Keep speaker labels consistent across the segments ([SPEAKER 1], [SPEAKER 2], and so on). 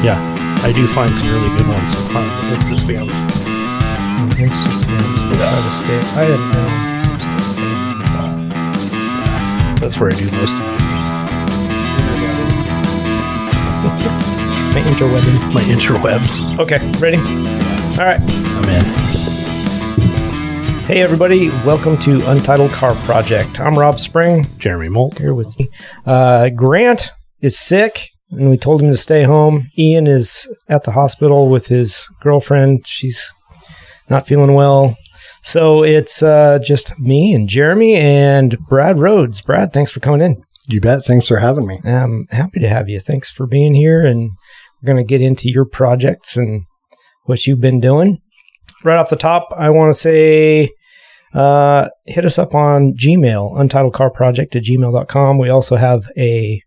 [SPEAKER 1] Yeah, I do find some really good ones. It's just spam.
[SPEAKER 2] It's just spam. Try to stay. I didn't know. It's just spam.
[SPEAKER 1] That's where I do most of
[SPEAKER 2] My interwebbing.
[SPEAKER 1] my interwebs.
[SPEAKER 2] Okay, ready? All right.
[SPEAKER 1] I'm in.
[SPEAKER 2] Hey, everybody. Welcome to Untitled Car Project. I'm Rob Spring.
[SPEAKER 1] Jeremy Molt.
[SPEAKER 2] Here with me. Grant is sick, and we told him to stay home. Ian is at the hospital with his girlfriend. She's not feeling well. So it's just me and Jeremy and Brad Rhodes. Brad, thanks for coming in.
[SPEAKER 3] You bet. Thanks for having me.
[SPEAKER 2] I'm happy to have you. Thanks for being here, and we're going to get into your projects and what you've been doing. Right off the top, I want to say hit us up on Gmail, untitledcarproject@gmail.com. We also have a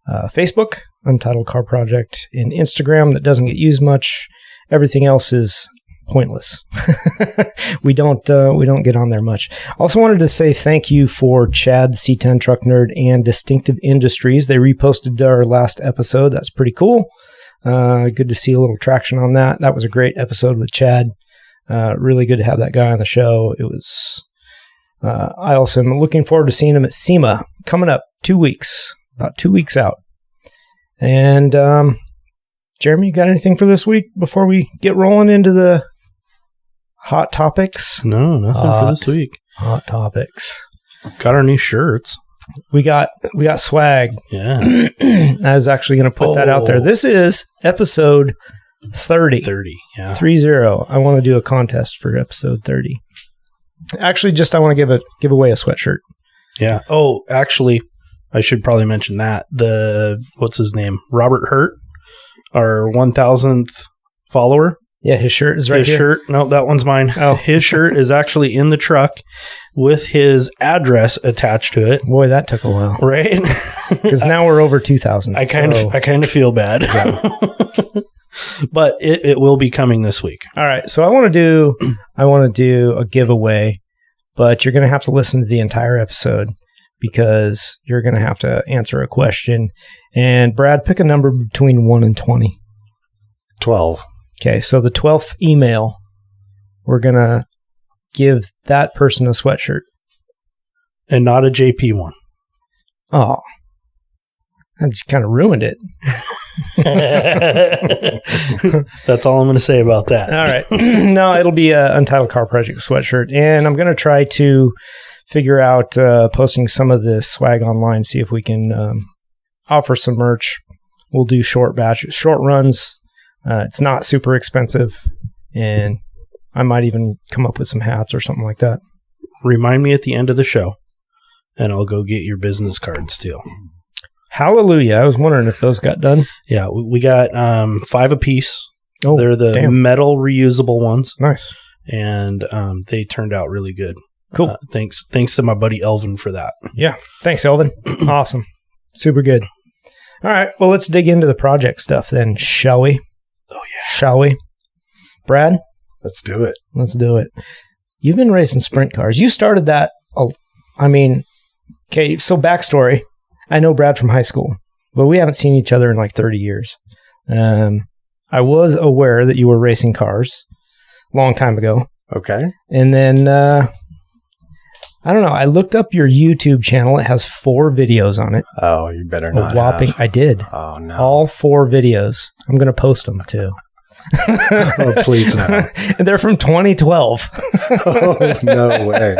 [SPEAKER 2] Facebook, Untitled Car Project, and Instagram that doesn't get used much. Everything else is pointless. We don't get on there much. Also wanted to say thank you for Chad, C10 Truck Nerd, and Distinctive Industries. They reposted our last episode. That's pretty cool. Good to see a little traction on that. That was a great episode with Chad. Really good to have that guy on the show. It was. I also am looking forward to seeing him at SEMA coming up 2 weeks, about 2 weeks out. And Jeremy, you got anything for this week before we get rolling into the hot topics?
[SPEAKER 1] No, nothing for this week.
[SPEAKER 2] Hot topics.
[SPEAKER 1] Got our new shirts.
[SPEAKER 2] We got swag.
[SPEAKER 1] Yeah.
[SPEAKER 2] I was actually going to put that out there. This is episode 30.
[SPEAKER 1] 30, yeah.
[SPEAKER 2] 30. I want to do a contest for episode 30. Actually, I want to give away a sweatshirt.
[SPEAKER 1] Yeah. Oh, actually, I should probably mention that. What's his name? Robert Hurt, our 1,000th follower.
[SPEAKER 2] Yeah, his shirt is right here.
[SPEAKER 1] His shirt. No, that one's mine.
[SPEAKER 2] Oh.
[SPEAKER 1] His shirt is actually in the truck with his address attached to it.
[SPEAKER 2] Boy, that took a while.
[SPEAKER 1] Right?
[SPEAKER 2] Because now we're over 2,000.
[SPEAKER 1] I kind of feel bad. Yeah. But it will be coming this week.
[SPEAKER 2] All right. So I want to do a giveaway, but you're going to have to listen to the entire episode because you're going to have to answer a question. And Brad, pick a number between 1 and 20.
[SPEAKER 3] 12.
[SPEAKER 2] Okay. So the 12th email, we're going to give that person a sweatshirt.
[SPEAKER 1] And not a JP one.
[SPEAKER 2] Oh, I just kind of ruined it.
[SPEAKER 1] That's all I'm going to say about that.
[SPEAKER 2] All right. No, it'll be a Untitled Car Project sweatshirt. And I'm going to try to figure out posting some of this swag online, see if we can offer some merch. We'll do short runs. It's not super expensive. And I might even come up with some hats or something like that.
[SPEAKER 1] Remind me at the end of the show, and I'll go get your business cards too.
[SPEAKER 2] Hallelujah. I was wondering if those got done.
[SPEAKER 1] Yeah, we got 5 apiece.
[SPEAKER 2] Oh,
[SPEAKER 1] they're the metal reusable ones.
[SPEAKER 2] Nice.
[SPEAKER 1] And they turned out really good.
[SPEAKER 2] Cool.
[SPEAKER 1] Thanks to my buddy Elvin for that.
[SPEAKER 2] Yeah. Thanks, Elvin. Awesome. Super good. All right. Well, let's dig into the project stuff then, shall we?
[SPEAKER 1] Oh, yeah.
[SPEAKER 2] Shall we? Brad?
[SPEAKER 3] Let's do it.
[SPEAKER 2] Let's do it. You've been racing sprint cars. You started that. Okay, so backstory. I know Brad from high school, but we haven't seen each other in like 30 years. I was aware that you were racing cars a long time ago.
[SPEAKER 3] Okay.
[SPEAKER 2] And then, I don't know, I looked up your YouTube channel. It has 4 videos on it.
[SPEAKER 3] Oh, you better not
[SPEAKER 2] whopping.
[SPEAKER 3] have.
[SPEAKER 2] I did.
[SPEAKER 3] Oh, no.
[SPEAKER 2] All 4 videos. I'm going to post them too.
[SPEAKER 3] Oh, please no.
[SPEAKER 2] And they're from 2012.
[SPEAKER 3] Oh, no way.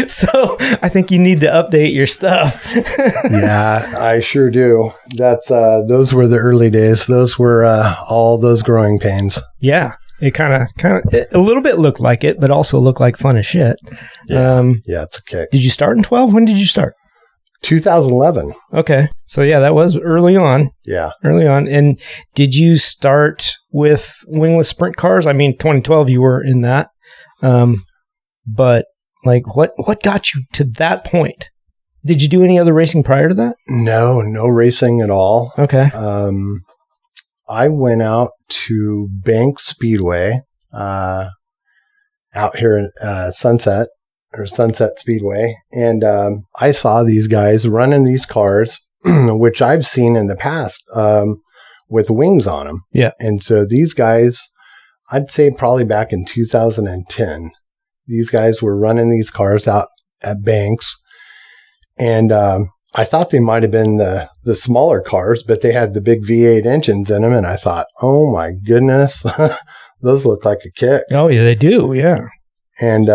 [SPEAKER 2] So I think you need to update your stuff.
[SPEAKER 3] Yeah, I sure do. That's those were the early days. Those were all those growing pains.
[SPEAKER 2] Yeah. It kind of a little bit looked like it, but also looked like fun as shit.
[SPEAKER 3] Yeah, it's a kick.
[SPEAKER 2] Did you start in 12? When did you start?
[SPEAKER 3] 2011.
[SPEAKER 2] Okay. So yeah, that was early on.
[SPEAKER 3] Yeah.
[SPEAKER 2] Early on. And did you start with wingless sprint cars? I mean, 2012 you were in that. But like what got you to that point? Did you do any other racing prior to that?
[SPEAKER 3] No racing at all.
[SPEAKER 2] Okay.
[SPEAKER 3] I went out to Bank Speedway out here in Sunset Speedway, and I saw these guys running these cars, which I've seen in the past, with wings on them.
[SPEAKER 2] Yeah.
[SPEAKER 3] And so these guys, I'd say probably back in 2010, these guys were running these cars out at Banks. And I thought they might have been the smaller cars, but they had the big V8 engines in them. And I thought, oh my goodness, those look like a kick.
[SPEAKER 2] Oh, yeah, they do. Yeah.
[SPEAKER 3] And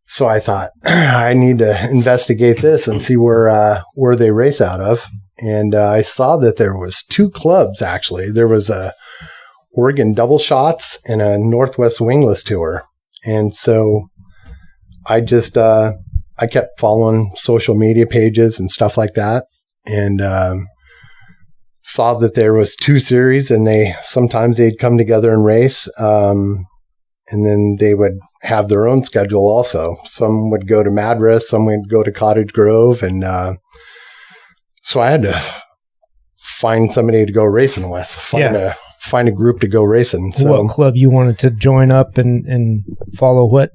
[SPEAKER 3] so I thought, I need to investigate this and see where they race out of. And I saw that there was 2 clubs, actually. There was a Oregon Double Shots and a Northwest Wingless Tour. And so I just, I kept following social media pages and stuff like that. And saw that there was 2 series, and sometimes they'd come together and race. And then they would have their own schedule also. Some would go to Madras, some would go to Cottage Grove. And so I had to find somebody to go racing with, find a group to go racing. So
[SPEAKER 2] what club you wanted to join up and follow what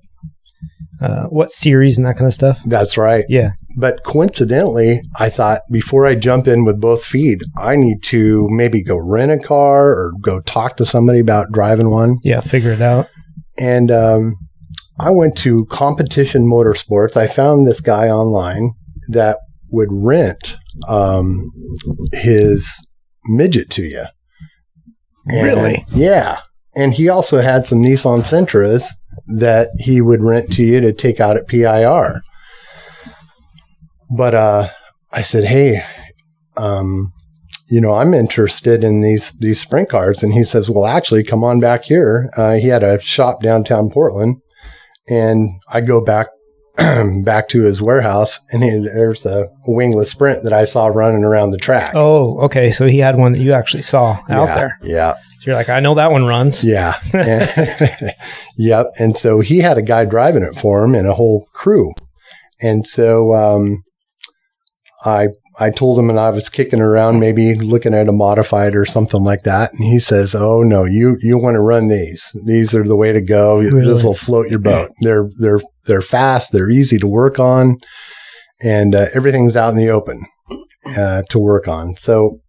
[SPEAKER 2] series and that kind of stuff?
[SPEAKER 3] That's right.
[SPEAKER 2] Yeah.
[SPEAKER 3] But coincidentally, I thought before I jump in with both feet, I need to maybe go rent a car or go talk to somebody about driving one.
[SPEAKER 2] Yeah, figure it out.
[SPEAKER 3] And I went to Competition Motorsports. I found this guy online that would rent his midget to you. And,
[SPEAKER 2] really?
[SPEAKER 3] Yeah. And he also had some Nissan Sentras that he would rent to you to take out at PIR. But I said, hey, I'm interested in these sprint cars. And he says, well, actually, come on back here. He had a shop downtown Portland. And I go back to his warehouse, and there's a wingless Sprint that I saw running around the track.
[SPEAKER 2] Oh, okay. So he had one that you actually saw out there.
[SPEAKER 3] Yeah.
[SPEAKER 2] So you're like, I know that one runs.
[SPEAKER 3] Yeah. Yep. And so he had a guy driving it for him and a whole crew. And so I told him, and I was kicking around, maybe looking at a modified or something like that. And he says, oh, no, you want to run these. These are the way to go.
[SPEAKER 2] Really?
[SPEAKER 3] This will float your boat. They're fast. They're easy to work on. And everything's out in the open to work on. So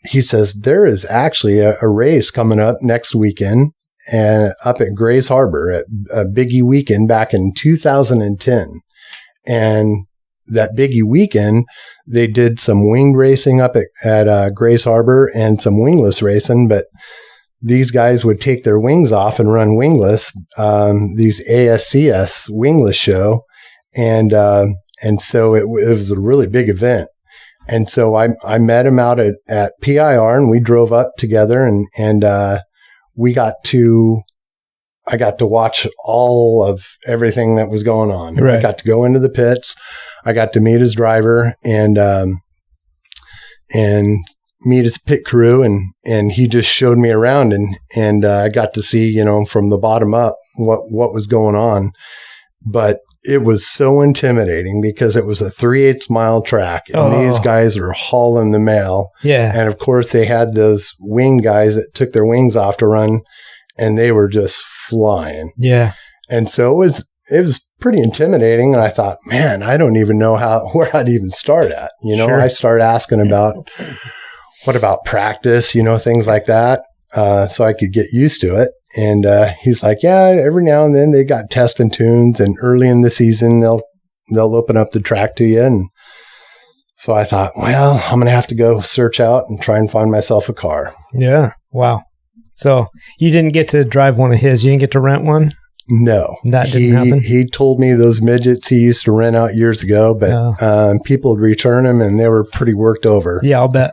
[SPEAKER 3] he says, there is actually a race coming up next weekend up at Grays Harbor at a Biggie weekend back in 2010. And that Biggie weekend, they did some winged racing up at Grays Harbor and some wingless racing, but these guys would take their wings off and run wingless, these ASCS wingless show. And so it was a really big event. And so I met him out at PIR, and we drove up together, and I got to watch all of everything that was going on.
[SPEAKER 2] Right. I
[SPEAKER 3] got to go into the pits. I got to meet his driver and meet his pit crew, and he just showed me around, and I got to see, from the bottom up what was going on. But it was so intimidating because it was a 3/8 mile track, and these guys are hauling the mail.
[SPEAKER 2] Yeah.
[SPEAKER 3] And of course they had those wing guys that took their wings off to run, and they were just flying.
[SPEAKER 2] Yeah.
[SPEAKER 3] And so it was pretty intimidating. And I thought, man, I don't even know where I'd even start at.
[SPEAKER 2] Sure.
[SPEAKER 3] I started asking about what about practice, things like that, so I could get used to it. And he's like, yeah, every now and then they got test and tunes, and early in the season they'll open up the track to you. And so I thought, well, I'm going to have to go search out and try and find myself a car.
[SPEAKER 2] Yeah. Wow. So you didn't get to drive one of his. You didn't get to rent one?
[SPEAKER 3] No.
[SPEAKER 2] That didn't happen?
[SPEAKER 3] He told me those midgets he used to rent out years ago, but people would return them, and they were pretty worked over.
[SPEAKER 2] Yeah, I'll bet.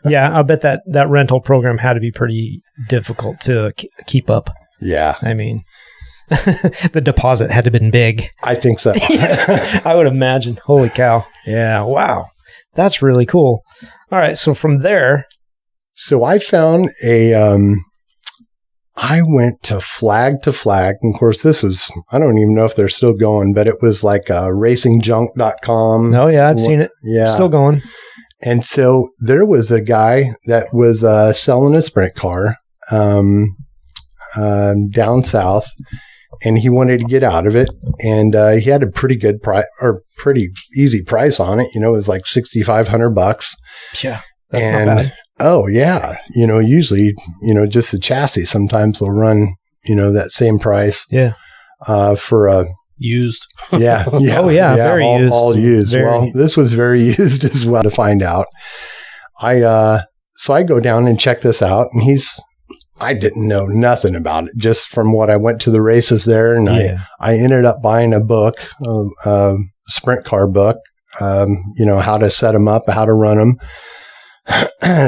[SPEAKER 2] I'll bet that rental program had to be pretty difficult to keep up.
[SPEAKER 3] Yeah.
[SPEAKER 2] I mean, the deposit had to have been big.
[SPEAKER 3] I think so.
[SPEAKER 2] I would imagine. Holy cow. Yeah. Wow. That's really cool. All right. So from there.
[SPEAKER 3] So I found I went to Flag. And of course, this was, I don't even know if they're still going, but it was like racingjunk.com.
[SPEAKER 2] Oh, yeah. I've seen it.
[SPEAKER 3] Yeah.
[SPEAKER 2] Still going.
[SPEAKER 3] And so there was a guy that was selling a sprint car down south, and he wanted to get out of it. And he had a pretty good price, or pretty easy price on it. It was like $6,500.
[SPEAKER 2] Yeah. That's not
[SPEAKER 3] Oh yeah. Usually, just the chassis. Sometimes they'll run, that same price.
[SPEAKER 2] Yeah.
[SPEAKER 3] For a
[SPEAKER 1] Used.
[SPEAKER 3] yeah. Yeah.
[SPEAKER 2] Oh yeah. Very used.
[SPEAKER 3] All used.
[SPEAKER 2] Very.
[SPEAKER 3] Well, this was very used as well to find out. So I go down and check this out, and I didn't know nothing about it, just from what I went to the races there. And I ended up buying a book, a sprint car book, how to set them up, how to run them.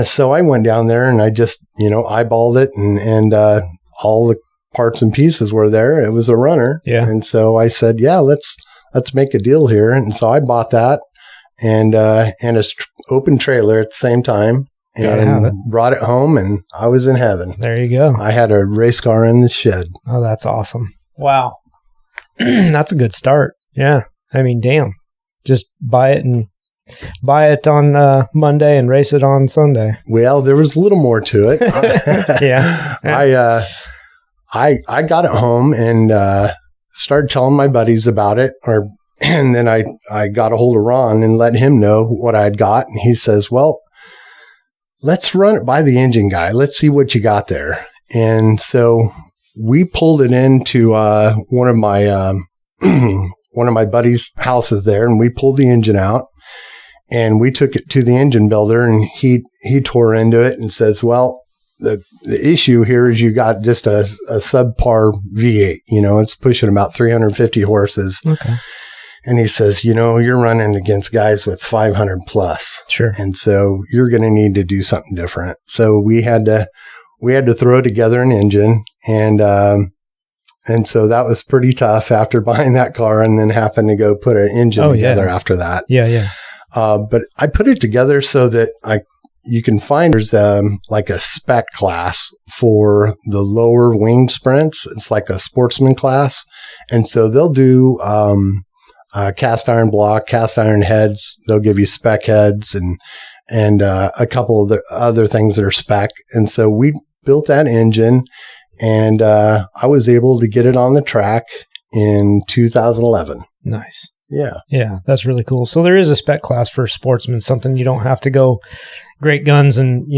[SPEAKER 3] So I went down there and I just, eyeballed it, and all the parts and pieces were there. It was a runner.
[SPEAKER 2] Yeah.
[SPEAKER 3] And so I said, yeah, let's make a deal here. And so I bought that and a open trailer at the same time. And brought it home, and I was in heaven.
[SPEAKER 2] There you go.
[SPEAKER 3] I had a race car in the shed.
[SPEAKER 2] Oh, that's awesome. Wow. That's a good start. Yeah. I mean, damn. Just buy it on Monday and race it on Sunday.
[SPEAKER 3] Well, there was a little more to it.
[SPEAKER 2] Yeah.
[SPEAKER 3] I got it home and started telling my buddies about it, and then I got a hold of Ron and let him know what I'd got. And he says, well, let's run it by the engine guy. Let's see what you got there. And so we pulled it into one of my buddies' houses there, and we pulled the engine out, and we took it to the engine builder, and he tore into it and says, well, the issue here is you got just a subpar V8. It's pushing about 350 horses.
[SPEAKER 2] Okay.
[SPEAKER 3] And he says, you're running against guys with 500 plus.
[SPEAKER 2] Sure.
[SPEAKER 3] And so you're going to need to do something different. So we had to throw together an engine. And so that was pretty tough after buying that car and then having to go put an engine together after that.
[SPEAKER 2] Yeah. Yeah.
[SPEAKER 3] But I put it together so that you can find there's like a spec class for the lower wing sprints. It's like a sportsman class. And so they'll do, cast iron block, cast iron heads. They'll give you spec heads and a couple of the other things that are spec. And so we built that engine, and I was able to get it on the track in 2011.
[SPEAKER 2] Nice.
[SPEAKER 3] Yeah.
[SPEAKER 2] Yeah, that's really cool. So there is a spec class for sportsmen, something you don't have to go great guns and,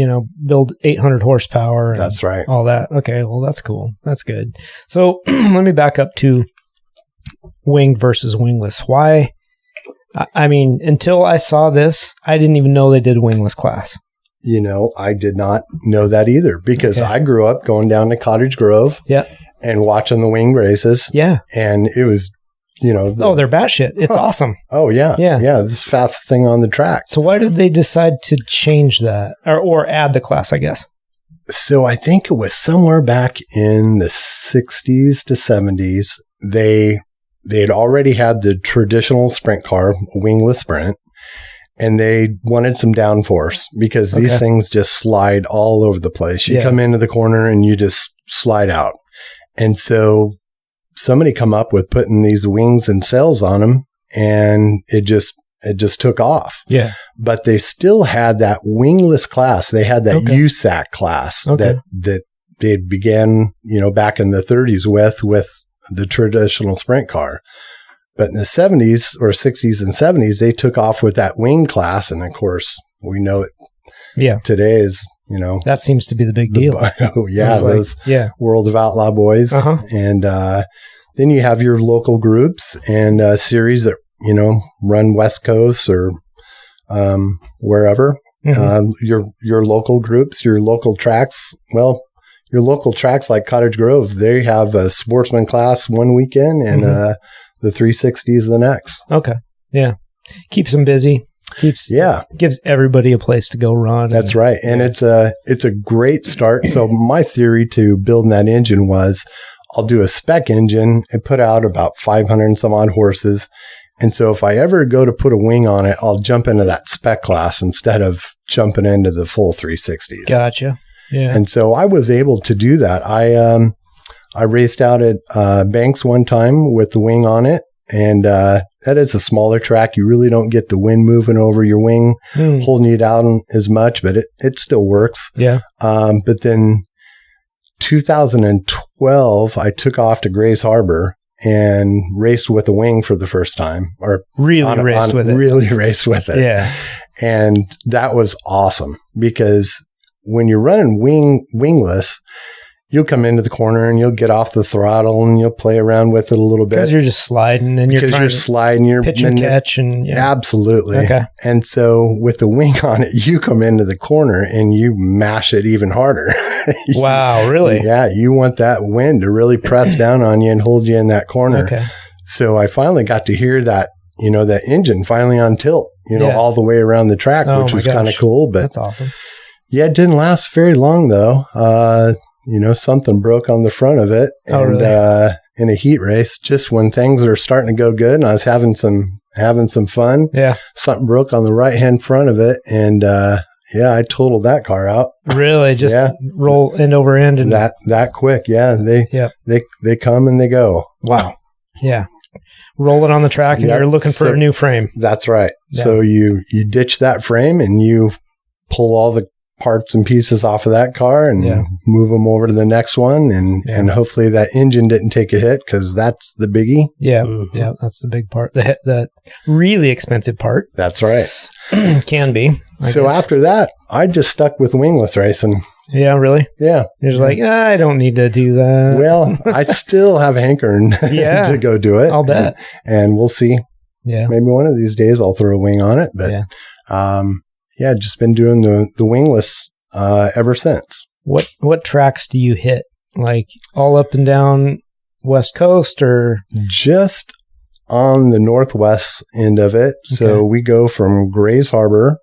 [SPEAKER 2] build 800 horsepower. And
[SPEAKER 3] that's right.
[SPEAKER 2] All that. Okay, well, that's cool. That's good. So let me back up to winged versus wingless. Why? I mean, until I saw this, I didn't even know they did wingless class.
[SPEAKER 3] I did not know that either, because I grew up going down to Cottage Grove and watching the wing races.
[SPEAKER 2] Yeah.
[SPEAKER 3] And it was,
[SPEAKER 2] they're batshit. It's awesome.
[SPEAKER 3] Oh, yeah.
[SPEAKER 2] Yeah.
[SPEAKER 3] Yeah. This fastest thing on the track.
[SPEAKER 2] So why did they decide to change that or add the class, I guess?
[SPEAKER 3] So I think it was somewhere back in the 60s to 70s. They had already had the traditional sprint car, wingless sprint, and they wanted some downforce because these things just slide all over the place. You come into the corner and you just slide out. And so somebody come up with putting these wings and sails on them, and it just took off.
[SPEAKER 2] Yeah.
[SPEAKER 3] But they still had that wingless class. They had that USAC class that they began, back in the 30s with the traditional sprint car. But in the 70s or 60s and 70s, they took off with that wing class. And of course, we know it.
[SPEAKER 2] Yeah.
[SPEAKER 3] Today is,
[SPEAKER 2] that seems to be the big deal.
[SPEAKER 3] Those World of Outlaw boys.
[SPEAKER 2] Uh-huh.
[SPEAKER 3] And then you have your local groups and series that, run West Coast or wherever. Mm-hmm. Your local groups, your local tracks. Well, your local tracks like Cottage Grove, they have a sportsman class one weekend and the 360s the next.
[SPEAKER 2] Okay. Yeah. Keeps them busy. Gives everybody a place to go run.
[SPEAKER 3] That's right. And it's a great start. So my theory to building that engine was I'll do a spec engine and put out about 500 and some odd horses. And so if I ever go to put a wing on it, I'll jump into that spec class instead of jumping into the full 360s.
[SPEAKER 2] Gotcha. Yeah.
[SPEAKER 3] And so I was able to do that. I raced out at Banks one time with the wing on it. And that is a smaller track. You really don't get the wind moving over your wing, holding you down as much, but it still works.
[SPEAKER 2] Yeah.
[SPEAKER 3] But then 2012, I took off to Grays Harbor and raced with a wing for the first time.
[SPEAKER 2] Really raced with it.
[SPEAKER 3] Yeah. And that was awesome because when you're running wingless, you'll come into the corner and you'll get off the throttle and you'll play around with it a little bit.
[SPEAKER 2] Because you're just sliding and you're
[SPEAKER 3] sliding, you're
[SPEAKER 2] pitch and catch and
[SPEAKER 3] absolutely.
[SPEAKER 2] Okay.
[SPEAKER 3] And so with the wing on it, you come into the corner and you mash it even harder.
[SPEAKER 2] Wow, really?
[SPEAKER 3] Yeah, you want that wind to really press down on you and hold you in that corner.
[SPEAKER 2] Okay.
[SPEAKER 3] So I finally got to hear that, that engine finally on tilt, all the way around the track, which was kind of cool. But
[SPEAKER 2] that's awesome.
[SPEAKER 3] Yeah, it didn't last very long though. Something broke on the front of it.
[SPEAKER 2] Really?
[SPEAKER 3] In a heat race, just when things are starting to go good and I was having some fun.
[SPEAKER 2] Yeah.
[SPEAKER 3] Something broke on the right-hand front of it. And, I totaled that car out.
[SPEAKER 2] Really? Just roll end over end and
[SPEAKER 3] that quick. Yeah. They come and they go.
[SPEAKER 2] Wow. Yeah. Roll it on the track and you're looking for a new frame.
[SPEAKER 3] That's right.
[SPEAKER 2] Yeah.
[SPEAKER 3] So you ditch that frame and you pull all the parts and pieces off of that car and move them over to the next one. And hopefully that engine didn't take a hit because that's the biggie.
[SPEAKER 2] Yeah. Mm-hmm. Yeah. That's the big part. The really expensive part.
[SPEAKER 3] That's right.
[SPEAKER 2] Can be. I guess.
[SPEAKER 3] After that, I just stuck with wingless racing.
[SPEAKER 2] Yeah, really?
[SPEAKER 3] Yeah.
[SPEAKER 2] You're just like, I don't need to do that.
[SPEAKER 3] Well, I still have a hankering to go do it.
[SPEAKER 2] I'll bet.
[SPEAKER 3] And we'll see.
[SPEAKER 2] Yeah.
[SPEAKER 3] Maybe one of these days I'll throw a wing on it. But just been doing the wingless ever since.
[SPEAKER 2] What tracks do you hit? Like all up and down West Coast or?
[SPEAKER 3] Just on the northwest end of it. Okay. So we go from Grays Harbor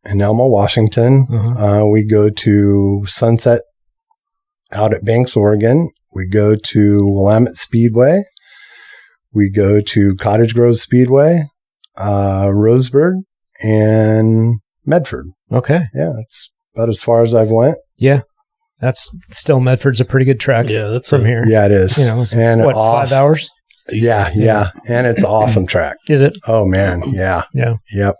[SPEAKER 3] in Elma, Washington. Uh-huh. We go to Sunset out at Banks, Oregon. We go to Willamette Speedway. We go to Cottage Grove Speedway, Roseburg, and Medford.
[SPEAKER 2] Okay.
[SPEAKER 3] Yeah, that's about as far as I've went.
[SPEAKER 2] Yeah. That's still Medford's a pretty good track.
[SPEAKER 1] Yeah, that's
[SPEAKER 2] from here.
[SPEAKER 3] Yeah, it is.
[SPEAKER 2] And 5 hours?
[SPEAKER 3] Yeah. And it's an awesome track.
[SPEAKER 2] Is it?
[SPEAKER 3] Oh, man. Yeah.
[SPEAKER 2] Yeah.
[SPEAKER 3] Yep.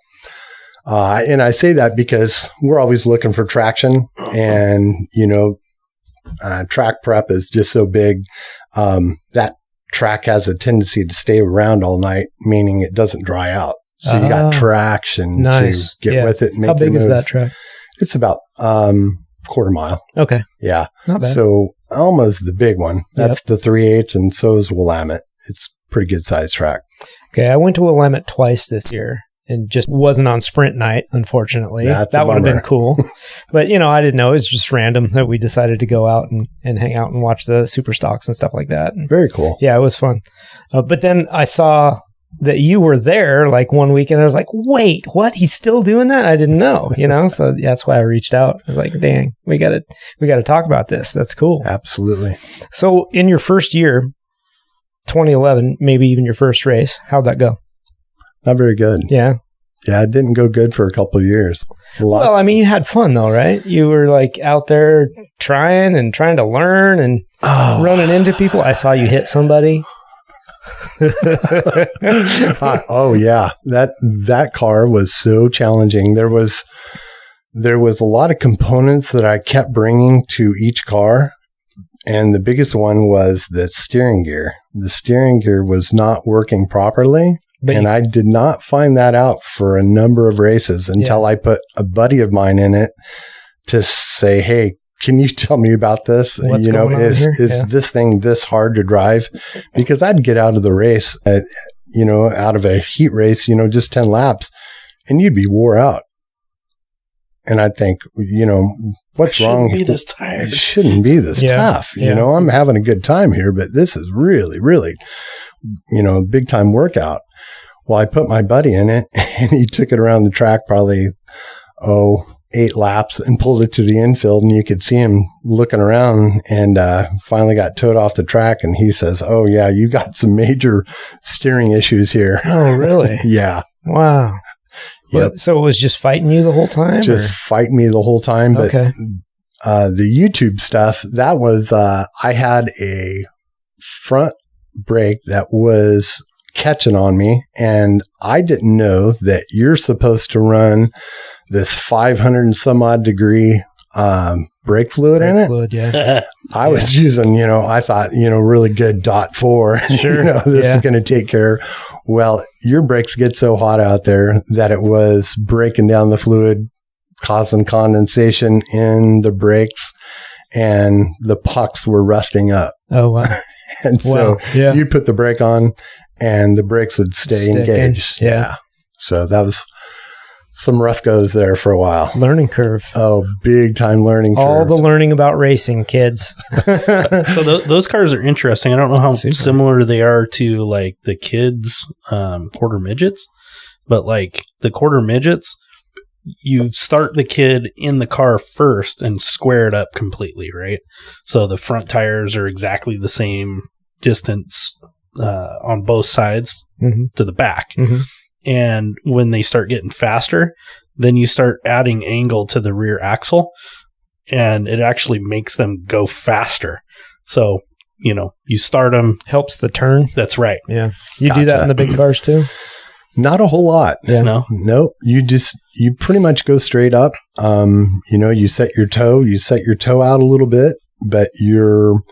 [SPEAKER 3] And I say that because we're always looking for traction and, track prep is just so big. That track has a tendency to stay around all night, meaning it doesn't dry out. So you got traction to get with it. And
[SPEAKER 2] How big is that track?
[SPEAKER 3] It's about quarter mile.
[SPEAKER 2] Okay.
[SPEAKER 3] Yeah.
[SPEAKER 2] Not bad.
[SPEAKER 3] So Alma's the big one. That's the 3/8, and so is Willamette. It's a pretty good sized track.
[SPEAKER 2] Okay. I went to Willamette twice this year and just wasn't on sprint night, unfortunately. That would have been cool. But, I didn't know. It was just random that we decided to go out and hang out and watch the super stocks and stuff like that. And
[SPEAKER 3] very cool.
[SPEAKER 2] Yeah, it was fun. But then I saw that you were there like one week and I was like, wait, what? He's still doing that? I didn't know, So that's why I reached out. I was like, dang, we got to talk about this. That's cool.
[SPEAKER 3] Absolutely.
[SPEAKER 2] So in your first year, 2011, maybe even your first race, how'd that go?
[SPEAKER 3] Not very good.
[SPEAKER 2] Yeah.
[SPEAKER 3] Yeah, it didn't go good for a couple of years.
[SPEAKER 2] Well, I mean, you had fun though, right? You were like out there trying to learn and running into people. I saw you hit somebody.
[SPEAKER 3] Oh yeah, that car was so challenging. There was a lot of components that I kept bringing to each car, and the biggest one was the steering gear. The steering gear was not working properly. And I did not find that out for a number of races until I put a buddy of mine in it to say, hey, can you tell me about this?
[SPEAKER 2] What's going on
[SPEAKER 3] is
[SPEAKER 2] here?
[SPEAKER 3] this thing this hard to drive? Because I'd get out of the race, out of a heat race, just 10 laps, and you'd be wore out. And I'd think, what's wrong?
[SPEAKER 1] Be this tired.
[SPEAKER 3] It shouldn't be this tough. I'm having a good time here, but this is really, really, a big time workout. Well, I put my buddy in it and he took it around the track probably, 8 laps and pulled it to the infield, and you could see him looking around and finally got towed off the track. And he says, oh yeah, you got some major steering issues here.
[SPEAKER 2] Oh, really?
[SPEAKER 3] Yeah.
[SPEAKER 2] Wow.
[SPEAKER 3] Yep.
[SPEAKER 2] So it was just fighting you the whole time?
[SPEAKER 3] Just fighting me the whole time. But
[SPEAKER 2] okay.
[SPEAKER 3] The YouTube stuff, that was, I had a front brake that was catching on me, and I didn't know that you're supposed to run this 500 and some odd degree brake fluid in it.
[SPEAKER 2] Yeah.
[SPEAKER 3] I was using, I thought, really good .4.
[SPEAKER 2] Sure.
[SPEAKER 3] This is going to take care. Well, your brakes get so hot out there that it was breaking down the fluid causing condensation in the brakes, and the pucks were rusting up.
[SPEAKER 2] Oh, wow.
[SPEAKER 3] And so
[SPEAKER 2] yeah.
[SPEAKER 3] you'd put the brake on and the brakes would stay engaged.
[SPEAKER 2] Yeah.
[SPEAKER 3] So that was some rough goes there for a while.
[SPEAKER 2] Learning curve.
[SPEAKER 3] Oh, big time learning curve.
[SPEAKER 2] All the learning about racing, kids.
[SPEAKER 1] So those cars are interesting. I don't know how
[SPEAKER 2] Super.
[SPEAKER 1] similar they are to like the kids' quarter midgets, but like the quarter midgets, you start the kid in the car first and square it up completely, right? So the front tires are exactly the same distance on both sides to the back.
[SPEAKER 2] Mm-hmm.
[SPEAKER 1] And when they start getting faster, then you start adding angle to the rear axle, and it actually makes them go faster. So, you start them.
[SPEAKER 2] Helps the turn.
[SPEAKER 1] That's right.
[SPEAKER 2] Yeah. You do that in the big cars too?
[SPEAKER 3] Not a whole lot.
[SPEAKER 2] Yeah.
[SPEAKER 3] No, you pretty much go straight up. You set your toe out a little bit, but your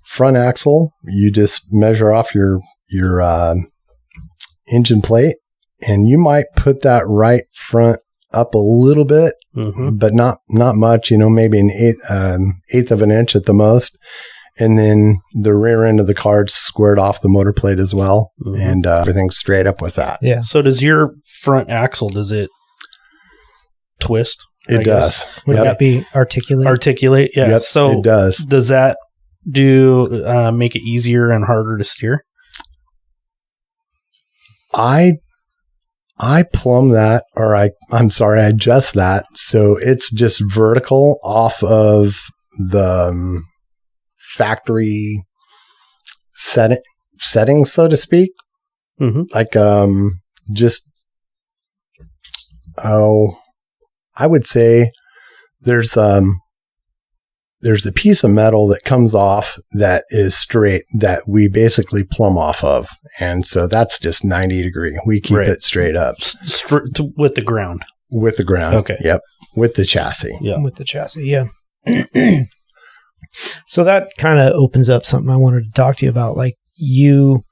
[SPEAKER 3] front axle, you just measure off your engine plate, and you might put that right front up a little bit, but not much, maybe an eighth of an inch at the most. And then the rear end of the car's squared off the motor plate as well, and everything's straight up with that.
[SPEAKER 2] Yeah.
[SPEAKER 1] So does your front axle, does it twist?
[SPEAKER 3] It does.
[SPEAKER 2] Would that be articulate?
[SPEAKER 1] Articulate, yeah.
[SPEAKER 3] Yep,
[SPEAKER 1] So
[SPEAKER 3] it does.
[SPEAKER 1] Does that make it easier and harder to steer?
[SPEAKER 3] I plumb that, or I adjust that. So it's just vertical off of the factory settings, so to speak. Like, I would say there's a piece of metal that comes off that is straight that we basically plumb off of. And so that's just 90 degree. We keep it straight up.
[SPEAKER 1] With the ground.
[SPEAKER 3] With the ground.
[SPEAKER 1] Okay.
[SPEAKER 3] Yep. With the chassis.
[SPEAKER 1] Yeah.
[SPEAKER 2] With the chassis, yeah. So that kind of opens up something I wanted to talk to you about. Like you've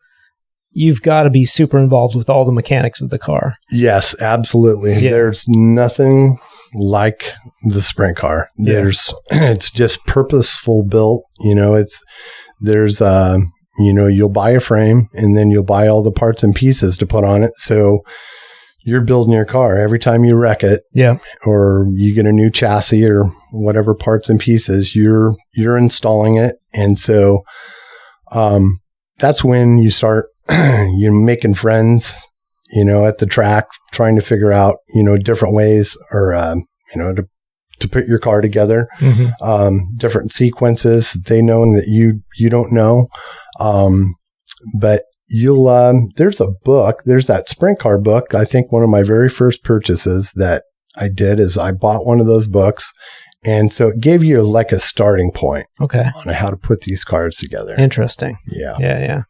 [SPEAKER 2] got to be super involved with all the mechanics of the car.
[SPEAKER 3] Yes, absolutely. Yeah. There's nothing like the sprint car. It's just purposeful built. You'll buy a frame and then you'll buy all the parts and pieces to put on it. So you're building your car every time you wreck it.
[SPEAKER 2] Yeah.
[SPEAKER 3] Or you get a new chassis or whatever parts and pieces, you're installing it. And so, that's when you start, you're making friends, at the track, trying to figure out, different ways or, to put your car together, different sequences they know that you don't know. But there's a book, there's that sprint car book. I think one of my very first purchases that I did is I bought one of those books. And so it gave you like a starting point on how to put these cars together.
[SPEAKER 2] Interesting.
[SPEAKER 3] Yeah.
[SPEAKER 2] Yeah.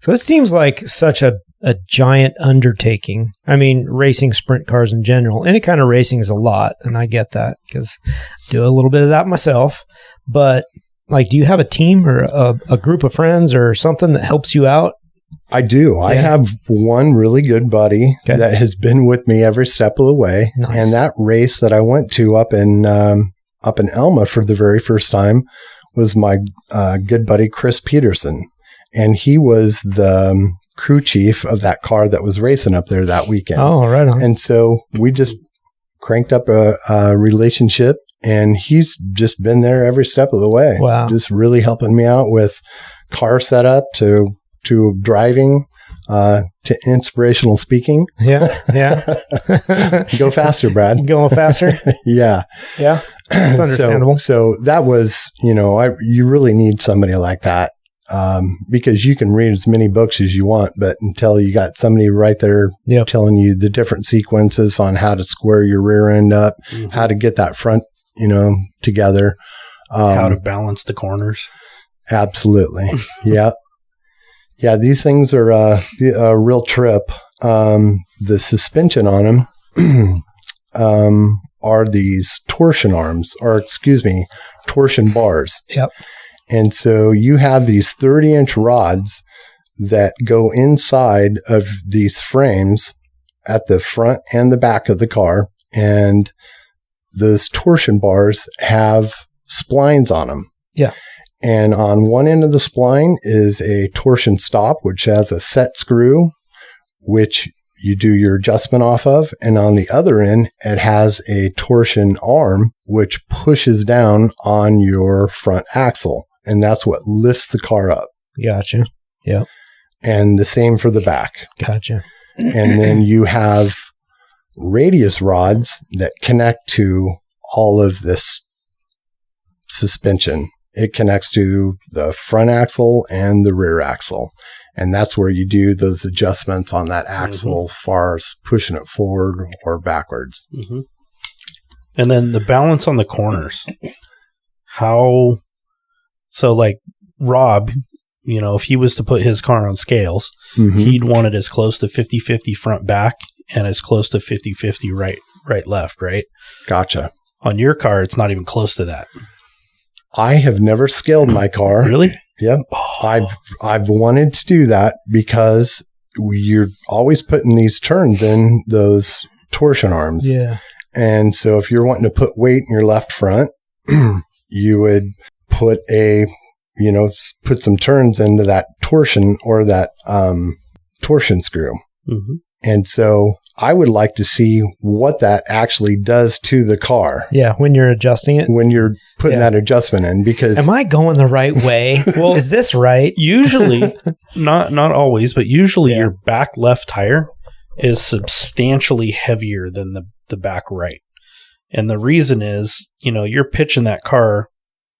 [SPEAKER 2] So it seems like such a giant undertaking. I mean, racing sprint cars in general, any kind of racing is a lot. And I get that because I do a little bit of that myself. But like, do you have a team or a group of friends or something that helps you out?
[SPEAKER 3] I do. Yeah. I have one really good buddy that has been with me every step of the way.
[SPEAKER 2] Nice.
[SPEAKER 3] And that race that I went to up in Elma for the very first time was my good buddy, Chris Peterson. And he was the crew chief of that car that was racing up there that weekend.
[SPEAKER 2] Oh, right on.
[SPEAKER 3] And so we just cranked up a relationship, and he's just been there every step of the way.
[SPEAKER 2] Wow. Just
[SPEAKER 3] really helping me out with car setup to driving, to inspirational speaking.
[SPEAKER 2] Yeah.
[SPEAKER 3] Go faster, Brad.
[SPEAKER 2] Going faster?
[SPEAKER 3] Yeah.
[SPEAKER 2] Yeah. That's understandable.
[SPEAKER 3] So that was, you really need somebody like that. Because you can read as many books as you want, but until you got somebody right there telling you the different sequences on how to square your rear end up, how to get that front, together.
[SPEAKER 1] How to balance the corners.
[SPEAKER 3] Absolutely. Yeah. Yeah. These things are a real trip. The suspension on them are these torsion bars.
[SPEAKER 2] Yep.
[SPEAKER 3] And so you have these 30-inch rods that go inside of these frames at the front and the back of the car. and those torsion bars have splines on them.
[SPEAKER 2] Yeah.
[SPEAKER 3] And on one end of the spline is a torsion stop, which has a set screw, which you do your adjustment off of. And on the other end, it has a torsion arm, which pushes down on your front axle. And that's what lifts the car up.
[SPEAKER 2] Gotcha. Yeah.
[SPEAKER 3] And the same for the back.
[SPEAKER 2] Gotcha.
[SPEAKER 3] And then you have radius rods that connect to all of this suspension. It connects to the front axle and the rear axle. And that's where you do those adjustments on that axle, as far as pushing it forward or backwards.
[SPEAKER 1] Mm-hmm. And then the balance on the corners. So like Rob, if he was to put his car on scales, he'd want it as close to 50-50 front back and as close to 50-50 right left, right?
[SPEAKER 3] Gotcha.
[SPEAKER 1] On your car, it's not even close to that.
[SPEAKER 3] I have never scaled my car.
[SPEAKER 1] Really?
[SPEAKER 3] Yep.
[SPEAKER 1] Oh.
[SPEAKER 3] I've wanted to do that because you're always putting these turns in those torsion arms.
[SPEAKER 2] Yeah.
[SPEAKER 3] And so if you're wanting to put weight in your left front, you would put put some turns into that torsion or that torsion screw. Mm-hmm. And so I would like to see what that actually does to the car.
[SPEAKER 2] Yeah, when you're adjusting it.
[SPEAKER 3] When you're putting that adjustment in, because...
[SPEAKER 2] Am I going the right way? Well, is this right?
[SPEAKER 1] Usually, not always, but usually your back left tire is substantially heavier than the back right. And the reason is, you're pitching that car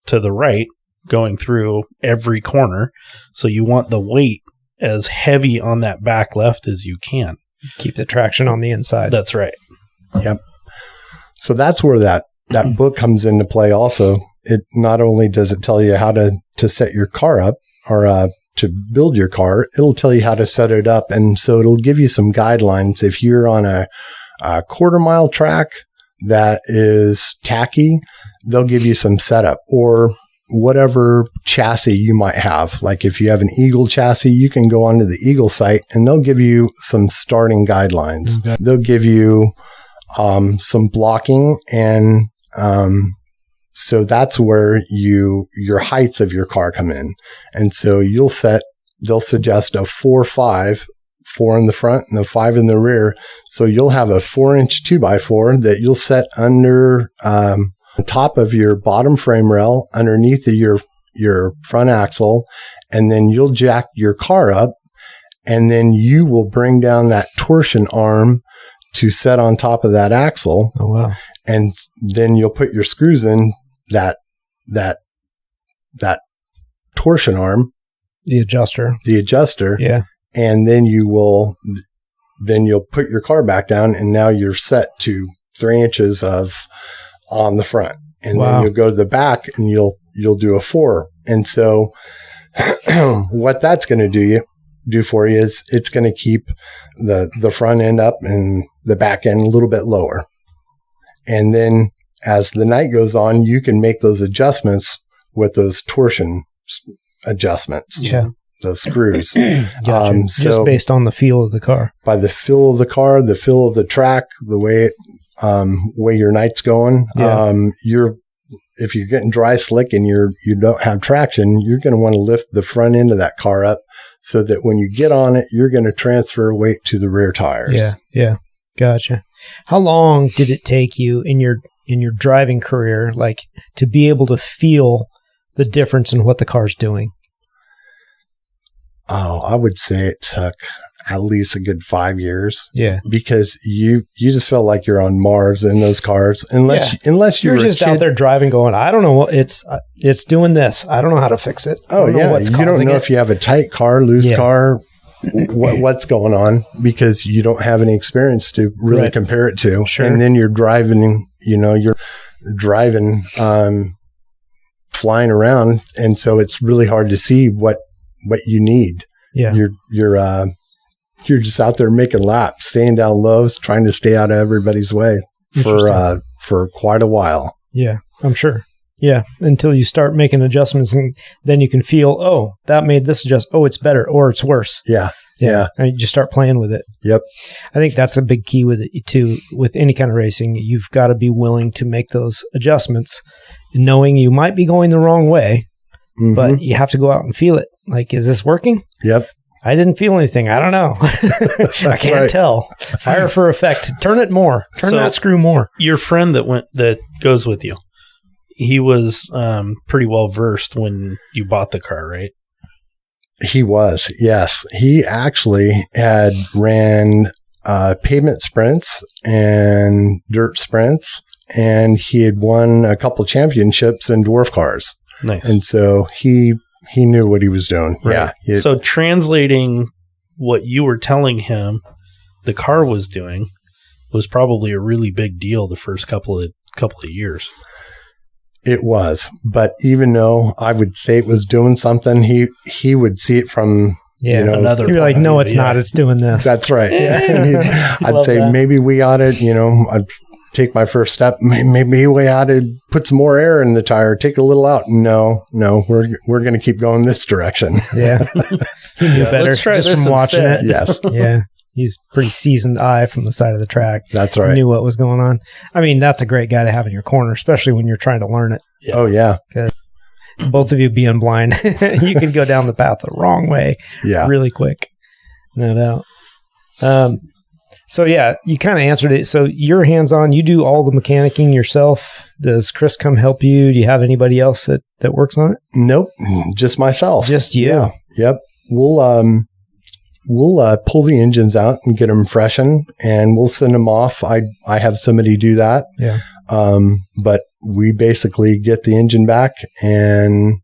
[SPEAKER 1] to the right, going through every corner. So you want the weight as heavy on that back left as you can.
[SPEAKER 2] Keep the traction on the inside.
[SPEAKER 1] That's right.
[SPEAKER 3] Yep. So that's where that book comes into play also. It not only does it tell you how to set your car up or to build your car, it'll tell you how to set it up. And so it'll give you some guidelines. If you're on a quarter-mile track that is tacky, they'll give you some setup, or whatever chassis you might have. Like if you have an Eagle chassis, you can go onto the Eagle site and they'll give you some starting guidelines. Okay. They'll give you some blocking, and so that's where your heights of your car come in. And so they'll suggest a 4-5, 4 in the front and the 5 in the rear. So you'll have a 4-inch 2x4 that you'll set under on top of your bottom frame rail, underneath of your front axle, and then you'll jack your car up, and then you will bring down that torsion arm to set on top of that axle.
[SPEAKER 2] Oh, wow.
[SPEAKER 3] And then you'll put your screws in that torsion arm.
[SPEAKER 2] The adjuster.
[SPEAKER 3] Yeah. And then you'll put your car back down, and now you're set to 3 inches on the front. And then you'll go to the back and you'll do a 4. And so what that's going to do for you is it's going to keep the front end up and the back end a little bit lower. And then as the night goes on, you can make those adjustments with those torsion adjustments.
[SPEAKER 2] Yeah.
[SPEAKER 3] Those screws.
[SPEAKER 2] Gotcha. So just based on the feel of the car.
[SPEAKER 3] By the feel of the car, the feel of the track, the way your night's going.
[SPEAKER 2] Yeah.
[SPEAKER 3] If you're getting dry slick and you don't have traction, you're going to want to lift the front end of that car up so that when you get on it, you're going to transfer weight to the rear tires.
[SPEAKER 2] Yeah. Gotcha. How long did it take you in your driving career, like, to be able to feel the difference in what the car's doing?
[SPEAKER 3] Oh, I would say it took at least a good 5 years.
[SPEAKER 2] Yeah.
[SPEAKER 3] Because you just felt like you're on Mars in those cars. Unless you're
[SPEAKER 2] just out there driving going, I don't know what it's doing this. I don't know how to fix it.
[SPEAKER 3] Oh, yeah. You don't know if you have a tight car, loose car, what's going on, because you don't have any experience to really compare it to.
[SPEAKER 2] Sure.
[SPEAKER 3] And then you're driving, flying around. And so it's really hard to see what you need.
[SPEAKER 2] Yeah.
[SPEAKER 3] You're just out there making laps, staying down low, trying to stay out of everybody's way for quite a while.
[SPEAKER 2] Yeah, I'm sure. Yeah, until you start making adjustments, and then you can feel, oh, that made this oh, it's better, or it's worse.
[SPEAKER 3] Yeah.
[SPEAKER 2] And you just start playing with it.
[SPEAKER 3] Yep.
[SPEAKER 2] I think that's a big key with it too. With any kind of racing, you've got to be willing to make those adjustments, knowing you might be going the wrong way, but you have to go out and feel it. Like, is this working?
[SPEAKER 3] Yep.
[SPEAKER 2] I didn't feel anything. I don't know. I can't tell. Fire for effect. Turn it more. Turn that screw more.
[SPEAKER 1] Your friend that goes with you, he was pretty well versed when you bought the car, right?
[SPEAKER 3] He was, yes. He actually had ran pavement sprints and dirt sprints, and he had won a couple championships in dwarf cars.
[SPEAKER 1] Nice.
[SPEAKER 3] And so he knew what he was doing.
[SPEAKER 1] Right.
[SPEAKER 3] Yeah.
[SPEAKER 1] So translating what you were telling him the car was doing was probably a really big deal the first couple of years.
[SPEAKER 3] It was, but even though I would say it was doing something, he would see it from
[SPEAKER 1] another.
[SPEAKER 2] You'd be like, no, it's not. It's doing this.
[SPEAKER 3] That's right. I'd say maybe we ought to, I'd take my first step. Maybe we ought to put some more air in the tire. Take a little out. No, we're going to keep going this direction.
[SPEAKER 2] Yeah, he knew better.
[SPEAKER 1] Let's try
[SPEAKER 2] just
[SPEAKER 1] this
[SPEAKER 2] from watching
[SPEAKER 1] instead.
[SPEAKER 2] it.
[SPEAKER 3] Yes.
[SPEAKER 2] Yeah. He's pretty seasoned eye from the side of the track.
[SPEAKER 3] That's right.
[SPEAKER 2] Knew what was going on. I mean, that's a great guy to have in your corner, especially when you're trying to learn it.
[SPEAKER 1] Yeah.
[SPEAKER 3] Oh, yeah.
[SPEAKER 2] Both of you being blind, you can go down the path the wrong way really quick. No doubt. So, yeah, you kind of answered it. So you're hands-on. You do all the mechanicking yourself. Does Chris come help you? Do you have anybody else that works on it?
[SPEAKER 3] Nope. Just myself.
[SPEAKER 2] Just you?
[SPEAKER 3] Yeah. Yep. We'll pull the engines out and get them freshened, and we'll send them off. I have somebody do that.
[SPEAKER 2] Yeah.
[SPEAKER 3] But we basically get the engine back and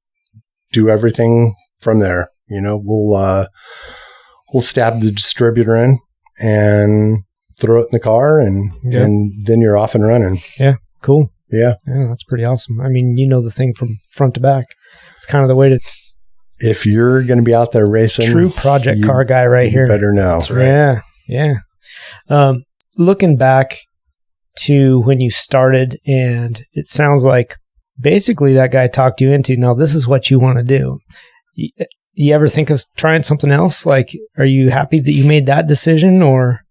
[SPEAKER 3] do everything from there. We'll stab the distributor in and throw it in the car, and then you're off and running.
[SPEAKER 2] Yeah. Cool.
[SPEAKER 3] Yeah.
[SPEAKER 2] Yeah. That's pretty awesome. I mean, you know the thing from front to back. It's kind of the way to.
[SPEAKER 3] If you're going to be out there racing,
[SPEAKER 2] true project car guy right here.
[SPEAKER 3] Better know.
[SPEAKER 1] That's right.
[SPEAKER 2] Yeah. Looking back to when you started, and it sounds like basically that guy talked you into, now this is what you want to do. You ever think of trying something else? Like, are you happy that you made that decision, or?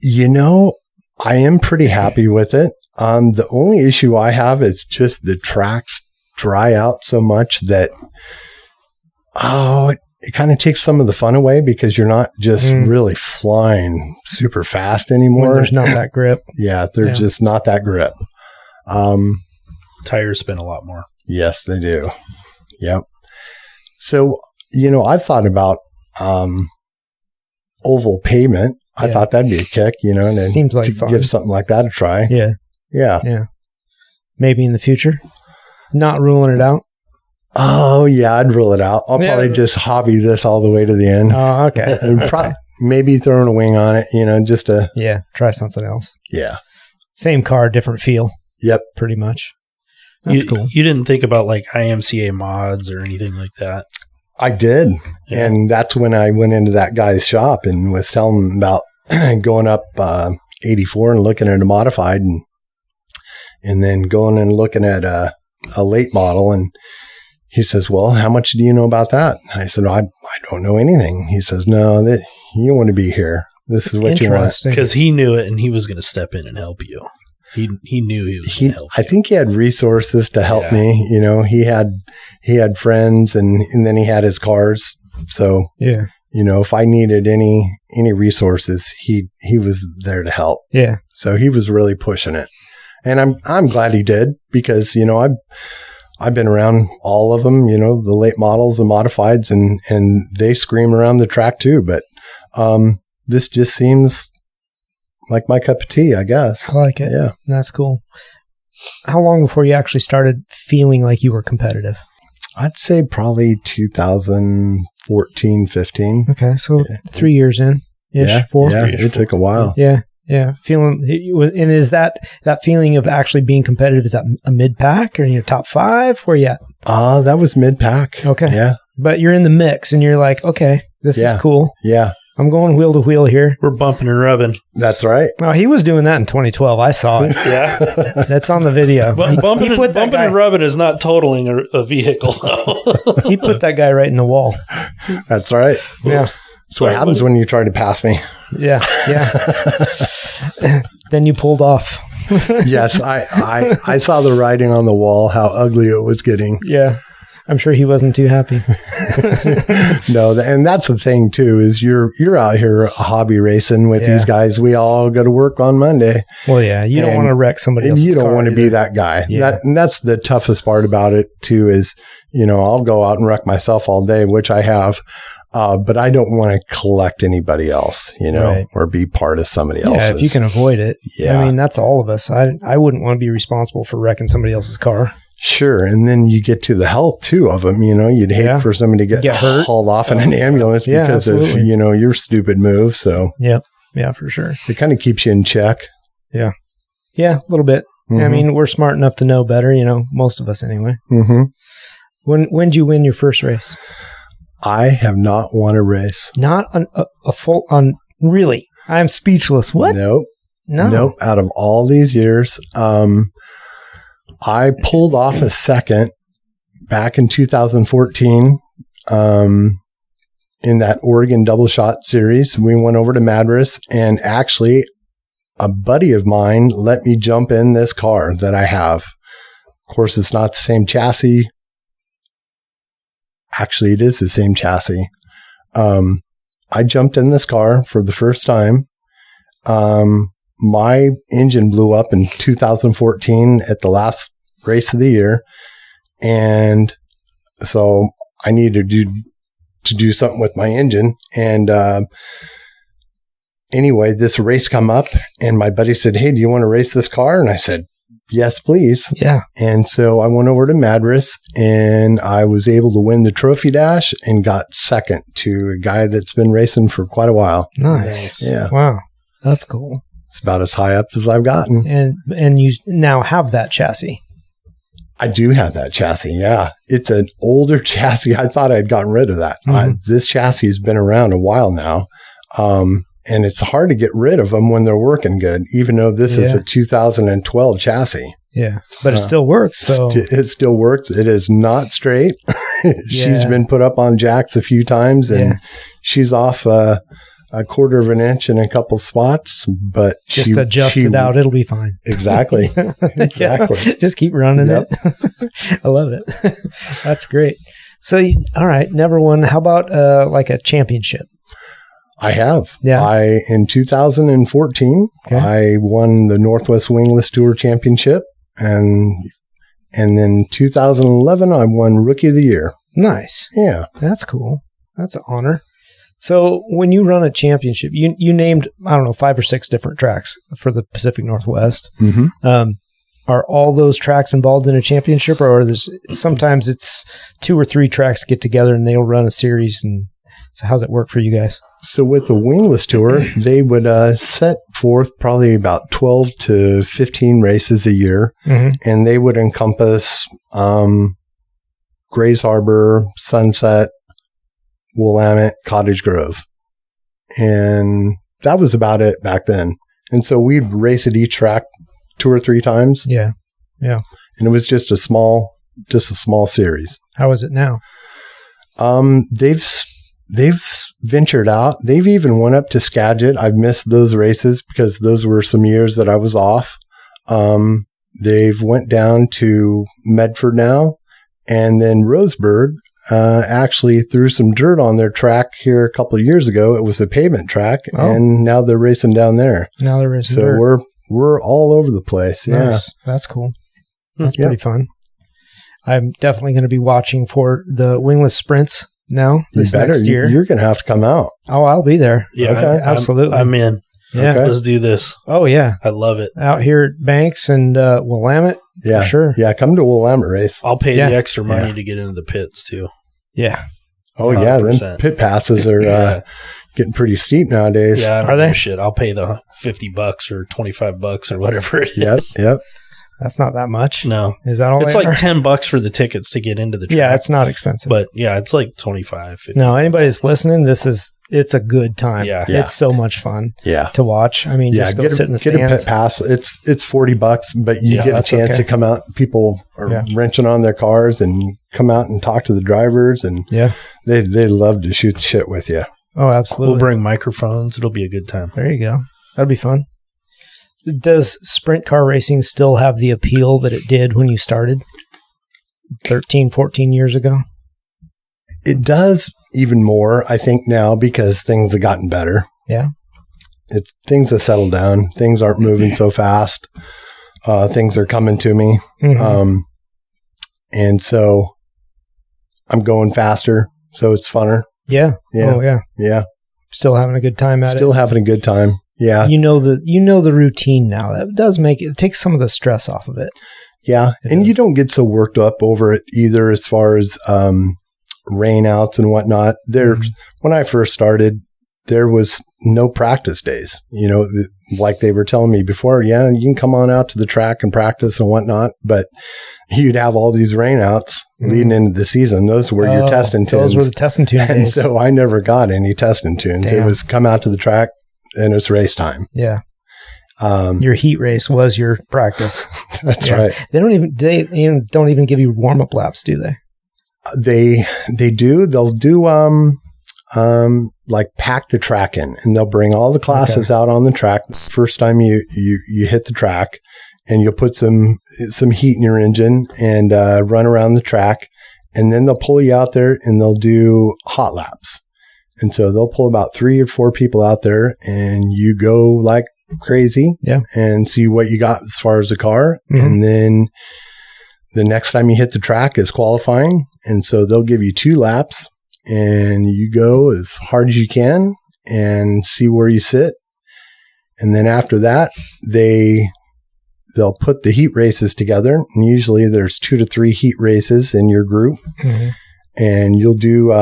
[SPEAKER 3] I am pretty happy with it. The only issue I have is just the tracks dry out so much that it kind of takes some of the fun away, because you're not just really flying super fast anymore.
[SPEAKER 2] When there's not that grip.
[SPEAKER 3] Yeah, they're just not that grip.
[SPEAKER 1] Tires spin a lot more.
[SPEAKER 3] Yes, they do. Yep. So, I've thought about oval pavement. I thought that'd be a kick, and
[SPEAKER 2] seems like
[SPEAKER 3] to
[SPEAKER 2] fun.
[SPEAKER 3] give something like that a try.
[SPEAKER 2] Yeah.
[SPEAKER 3] Yeah.
[SPEAKER 2] Maybe in the future. Not ruling it out.
[SPEAKER 3] Oh, yeah, I'd rule it out. I'll probably just hobby this all the way to the end.
[SPEAKER 2] Oh, okay.
[SPEAKER 3] And maybe throwing a wing on it, just to...
[SPEAKER 2] Yeah, try something else.
[SPEAKER 3] Yeah.
[SPEAKER 2] Same car, different feel.
[SPEAKER 3] Yep.
[SPEAKER 2] Pretty much. That's cool.
[SPEAKER 1] You didn't think about like IMCA mods or anything like that?
[SPEAKER 3] I did.
[SPEAKER 1] Yeah.
[SPEAKER 3] And that's when I went into that guy's shop and was telling him about going up 84 and looking at a modified, and then going and looking at a late model, and he says, well, how much do you know about that? I said, I don't know anything. He says, no, you want to be here. This is what you want.
[SPEAKER 1] Because he knew it, and he was going to step in and help you. He knew he was going to help you.
[SPEAKER 3] I think he had resources to help me. He had friends, and then he had his cars. So, if I needed any resources, he was there to help.
[SPEAKER 2] Yeah. So
[SPEAKER 3] he was really pushing it. And I'm glad he did, because, I've been around all of them, the late models, the modifieds, and they scream around the track too. But this just seems like my cup of tea, I guess.
[SPEAKER 2] I like it.
[SPEAKER 3] Yeah.
[SPEAKER 2] That's cool. How long before you actually started feeling like you were competitive?
[SPEAKER 3] I'd say probably 2014, 15.
[SPEAKER 2] Okay. So 3 years in ish,
[SPEAKER 3] yeah,
[SPEAKER 2] 4?
[SPEAKER 3] Yeah, it took a while.
[SPEAKER 2] Yeah. Yeah. Feeling, and is that feeling of actually being competitive, is that a mid-pack or your top 5? Where you at?
[SPEAKER 3] That was mid-pack.
[SPEAKER 2] Okay.
[SPEAKER 3] Yeah.
[SPEAKER 2] But you're in the mix and you're like, okay, this is cool.
[SPEAKER 3] Yeah.
[SPEAKER 2] I'm going wheel to wheel here.
[SPEAKER 1] We're bumping and rubbing.
[SPEAKER 3] That's right.
[SPEAKER 2] Oh, he was doing that in 2012. I saw it.
[SPEAKER 1] Yeah.
[SPEAKER 2] That's on the video.
[SPEAKER 1] Bumping and rubbing is not totaling a vehicle, though.
[SPEAKER 2] He put that guy right in the wall.
[SPEAKER 3] That's right.
[SPEAKER 2] Yeah.
[SPEAKER 3] That's what happens when you try to pass me.
[SPEAKER 2] Yeah. Then you pulled off.
[SPEAKER 3] Yes, I saw the writing on the wall, how ugly it was getting.
[SPEAKER 2] Yeah. I'm sure he wasn't too happy.
[SPEAKER 3] No, and that's the thing too, is you're out here hobby racing with these guys. We all go to work on Monday.
[SPEAKER 2] Well, yeah, you don't want to wreck somebody else's car.
[SPEAKER 3] You don't want to be that guy.
[SPEAKER 2] Yeah.
[SPEAKER 3] And that's the toughest part about it too, is, I'll go out and wreck myself all day, which I have. But I don't want to collect anybody else,
[SPEAKER 2] right.
[SPEAKER 3] or be part of somebody else's.
[SPEAKER 2] Yeah, if you can avoid it.
[SPEAKER 3] Yeah.
[SPEAKER 2] I mean, that's all of us. I wouldn't want to be responsible for wrecking somebody else's car.
[SPEAKER 3] Sure. And then you get to the health too of them. You'd hate for somebody to get hurt, hauled off in an ambulance because absolutely. Of, your stupid move. So,
[SPEAKER 2] yeah, for sure.
[SPEAKER 3] It kind of keeps you in check.
[SPEAKER 2] Yeah. Yeah, a little bit. Mm-hmm. I mean, we're smart enough to know better, most of us anyway.
[SPEAKER 3] Mm-hmm.
[SPEAKER 2] When did you win your first race?
[SPEAKER 3] I have not won a race.
[SPEAKER 2] Not on a full on. Really? I'm speechless. What?
[SPEAKER 3] Nope.
[SPEAKER 2] No.
[SPEAKER 3] Nope. Out of all these years, I pulled off a second back in 2014 in that Oregon Double Shot Series. We went over to Madras, and actually a buddy of mine let me jump in this car that I have. Of course, it's not the same chassis. Actually, it is the same chassis. I jumped in this car for the first time. My engine blew up in 2014 at the last race of the year. And so I needed to do something with my engine. And anyway, this race come up, and my buddy said, "Hey, do you want to race this car?" And I said, "Yes, please."
[SPEAKER 2] Yeah.
[SPEAKER 3] And so I went over to Madras, and I was able to win the trophy dash and got second to a guy that's been racing for quite a while.
[SPEAKER 2] Nice.
[SPEAKER 3] Yeah.
[SPEAKER 2] Wow. That's cool.
[SPEAKER 3] It's about as high up as I've gotten.
[SPEAKER 2] And you now have that chassis.
[SPEAKER 3] I do have that chassis. Yeah. It's an older chassis. I thought I'd gotten rid of that.
[SPEAKER 2] Mm-hmm.
[SPEAKER 3] This chassis has been around a while now. And it's hard to get rid of them when they're working good, even though this is a 2012 chassis.
[SPEAKER 2] Yeah. But it still works. So
[SPEAKER 3] it still works. It is not straight. She's been put up on jacks a few times, and she's off a quarter of an inch in a couple spots, but
[SPEAKER 2] just adjust it out. It'll be fine.
[SPEAKER 3] Exactly. Exactly.
[SPEAKER 2] Just keep running it. I love it. That's great. So, all right. Never won. How about like a championship?
[SPEAKER 3] I have.
[SPEAKER 2] Yeah.
[SPEAKER 3] In 2014, I won the Northwest Wingless Tour Championship, and then 2011, I won Rookie of the Year.
[SPEAKER 2] Nice.
[SPEAKER 3] Yeah.
[SPEAKER 2] That's cool. That's an honor. So when you run a championship, you named, 5 or 6 different tracks for the Pacific Northwest.
[SPEAKER 3] Mm-hmm.
[SPEAKER 2] Are all those tracks involved in a championship, or sometimes it's 2 or 3 tracks get together and they'll run a series? And so how's it work for you guys?
[SPEAKER 3] So with the Wingless Tour, they would set forth probably about 12 to 15 races a year, and they would encompass Grays Harbor, Sunset, Willamette, Cottage Grove. And that was about it back then. And so we'd race at each track 2 or 3 times.
[SPEAKER 2] Yeah. Yeah.
[SPEAKER 3] And it was just a small series.
[SPEAKER 2] How is it now?
[SPEAKER 3] They've ventured out. They've even went up to Skagit. I've missed those races because those were some years that I was off. They've went down to Medford now, and then Roseburg actually threw some dirt on their track here a couple of years ago. It was a pavement track, and now they're racing down there.
[SPEAKER 2] Now they're racing.
[SPEAKER 3] So we're all over the place. Yeah,
[SPEAKER 2] nice. That's cool. That's pretty fun. I'm definitely going to be watching for the wingless sprints now this next year.
[SPEAKER 3] You're going to have to come out.
[SPEAKER 2] Oh, I'll be there.
[SPEAKER 1] Yeah,
[SPEAKER 2] okay. Absolutely.
[SPEAKER 1] I'm in.
[SPEAKER 2] Yeah,
[SPEAKER 1] let's do this.
[SPEAKER 2] Oh yeah,
[SPEAKER 1] I love it.
[SPEAKER 2] Out here at Banks and Willamette.
[SPEAKER 3] Yeah,
[SPEAKER 2] for sure.
[SPEAKER 3] Yeah, come to Willamette race.
[SPEAKER 1] I'll pay the extra money to get into the pits too.
[SPEAKER 2] Yeah.
[SPEAKER 3] Oh 100%. Yeah, then pit passes are getting pretty steep nowadays.
[SPEAKER 1] Yeah,
[SPEAKER 2] are they?
[SPEAKER 1] Shit, I'll pay the $50 or $25 or whatever it is.
[SPEAKER 3] Yep.
[SPEAKER 2] That's not that much.
[SPEAKER 1] No.
[SPEAKER 2] Is that all?
[SPEAKER 1] It's like $10 for the tickets to get into the track.
[SPEAKER 2] Yeah, it's not expensive.
[SPEAKER 1] But yeah, it's like $25, $50.
[SPEAKER 2] No, anybody that's listening, this is it's a good time.
[SPEAKER 1] Yeah.
[SPEAKER 2] It's so much fun to watch. I mean, just go sit in the stands.
[SPEAKER 3] Get a pit pass. It's $40, but you get a chance to come out. People are wrenching on their cars and come out and talk to the drivers, and they love to shoot the shit with you.
[SPEAKER 2] Oh, absolutely.
[SPEAKER 1] We'll bring microphones. It'll be a good time.
[SPEAKER 2] There you go. That'd be fun. Does sprint car racing still have the appeal that it did when you started 13, 14 years ago?
[SPEAKER 3] It does even more, I think, now because things have gotten better.
[SPEAKER 2] Yeah.
[SPEAKER 3] Things have settled down. Things aren't moving so fast. Things are coming to me. Mm-hmm. And so I'm going faster. So it's funner.
[SPEAKER 2] Yeah.
[SPEAKER 3] Yeah.
[SPEAKER 2] Oh, yeah.
[SPEAKER 3] Yeah.
[SPEAKER 2] Still having a good time at it.
[SPEAKER 3] Still having a good time. Yeah.
[SPEAKER 2] You know the routine now. That does it takes some of the stress off of it.
[SPEAKER 3] Yeah. And you don't get so worked up over it either as far as rain outs and whatnot. When I first started, there was no practice days. You know, like they were telling me before, you can come on out to the track and practice and whatnot, but you'd have all these rain outs leading into the season. Those were your testing tunes.
[SPEAKER 2] Those were the testing tunes.
[SPEAKER 3] And so I never got any testing tunes. Damn. It was come out to the track and it's race time.
[SPEAKER 2] Yeah. Your heat race was your practice.
[SPEAKER 3] That's right.
[SPEAKER 2] They don't even give you warm-up laps, do they?
[SPEAKER 3] They do. They'll do like pack the track in, and they'll bring all the classes out on the track the first time you hit the track, and you'll put some heat in your engine and run around the track, and then they'll pull you out there and they'll do hot laps. And so they'll pull about 3 or 4 people out there, and you go like crazy and see what you got as far as the car. Mm-hmm. And then the next time you hit the track is qualifying. And so they'll give you 2 laps and you go as hard as you can and see where you sit. And then after that, they'll put the heat races together. And usually there's 2 to 3 heat races in your group. Mm-hmm. And you'll do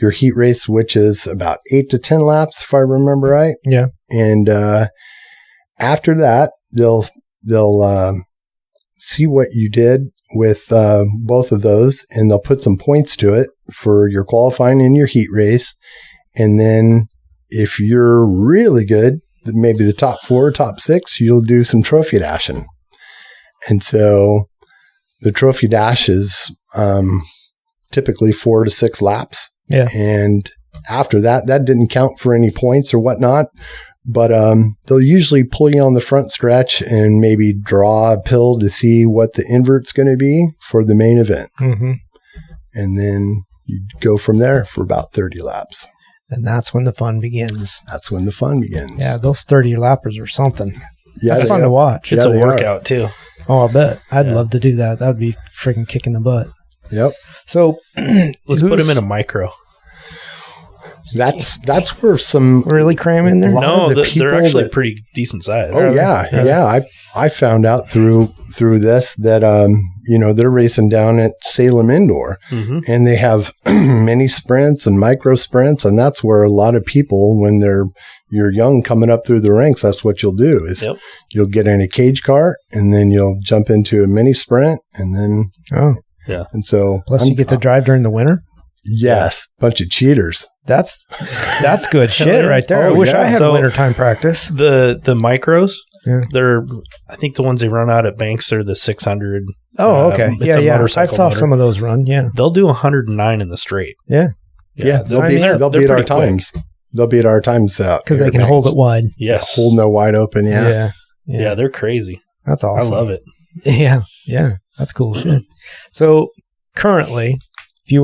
[SPEAKER 3] your heat race, which is about 8 to 10 laps, if I remember right.
[SPEAKER 2] Yeah.
[SPEAKER 3] And after that, they'll see what you did with both of those, and they'll put some points to it for your qualifying and your heat race. And then if you're really good, maybe the top 4, top 6, you'll do some trophy dashing. And so the trophy dash is typically 4 to 6 laps.
[SPEAKER 2] Yeah.
[SPEAKER 3] And after that didn't count for any points or whatnot. But they'll usually pull you on the front stretch and maybe draw a pill to see what the invert's going to be for the main event. Mm-hmm. And then you go from there for about 30 laps.
[SPEAKER 2] And that's when the fun begins.
[SPEAKER 3] Yeah,
[SPEAKER 2] those 30 lappers or something.
[SPEAKER 3] Yeah,
[SPEAKER 2] that's fun to watch.
[SPEAKER 1] It's a workout too.
[SPEAKER 2] Oh, I bet. I'd love to do that. That would be freaking kicking the butt.
[SPEAKER 3] Yep.
[SPEAKER 2] So
[SPEAKER 1] let's put them in a micro.
[SPEAKER 3] That's where some
[SPEAKER 2] really cram in there.
[SPEAKER 1] No, they're actually pretty decent size.
[SPEAKER 3] Oh yeah. I found out through this that they're racing down at Salem Indoor, and they have mini sprints and micro sprints, and that's where a lot of people, when you're young coming up through the ranks, that's what you'll do is you'll get in a cage car and then you'll jump into a mini sprint, and then and so
[SPEAKER 2] plus you get to drive during the winter.
[SPEAKER 3] Yes, bunch of cheaters.
[SPEAKER 2] That's good shit right there. I wish I had wintertime practice.
[SPEAKER 1] The micros, they're, I think the ones they run out at Banks are the 600.
[SPEAKER 2] Oh, okay. Yeah. I saw some of those run. Yeah.
[SPEAKER 1] They'll do 109 in the straight.
[SPEAKER 2] Yeah.
[SPEAKER 3] They'll beat our times. They'll beat our times out.
[SPEAKER 2] Because they can hold it wide.
[SPEAKER 1] Yes.
[SPEAKER 3] Holding it wide open.
[SPEAKER 1] Yeah. Yeah. They're crazy.
[SPEAKER 2] That's awesome.
[SPEAKER 1] I love it.
[SPEAKER 2] Yeah. Yeah. That's cool shit. So currently, if you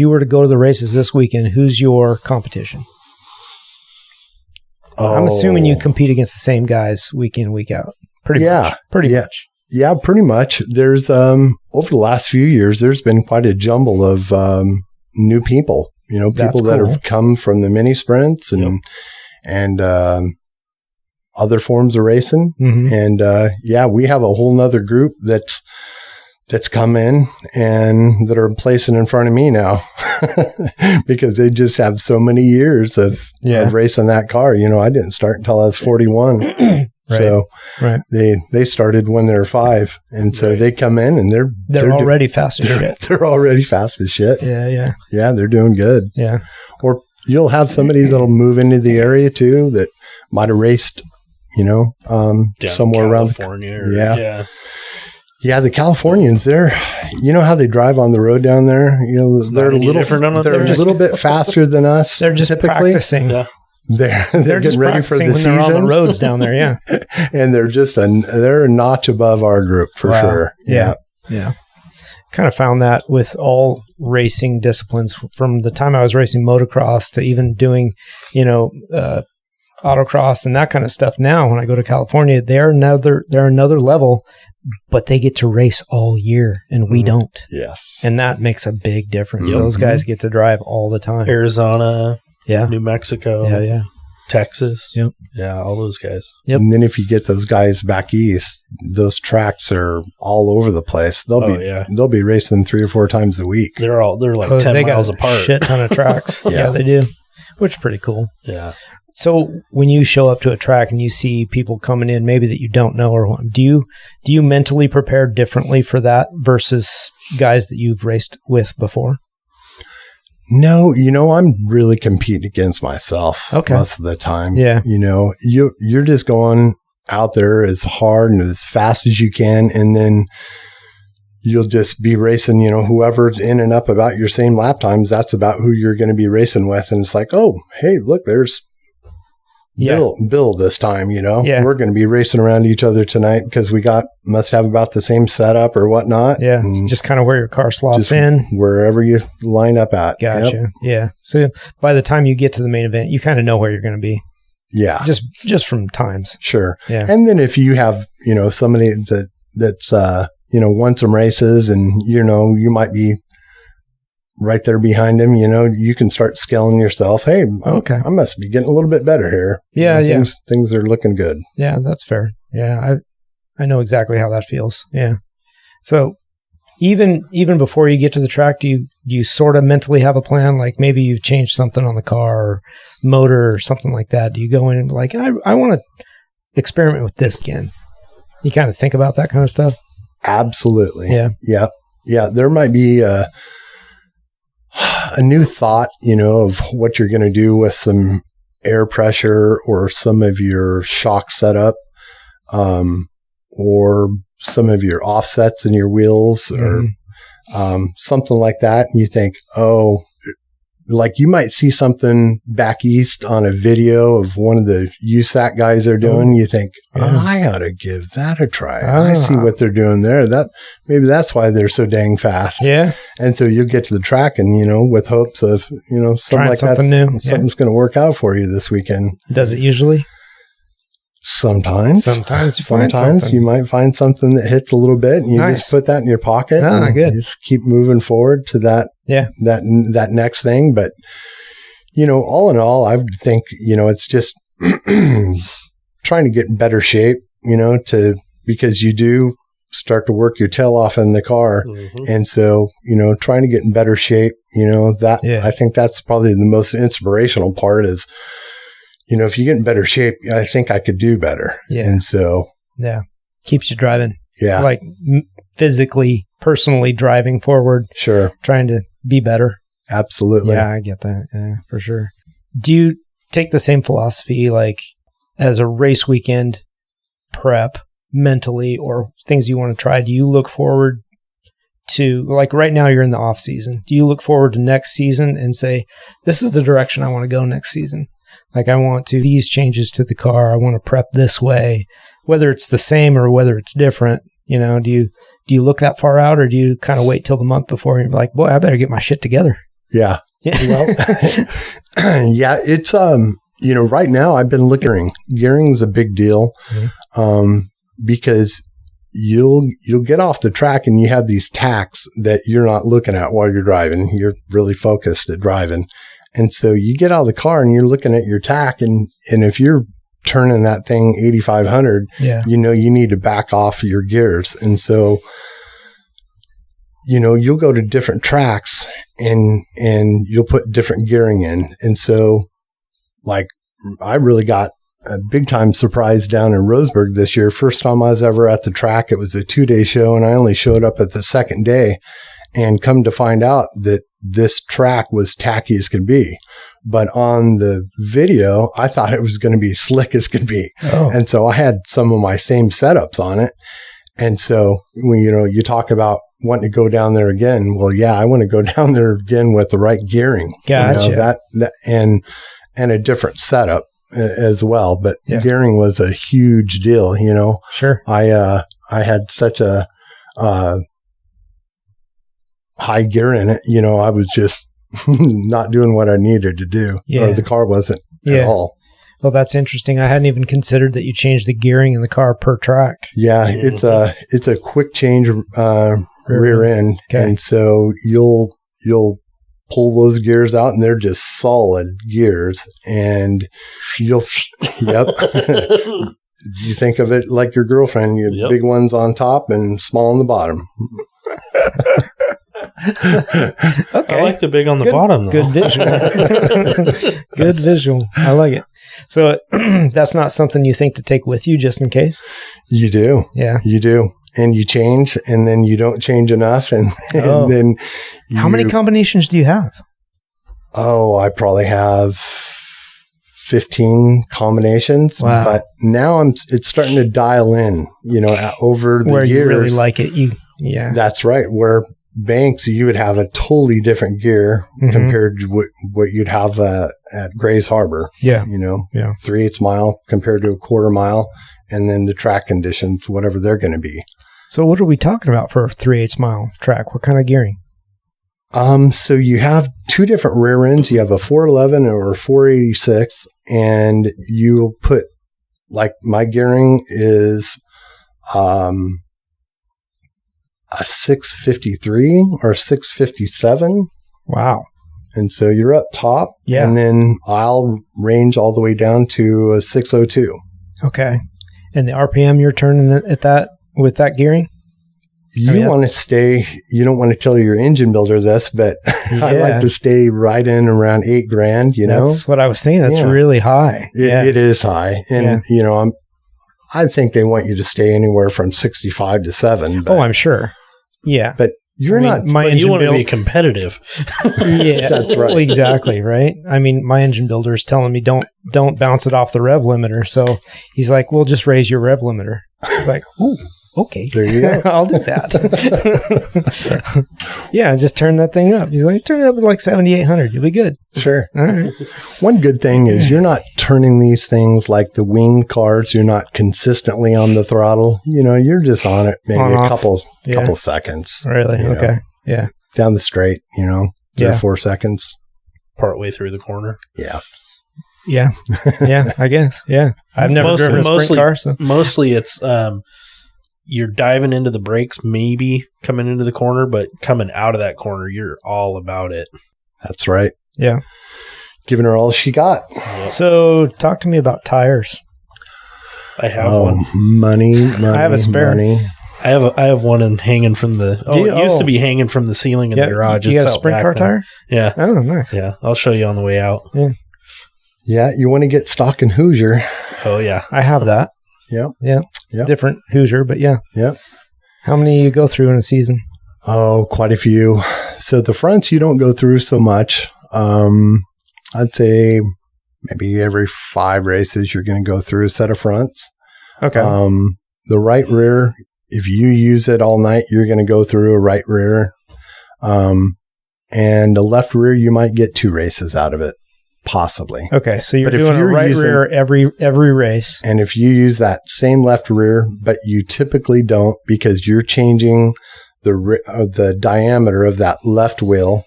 [SPEAKER 2] were to go to the races this weekend, who's your competition? I'm assuming you compete against the same guys week in, week out. Pretty much. Yeah, pretty much. There's over the last few years, there's been quite a jumble of new people. People that have come from the mini sprints and other forms of racing. Mm-hmm. And we have a whole nother group that's come in and that are placing in front of me now because they just have so many years of racing that car. I didn't start until I was 41. Right. So they started when they were 5. And so they come in and they're already fast as shit.
[SPEAKER 3] They're already fast as shit.
[SPEAKER 2] Yeah.
[SPEAKER 3] Yeah. They're doing good.
[SPEAKER 2] Yeah.
[SPEAKER 3] Or you'll have somebody that'll move into the area too that might have raced, somewhere around
[SPEAKER 1] California.
[SPEAKER 3] Yeah, the Californians, you know how they drive on the road down there? They're a little bit faster than us.
[SPEAKER 2] They're just practicing.
[SPEAKER 3] Yeah. They're
[SPEAKER 2] just
[SPEAKER 3] getting ready for the
[SPEAKER 2] when
[SPEAKER 3] season.
[SPEAKER 2] They're on the roads down there, yeah.
[SPEAKER 3] And they're a notch above our group for sure.
[SPEAKER 2] Yeah. Kind of found that with all racing disciplines, from the time I was racing motocross to even doing, autocross and that kind of stuff. Now, when I go to California, they're another level, but they get to race all year and we don't.
[SPEAKER 3] Yes.
[SPEAKER 2] And that makes a big difference.
[SPEAKER 3] Yep.
[SPEAKER 2] Those guys get to drive all the time.
[SPEAKER 1] Arizona,
[SPEAKER 2] yeah,
[SPEAKER 1] New Mexico,
[SPEAKER 2] yeah,
[SPEAKER 1] Texas,
[SPEAKER 2] yep,
[SPEAKER 1] yeah, all those guys.
[SPEAKER 2] Yep.
[SPEAKER 3] And then if you get those guys back east, those tracks are all over the place. They'll be racing 3 or 4 times a week.
[SPEAKER 1] They're like 10 miles apart.
[SPEAKER 2] Shit ton of tracks. Yeah, they do, which is pretty cool.
[SPEAKER 1] Yeah.
[SPEAKER 2] So when you show up to a track and you see people coming in, maybe that you don't know, or do you mentally prepare differently for that versus guys that you've raced with before?
[SPEAKER 3] No, I'm really competing against myself most of the time.
[SPEAKER 2] Yeah.
[SPEAKER 3] You're just going out there as hard and as fast as you can, and then you'll just be racing, whoever's in and up about your same lap times, that's about who you're going to be racing with. And it's like, oh, hey, look, there's Bill this time, we're going to be racing around each other tonight because we must have about the same setup or whatnot.
[SPEAKER 2] Yeah. Just kind of where your car slots in.
[SPEAKER 3] Wherever you line up at.
[SPEAKER 2] Gotcha.
[SPEAKER 3] Yep.
[SPEAKER 2] Yeah. So by the time you get to the main event, you kind of know where you're going to be.
[SPEAKER 3] Yeah.
[SPEAKER 2] Just from times.
[SPEAKER 3] Sure.
[SPEAKER 2] Yeah.
[SPEAKER 3] And then if you have, somebody that's won some races and, you might be right there behind him, you can start scaling yourself. Hey, okay, I must be getting a little bit better here.
[SPEAKER 2] Yeah,
[SPEAKER 3] Things are looking good.
[SPEAKER 2] Yeah, that's fair. Yeah, I know exactly how that feels. Yeah. So even before you get to the track, do you sort of mentally have a plan? Like maybe you've changed something on the car or motor or something like that. Do you go in and like, I want to experiment with this again? You kind of think about that kind of stuff?
[SPEAKER 3] Absolutely.
[SPEAKER 2] Yeah.
[SPEAKER 3] Yeah. Yeah. There might be a new thought, of what you're going to do with some air pressure or some of your shock setup, or some of your offsets in your wheels or something like that. And you think, like you might see something back east on a video of one of the USAC guys are doing. You think, I ought to give that a try. I see what they're doing there. Maybe that's why they're so dang fast.
[SPEAKER 2] Yeah.
[SPEAKER 3] And so you'll get to the track and, with hopes of, something
[SPEAKER 2] trying
[SPEAKER 3] like
[SPEAKER 2] something
[SPEAKER 3] that.
[SPEAKER 2] new.
[SPEAKER 3] Something's going to work out for you this weekend.
[SPEAKER 2] Does it usually?
[SPEAKER 3] Sometimes
[SPEAKER 2] you
[SPEAKER 3] might find something that hits a little bit and you just put that in your pocket. And
[SPEAKER 2] good.
[SPEAKER 3] Just keep moving forward to that. Yeah. That next thing. But, all in all, I would think, it's just trying to get in better shape, because you do start to work your tail off in the car. Mm-hmm. And so, trying to get in better shape, I think that's probably the most inspirational part is, if you get in better shape, I think I could do better.
[SPEAKER 2] Yeah.
[SPEAKER 3] And so.
[SPEAKER 2] Yeah. Keeps you driving.
[SPEAKER 3] Yeah.
[SPEAKER 2] Like physically, personally driving forward.
[SPEAKER 3] Sure.
[SPEAKER 2] Trying to be better.
[SPEAKER 3] Absolutely.
[SPEAKER 2] Yeah, I get that. Yeah, for sure. Do you take the same philosophy, like as a race weekend prep mentally or things you want to try? Do you look forward to, like right now you're in the off season. Do you look forward to next season and say, this is the direction I want to go next season? Like I want to these changes to the car. I want to prep this way, whether it's the same or whether it's different. Do you look that far out, or do you kind of wait till the month before and you're like, boy, I better get my shit together?
[SPEAKER 3] Yeah. Well, yeah, it's, right now I've been looking, gearing's a big deal. Mm-hmm. Because you'll get off the track and you have these tacks that you're not looking at while you're driving. You're really focused at driving. And so you get out of the car and you're looking at your tack, and if you're turning that thing 8,500, you need to back off your gears. And so, you'll go to different tracks and you'll put different gearing in. And so, like, I really got a big time surprise down in Roseburg this year. First time I was ever at the track. It was a 2-day show and I only showed up at the second day, and come to find out that this track was tacky as could be. But on the video, I thought it was going to be slick as could be.
[SPEAKER 2] Oh.
[SPEAKER 3] And so I had some of my same setups on it. And so when, you talk about wanting to go down there again, well, yeah, I want to go down there again with the right gearing.
[SPEAKER 2] Gotcha.
[SPEAKER 3] And a different setup as well. But
[SPEAKER 2] Yeah.
[SPEAKER 3] gearing was a huge deal,
[SPEAKER 2] Sure.
[SPEAKER 3] I had such a high gear in it, I was just not doing what I needed to do,
[SPEAKER 2] Yeah.
[SPEAKER 3] or the car wasn't at
[SPEAKER 2] Yeah.
[SPEAKER 3] all.
[SPEAKER 2] Well, that's interesting. I hadn't even considered that you changed the gearing in the car per track.
[SPEAKER 3] Yeah, it's a quick change rear end,
[SPEAKER 2] Okay.
[SPEAKER 3] and so you'll pull those gears out, and they're just solid gears, and you'll yep. You think of it like your girlfriend. You have
[SPEAKER 1] Yep.
[SPEAKER 3] big ones on top and small on the bottom.
[SPEAKER 2] Okay.
[SPEAKER 1] I like the big on the bottom, though.
[SPEAKER 2] Good visual. Good visual. I like it. So that's not something you think to take with you just in case?
[SPEAKER 3] You do.
[SPEAKER 2] Yeah.
[SPEAKER 3] You do. And you change, and then you don't change enough. And then
[SPEAKER 2] How many combinations do you have?
[SPEAKER 3] I probably have 15 combinations.
[SPEAKER 2] Wow.
[SPEAKER 3] But now it's starting to dial in, over the
[SPEAKER 2] Where
[SPEAKER 3] years.
[SPEAKER 2] you really like it. Yeah.
[SPEAKER 3] That's right. Where Banks, you would have a totally different gear
[SPEAKER 2] Mhm.
[SPEAKER 3] compared to what you'd have at Grays Harbor.
[SPEAKER 2] Yeah. Yeah.
[SPEAKER 3] 3/8 mile compared to a 1/4 mile, and then the track conditions, whatever they're going to be.
[SPEAKER 2] So what are we talking about for a 3/8 mile track? What kind of gearing?
[SPEAKER 3] So you have two different rear ends. You have a 411 or a 486, and you put, like, my gearing is a 653 or 657.
[SPEAKER 2] Wow.
[SPEAKER 3] And so you're up top,
[SPEAKER 2] Yeah.
[SPEAKER 3] and then I'll range all the way down to a 602.
[SPEAKER 2] Okay. And the RPM you're turning at that with that gearing?
[SPEAKER 3] You want to stay, you don't want to tell your engine builder this, but I like to stay right in around $8,000,
[SPEAKER 2] That's what I was thinking. That's
[SPEAKER 3] Yeah.
[SPEAKER 2] really high.
[SPEAKER 3] It is high. And, I think they want you to stay anywhere from 65 to 7. But,
[SPEAKER 2] I'm sure. Yeah.
[SPEAKER 3] But you're not.
[SPEAKER 2] My
[SPEAKER 1] But
[SPEAKER 2] engine
[SPEAKER 1] you want to
[SPEAKER 2] build,
[SPEAKER 1] be competitive.
[SPEAKER 2] yeah,
[SPEAKER 3] That's right.
[SPEAKER 2] Exactly, right? I mean, my engine builder is telling me don't bounce it off the rev limiter. So he's like, "Well, just raise your rev limiter." I was like, "Ooh, okay,
[SPEAKER 3] There you go.
[SPEAKER 2] I'll do that." Yeah, just turn that thing up. He's like, "Turn it up to like 7,800. You'll be good."
[SPEAKER 3] Sure.
[SPEAKER 2] All right.
[SPEAKER 3] One good thing is you're not turning these things like the wing cars. You're not consistently on the throttle. You're just on it maybe
[SPEAKER 2] On
[SPEAKER 3] a
[SPEAKER 2] off.
[SPEAKER 3] couple
[SPEAKER 2] Yeah.
[SPEAKER 3] seconds.
[SPEAKER 2] Really?
[SPEAKER 3] You know.
[SPEAKER 2] Okay. Yeah.
[SPEAKER 3] Down the straight, 3
[SPEAKER 2] Yeah.
[SPEAKER 3] or 4 seconds.
[SPEAKER 1] Partway through the corner.
[SPEAKER 3] Yeah.
[SPEAKER 2] Yeah. Yeah. I guess. Yeah. I've never driven a sprint car. So.
[SPEAKER 1] Mostly it's you're diving into the brakes, maybe coming into the corner, but coming out of that corner, you're all about it.
[SPEAKER 3] That's right.
[SPEAKER 2] Yeah.
[SPEAKER 3] Giving her all she got.
[SPEAKER 1] Yep.
[SPEAKER 2] So talk to me about tires.
[SPEAKER 1] I have one.
[SPEAKER 3] Money.
[SPEAKER 2] I have a spare.
[SPEAKER 3] Money.
[SPEAKER 1] I have one hanging from the. It used to be hanging from the ceiling in the garage.
[SPEAKER 2] You got a
[SPEAKER 1] It's out
[SPEAKER 2] sprint
[SPEAKER 1] back
[SPEAKER 2] car
[SPEAKER 1] now.
[SPEAKER 2] tire?
[SPEAKER 1] Yeah,
[SPEAKER 2] Oh, nice.
[SPEAKER 1] yeah. I'll show you on the way out.
[SPEAKER 3] Yeah, you want to get stock in Hoosier.
[SPEAKER 1] Oh yeah.
[SPEAKER 2] I have that.
[SPEAKER 3] Yep.
[SPEAKER 2] Yeah.
[SPEAKER 3] Yep.
[SPEAKER 2] Different Hoosier, but yeah.
[SPEAKER 3] Yep.
[SPEAKER 2] How many you go through in a season?
[SPEAKER 3] Oh, quite a few. So the fronts you don't go through so much. I'd say maybe every 5 races you're going to go through a set of fronts.
[SPEAKER 2] Okay.
[SPEAKER 3] The right rear, if you use it all night, you're going to go through a right rear. And a left rear, you might get 2 races out of it, possibly.
[SPEAKER 2] Okay. So you're
[SPEAKER 3] but if
[SPEAKER 2] doing a
[SPEAKER 3] you're
[SPEAKER 2] right
[SPEAKER 3] using-
[SPEAKER 2] rear every race.
[SPEAKER 3] And if you use that same left rear, but you typically don't because you're changing the diameter of that left wheel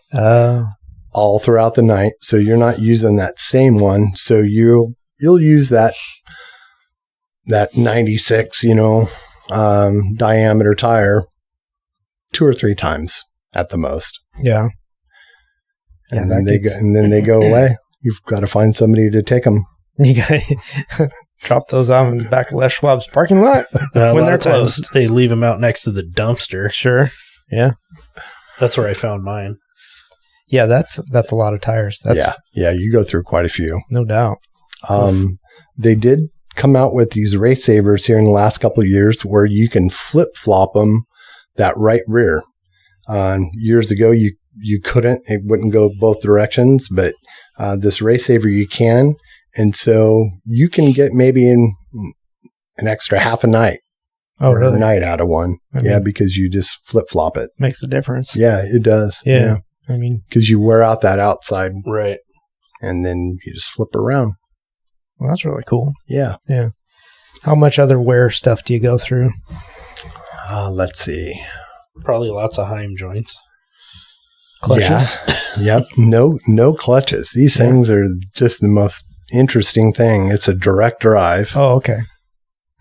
[SPEAKER 3] all throughout the night, so you're not using that same one. So you'll use that 96, diameter tire 2 or 3 times at the most,
[SPEAKER 2] Yeah.
[SPEAKER 3] and
[SPEAKER 2] Yeah,
[SPEAKER 3] then they go away. You've got to find somebody to take them.
[SPEAKER 2] You got to drop those off in the back of Les Schwab's parking lot
[SPEAKER 1] A
[SPEAKER 2] when
[SPEAKER 1] lot
[SPEAKER 2] they're
[SPEAKER 1] of times
[SPEAKER 2] closed.
[SPEAKER 1] they leave them out next to the dumpster.
[SPEAKER 2] Sure. Yeah.
[SPEAKER 1] That's where I found mine.
[SPEAKER 2] Yeah. That's a lot of tires. That's
[SPEAKER 3] Yeah, you go through quite a few.
[SPEAKER 2] no doubt.
[SPEAKER 3] They did come out with these race savers here in the last couple of years where you can flip flop them that right rear. Years ago, you couldn't. It wouldn't go both directions, but this Race Saver you can. And so you can get maybe in an extra half a night or a night out of one. Because you just flip-flop it.
[SPEAKER 2] Makes a difference.
[SPEAKER 3] Yeah, it does.
[SPEAKER 2] Yeah. I mean,
[SPEAKER 3] because you wear out that outside.
[SPEAKER 1] Right.
[SPEAKER 3] And then you just flip around.
[SPEAKER 2] Well, that's really cool.
[SPEAKER 3] Yeah.
[SPEAKER 2] Yeah. How much other wear stuff do you go through?
[SPEAKER 3] Let's see.
[SPEAKER 1] Probably lots of Heim joints.
[SPEAKER 2] Clutches?
[SPEAKER 3] Yeah. Yep. No clutches. These things are just the most interesting thing. It's a direct drive.
[SPEAKER 2] Oh, okay.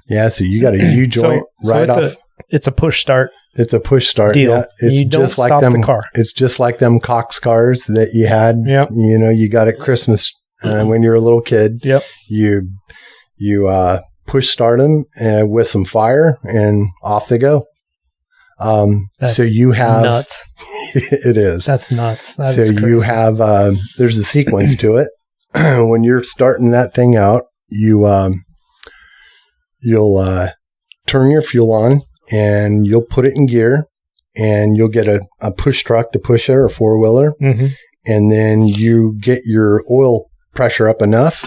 [SPEAKER 3] Yeah, so you got a U-joint off.
[SPEAKER 2] It's a push start.
[SPEAKER 3] It's a push start.
[SPEAKER 2] Deal.
[SPEAKER 3] Yeah, it's
[SPEAKER 2] you don't
[SPEAKER 3] just like
[SPEAKER 2] stop
[SPEAKER 3] them.
[SPEAKER 2] The car.
[SPEAKER 3] It's just like them Cox cars that you had.
[SPEAKER 2] Yep.
[SPEAKER 3] You got at Christmas when you were a little kid.
[SPEAKER 2] Yep.
[SPEAKER 3] You push start them with some fire, and off they go.
[SPEAKER 2] That's
[SPEAKER 3] so you have
[SPEAKER 2] nuts.
[SPEAKER 3] It is.
[SPEAKER 2] That's nuts.
[SPEAKER 3] So you have there's a sequence to it. When you're starting that thing out, you'll turn your fuel on and you'll put it in gear, and you'll get a push truck to push it, or a four-wheeler.
[SPEAKER 2] Mm-hmm.
[SPEAKER 3] And then you get your oil pressure up enough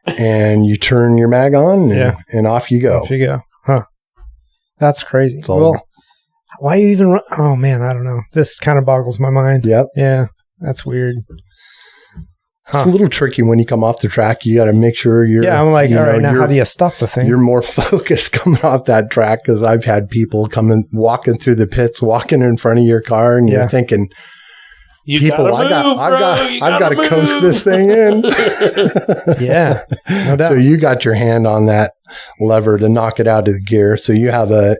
[SPEAKER 3] and you turn your mag on and off you go.
[SPEAKER 2] Off you go. Huh. That's crazy. Well, why you even run? Oh man, I don't know. This kind of boggles my mind.
[SPEAKER 3] Yep.
[SPEAKER 2] Yeah. That's weird.
[SPEAKER 3] It's a little tricky when you come off the track. You got to make sure you're...
[SPEAKER 2] Yeah, I'm like, all right, now how do you stop the thing?
[SPEAKER 3] You're more focused coming off that track, because I've had people walking through the pits, walking in front of your car, and you're thinking, I've got to coast this thing in.
[SPEAKER 2] Yeah, no doubt.
[SPEAKER 3] So you got your hand on that lever to knock it out of the gear. So you have a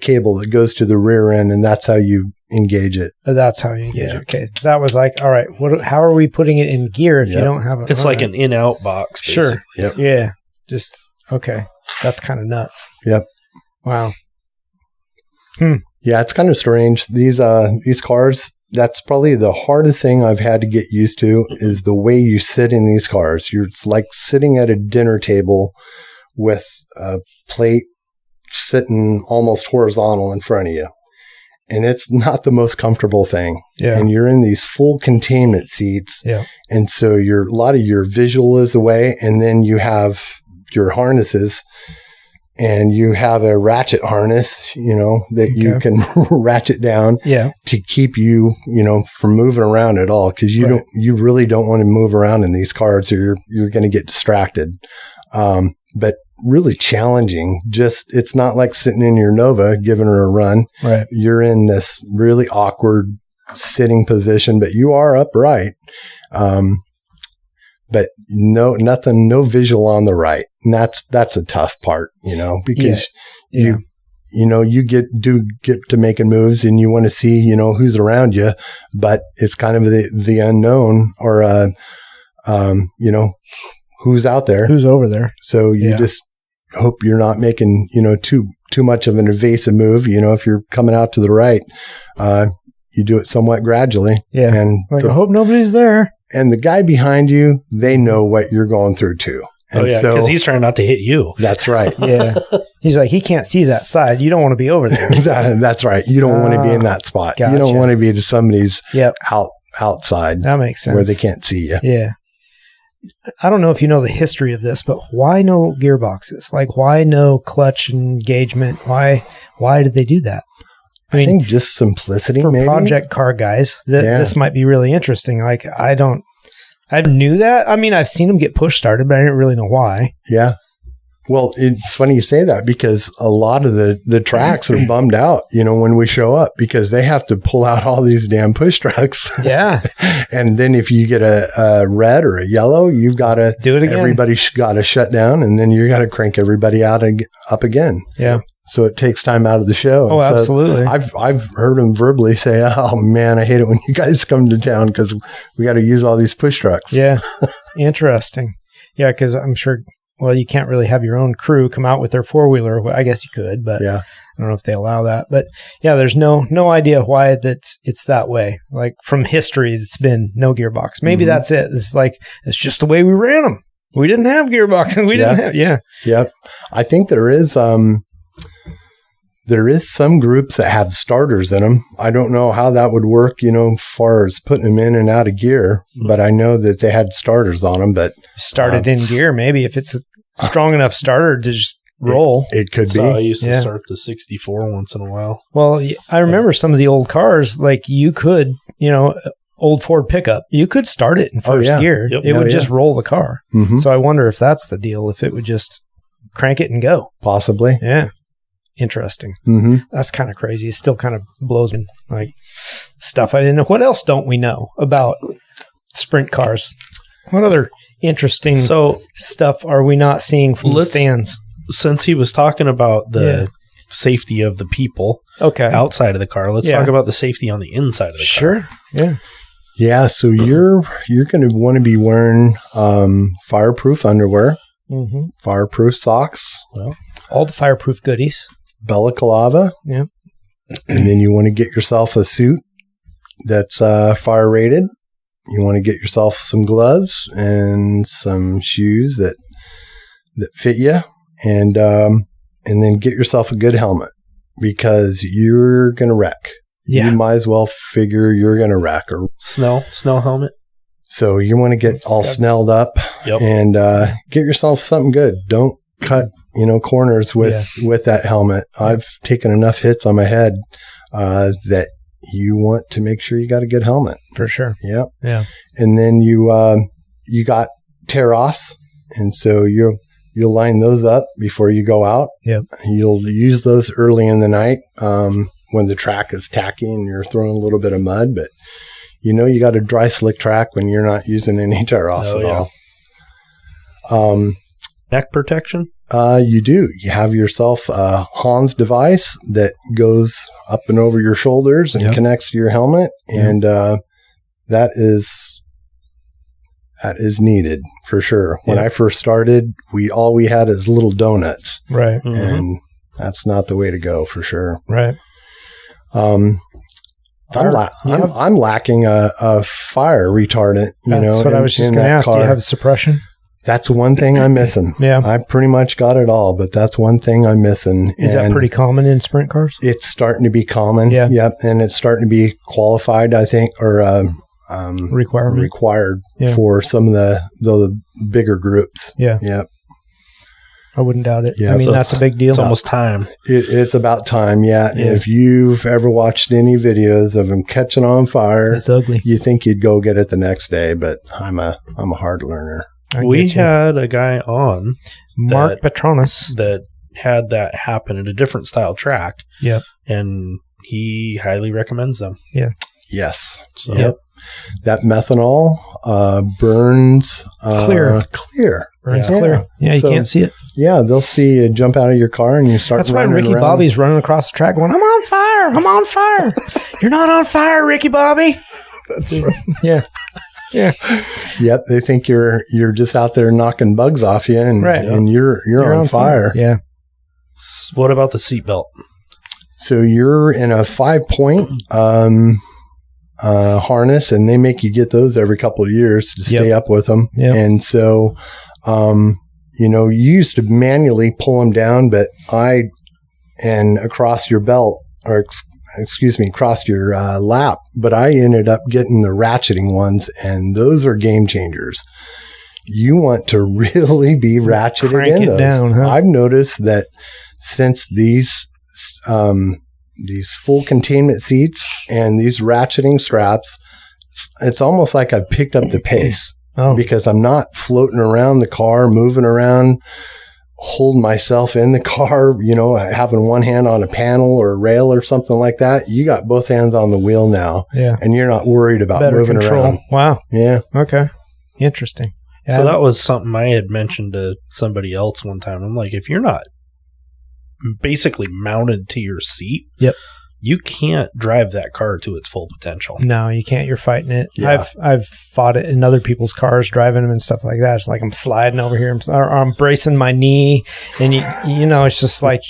[SPEAKER 3] cable that goes to the rear end, and that's how you engage it.
[SPEAKER 2] That's how you engage it. Okay. That was like, all right, how are we putting it in gear if you don't have it?
[SPEAKER 1] It's like an in-out box, basically.
[SPEAKER 2] Sure.
[SPEAKER 3] Yep.
[SPEAKER 2] Yeah. Just, okay. That's kind of nuts.
[SPEAKER 3] Yep.
[SPEAKER 2] Wow.
[SPEAKER 3] Yeah, it's kind of strange. These cars, that's probably the hardest thing I've had to get used to, is the way you sit in these cars. It's like sitting at a dinner table with a plate sitting almost horizontal in front of you. And it's not the most comfortable thing.
[SPEAKER 2] Yeah.
[SPEAKER 3] And you're in these full containment seats.
[SPEAKER 2] Yeah.
[SPEAKER 3] And so a lot of your visual is away. And then you have your harnesses, and you have a ratchet harness, that you can ratchet down to keep you, from moving around at all. Cause you really don't want to move around in these cars, or you're going to get distracted. But really challenging. It's not like sitting in your Nova, giving her a run.
[SPEAKER 2] Right.
[SPEAKER 3] You're in this really awkward sitting position, but you are upright. But no visual on the right. And that's a tough part, because you get to making moves, and you want to see, who's around you, but it's kind of the unknown, or, who's out there,
[SPEAKER 2] who's over there.
[SPEAKER 3] So you just hope you're not making, too much of an evasive move. If you're coming out to the right, you do it somewhat gradually.
[SPEAKER 2] Yeah.
[SPEAKER 3] And
[SPEAKER 2] I hope nobody's there.
[SPEAKER 3] And the guy behind you, they know what you're going through too. And
[SPEAKER 1] because he's trying not to hit you.
[SPEAKER 3] That's right.
[SPEAKER 2] Yeah. He's like, he can't see that side. You don't want to be over there.
[SPEAKER 3] That's right. You don't want to be in that spot.
[SPEAKER 2] Gotcha.
[SPEAKER 3] You don't want to be to somebody's outside.
[SPEAKER 2] That makes sense.
[SPEAKER 3] Where they can't see you.
[SPEAKER 2] Yeah. I don't know if you know the history of this, but why no gearboxes? Like, why no clutch engagement? Why did they do that?
[SPEAKER 3] I think just simplicity,
[SPEAKER 2] for
[SPEAKER 3] maybe.
[SPEAKER 2] Project car guys, this might be really interesting. Like, I knew that. I mean, I've seen them get push started, but I didn't really know why.
[SPEAKER 3] Yeah. Well, it's funny you say that, because a lot of the tracks are bummed out, when we show up, because they have to pull out all these damn push trucks.
[SPEAKER 2] Yeah.
[SPEAKER 3] And then if you get a red or a yellow, you've got to
[SPEAKER 2] do it again.
[SPEAKER 3] Everybody's got to shut down, and then you got to crank everybody up again.
[SPEAKER 2] Yeah.
[SPEAKER 3] So it takes time out of the show.
[SPEAKER 2] Oh, absolutely.
[SPEAKER 3] I've heard them verbally say, "Oh man, I hate it when you guys come to town, because we got to use all these push trucks."
[SPEAKER 2] Yeah. Interesting. Yeah, because I'm sure. Well, you can't really have your own crew come out with their four-wheeler. I guess you could, but I don't know if they allow that. But yeah, there's no idea why it's that way. Like, from history, it's been no gearbox. Maybe that's it. It's just the way we ran them. We didn't have gearbox, and we didn't have. Yeah.
[SPEAKER 3] Yep. I think there is There is some groups that have starters in them. I don't know how that would work, as far as putting them in and out of gear, but I know that they had starters on them. But
[SPEAKER 2] started in gear, maybe if it's a strong enough starter to just roll.
[SPEAKER 3] It could be.
[SPEAKER 1] I used to start the 64 once in a while.
[SPEAKER 2] Well, I remember some of the old cars, like you could, old Ford pickup, you could start it in first gear.
[SPEAKER 1] Yep.
[SPEAKER 2] It would just roll the car.
[SPEAKER 3] Mm-hmm.
[SPEAKER 2] So I wonder if that's the deal, if it would just crank it and go.
[SPEAKER 3] Possibly.
[SPEAKER 2] Yeah. Interesting.
[SPEAKER 3] Mm-hmm.
[SPEAKER 2] That's kind of crazy. It still kind of blows me, like stuff I didn't know. What else don't we know about sprint cars? What other interesting stuff are we not seeing from the stands?
[SPEAKER 1] Since he was talking about the safety of the people outside of the car, let's talk about the safety on the inside of the car.
[SPEAKER 2] Sure. Yeah.
[SPEAKER 3] Yeah. So you're going to want to be wearing fireproof underwear, fireproof socks,
[SPEAKER 2] all the fireproof goodies,
[SPEAKER 3] balaclava.
[SPEAKER 2] Yeah.
[SPEAKER 3] And then you want to get yourself a suit that's fire rated. You want to get yourself some gloves and some shoes that fit you, and then get yourself a good helmet, because you're going to wreck.
[SPEAKER 2] Yeah.
[SPEAKER 3] You might as well figure you're going to wreck. Or
[SPEAKER 1] snow helmet.
[SPEAKER 3] So you want to get all snelled up and get yourself something good. Don't cut corners with that helmet. I've taken enough hits on my head that you want to make sure you got a good helmet.
[SPEAKER 2] For sure.
[SPEAKER 3] Yep.
[SPEAKER 2] Yeah.
[SPEAKER 3] And then you got tear-offs, and so you'll line those up before you go out.
[SPEAKER 2] Yep.
[SPEAKER 3] You'll use those early in the night when the track is tacky and you're throwing a little bit of mud, but you got a dry, slick track when you're not using any tear-offs at all.
[SPEAKER 1] Neck protection?
[SPEAKER 3] You do. You have yourself a Hans device that goes up and over your shoulders and connects to your helmet, and that is needed for sure. When I first started, all we had is little donuts,
[SPEAKER 2] right?
[SPEAKER 3] And that's not the way to go for sure,
[SPEAKER 2] right?
[SPEAKER 3] I'm lacking a fire retardant.
[SPEAKER 2] That's what I was just going to ask. Do you have suppression?
[SPEAKER 3] That's one thing I'm missing.
[SPEAKER 2] Yeah.
[SPEAKER 3] I pretty much got it all, but that's one thing I'm missing.
[SPEAKER 2] Is that pretty common in sprint cars?
[SPEAKER 3] It's starting to be common.
[SPEAKER 2] Yeah.
[SPEAKER 3] Yep. And it's starting to be qualified, I think, or required for some of the bigger groups.
[SPEAKER 2] Yeah.
[SPEAKER 3] Yep.
[SPEAKER 2] I wouldn't doubt it.
[SPEAKER 3] Yeah,
[SPEAKER 2] I mean, that's a big deal.
[SPEAKER 1] It's almost time.
[SPEAKER 3] It's about time. Yeah. If you've ever watched any videos of them catching on fire,
[SPEAKER 2] it's ugly.
[SPEAKER 3] You think you'd go get it the next day, but I'm a hard learner.
[SPEAKER 1] We had a guy on,
[SPEAKER 2] Mark Petronas,
[SPEAKER 1] that had that happen at a different style track.
[SPEAKER 2] Yep.
[SPEAKER 1] And he highly recommends them.
[SPEAKER 2] Yeah.
[SPEAKER 3] Yes.
[SPEAKER 1] So.
[SPEAKER 3] Yep. That methanol burns
[SPEAKER 2] clear. Burns clear. Yeah, you can't see it.
[SPEAKER 3] Yeah, they'll see you jump out of your car and you start.
[SPEAKER 2] That's why Ricky
[SPEAKER 3] around.
[SPEAKER 2] Bobby's running across the track going, "I'm on fire! I'm on fire! You're not on fire, Ricky Bobby."
[SPEAKER 3] That's right.
[SPEAKER 2] Yeah. Yeah.
[SPEAKER 3] Yep. They think you're just out there knocking bugs off you, and you're on fire.
[SPEAKER 2] Yeah.
[SPEAKER 1] What about the seatbelt?
[SPEAKER 3] So you're in a 5-point harness, and they make you get those every couple of years to stay up with them.
[SPEAKER 2] Yep.
[SPEAKER 3] And so, you used to manually pull them down, but across your belt, or across your lap, but I ended up getting the ratcheting ones, and those are game changers. You want to really be ratcheted in those.
[SPEAKER 2] Down, huh?
[SPEAKER 3] I've noticed that since these full containment seats and these ratcheting straps, it's almost like I've picked up the pace because I'm not floating around the car, moving around, holding myself in the car, having one hand on a panel or a rail or something like that. You got both hands on the wheel now.
[SPEAKER 2] Yeah.
[SPEAKER 3] And you're not worried about moving around.
[SPEAKER 2] Wow.
[SPEAKER 3] Yeah.
[SPEAKER 2] Okay. Interesting. Yeah.
[SPEAKER 1] So that was something I had mentioned to somebody else one time. I'm like, if you're not basically mounted to your seat, you can't drive that car to its full potential.
[SPEAKER 2] No, you can't. You're fighting it.
[SPEAKER 3] Yeah.
[SPEAKER 2] I've fought it in other people's cars, driving them and stuff like that. It's like I'm sliding over here. I'm bracing my knee, and it's just like,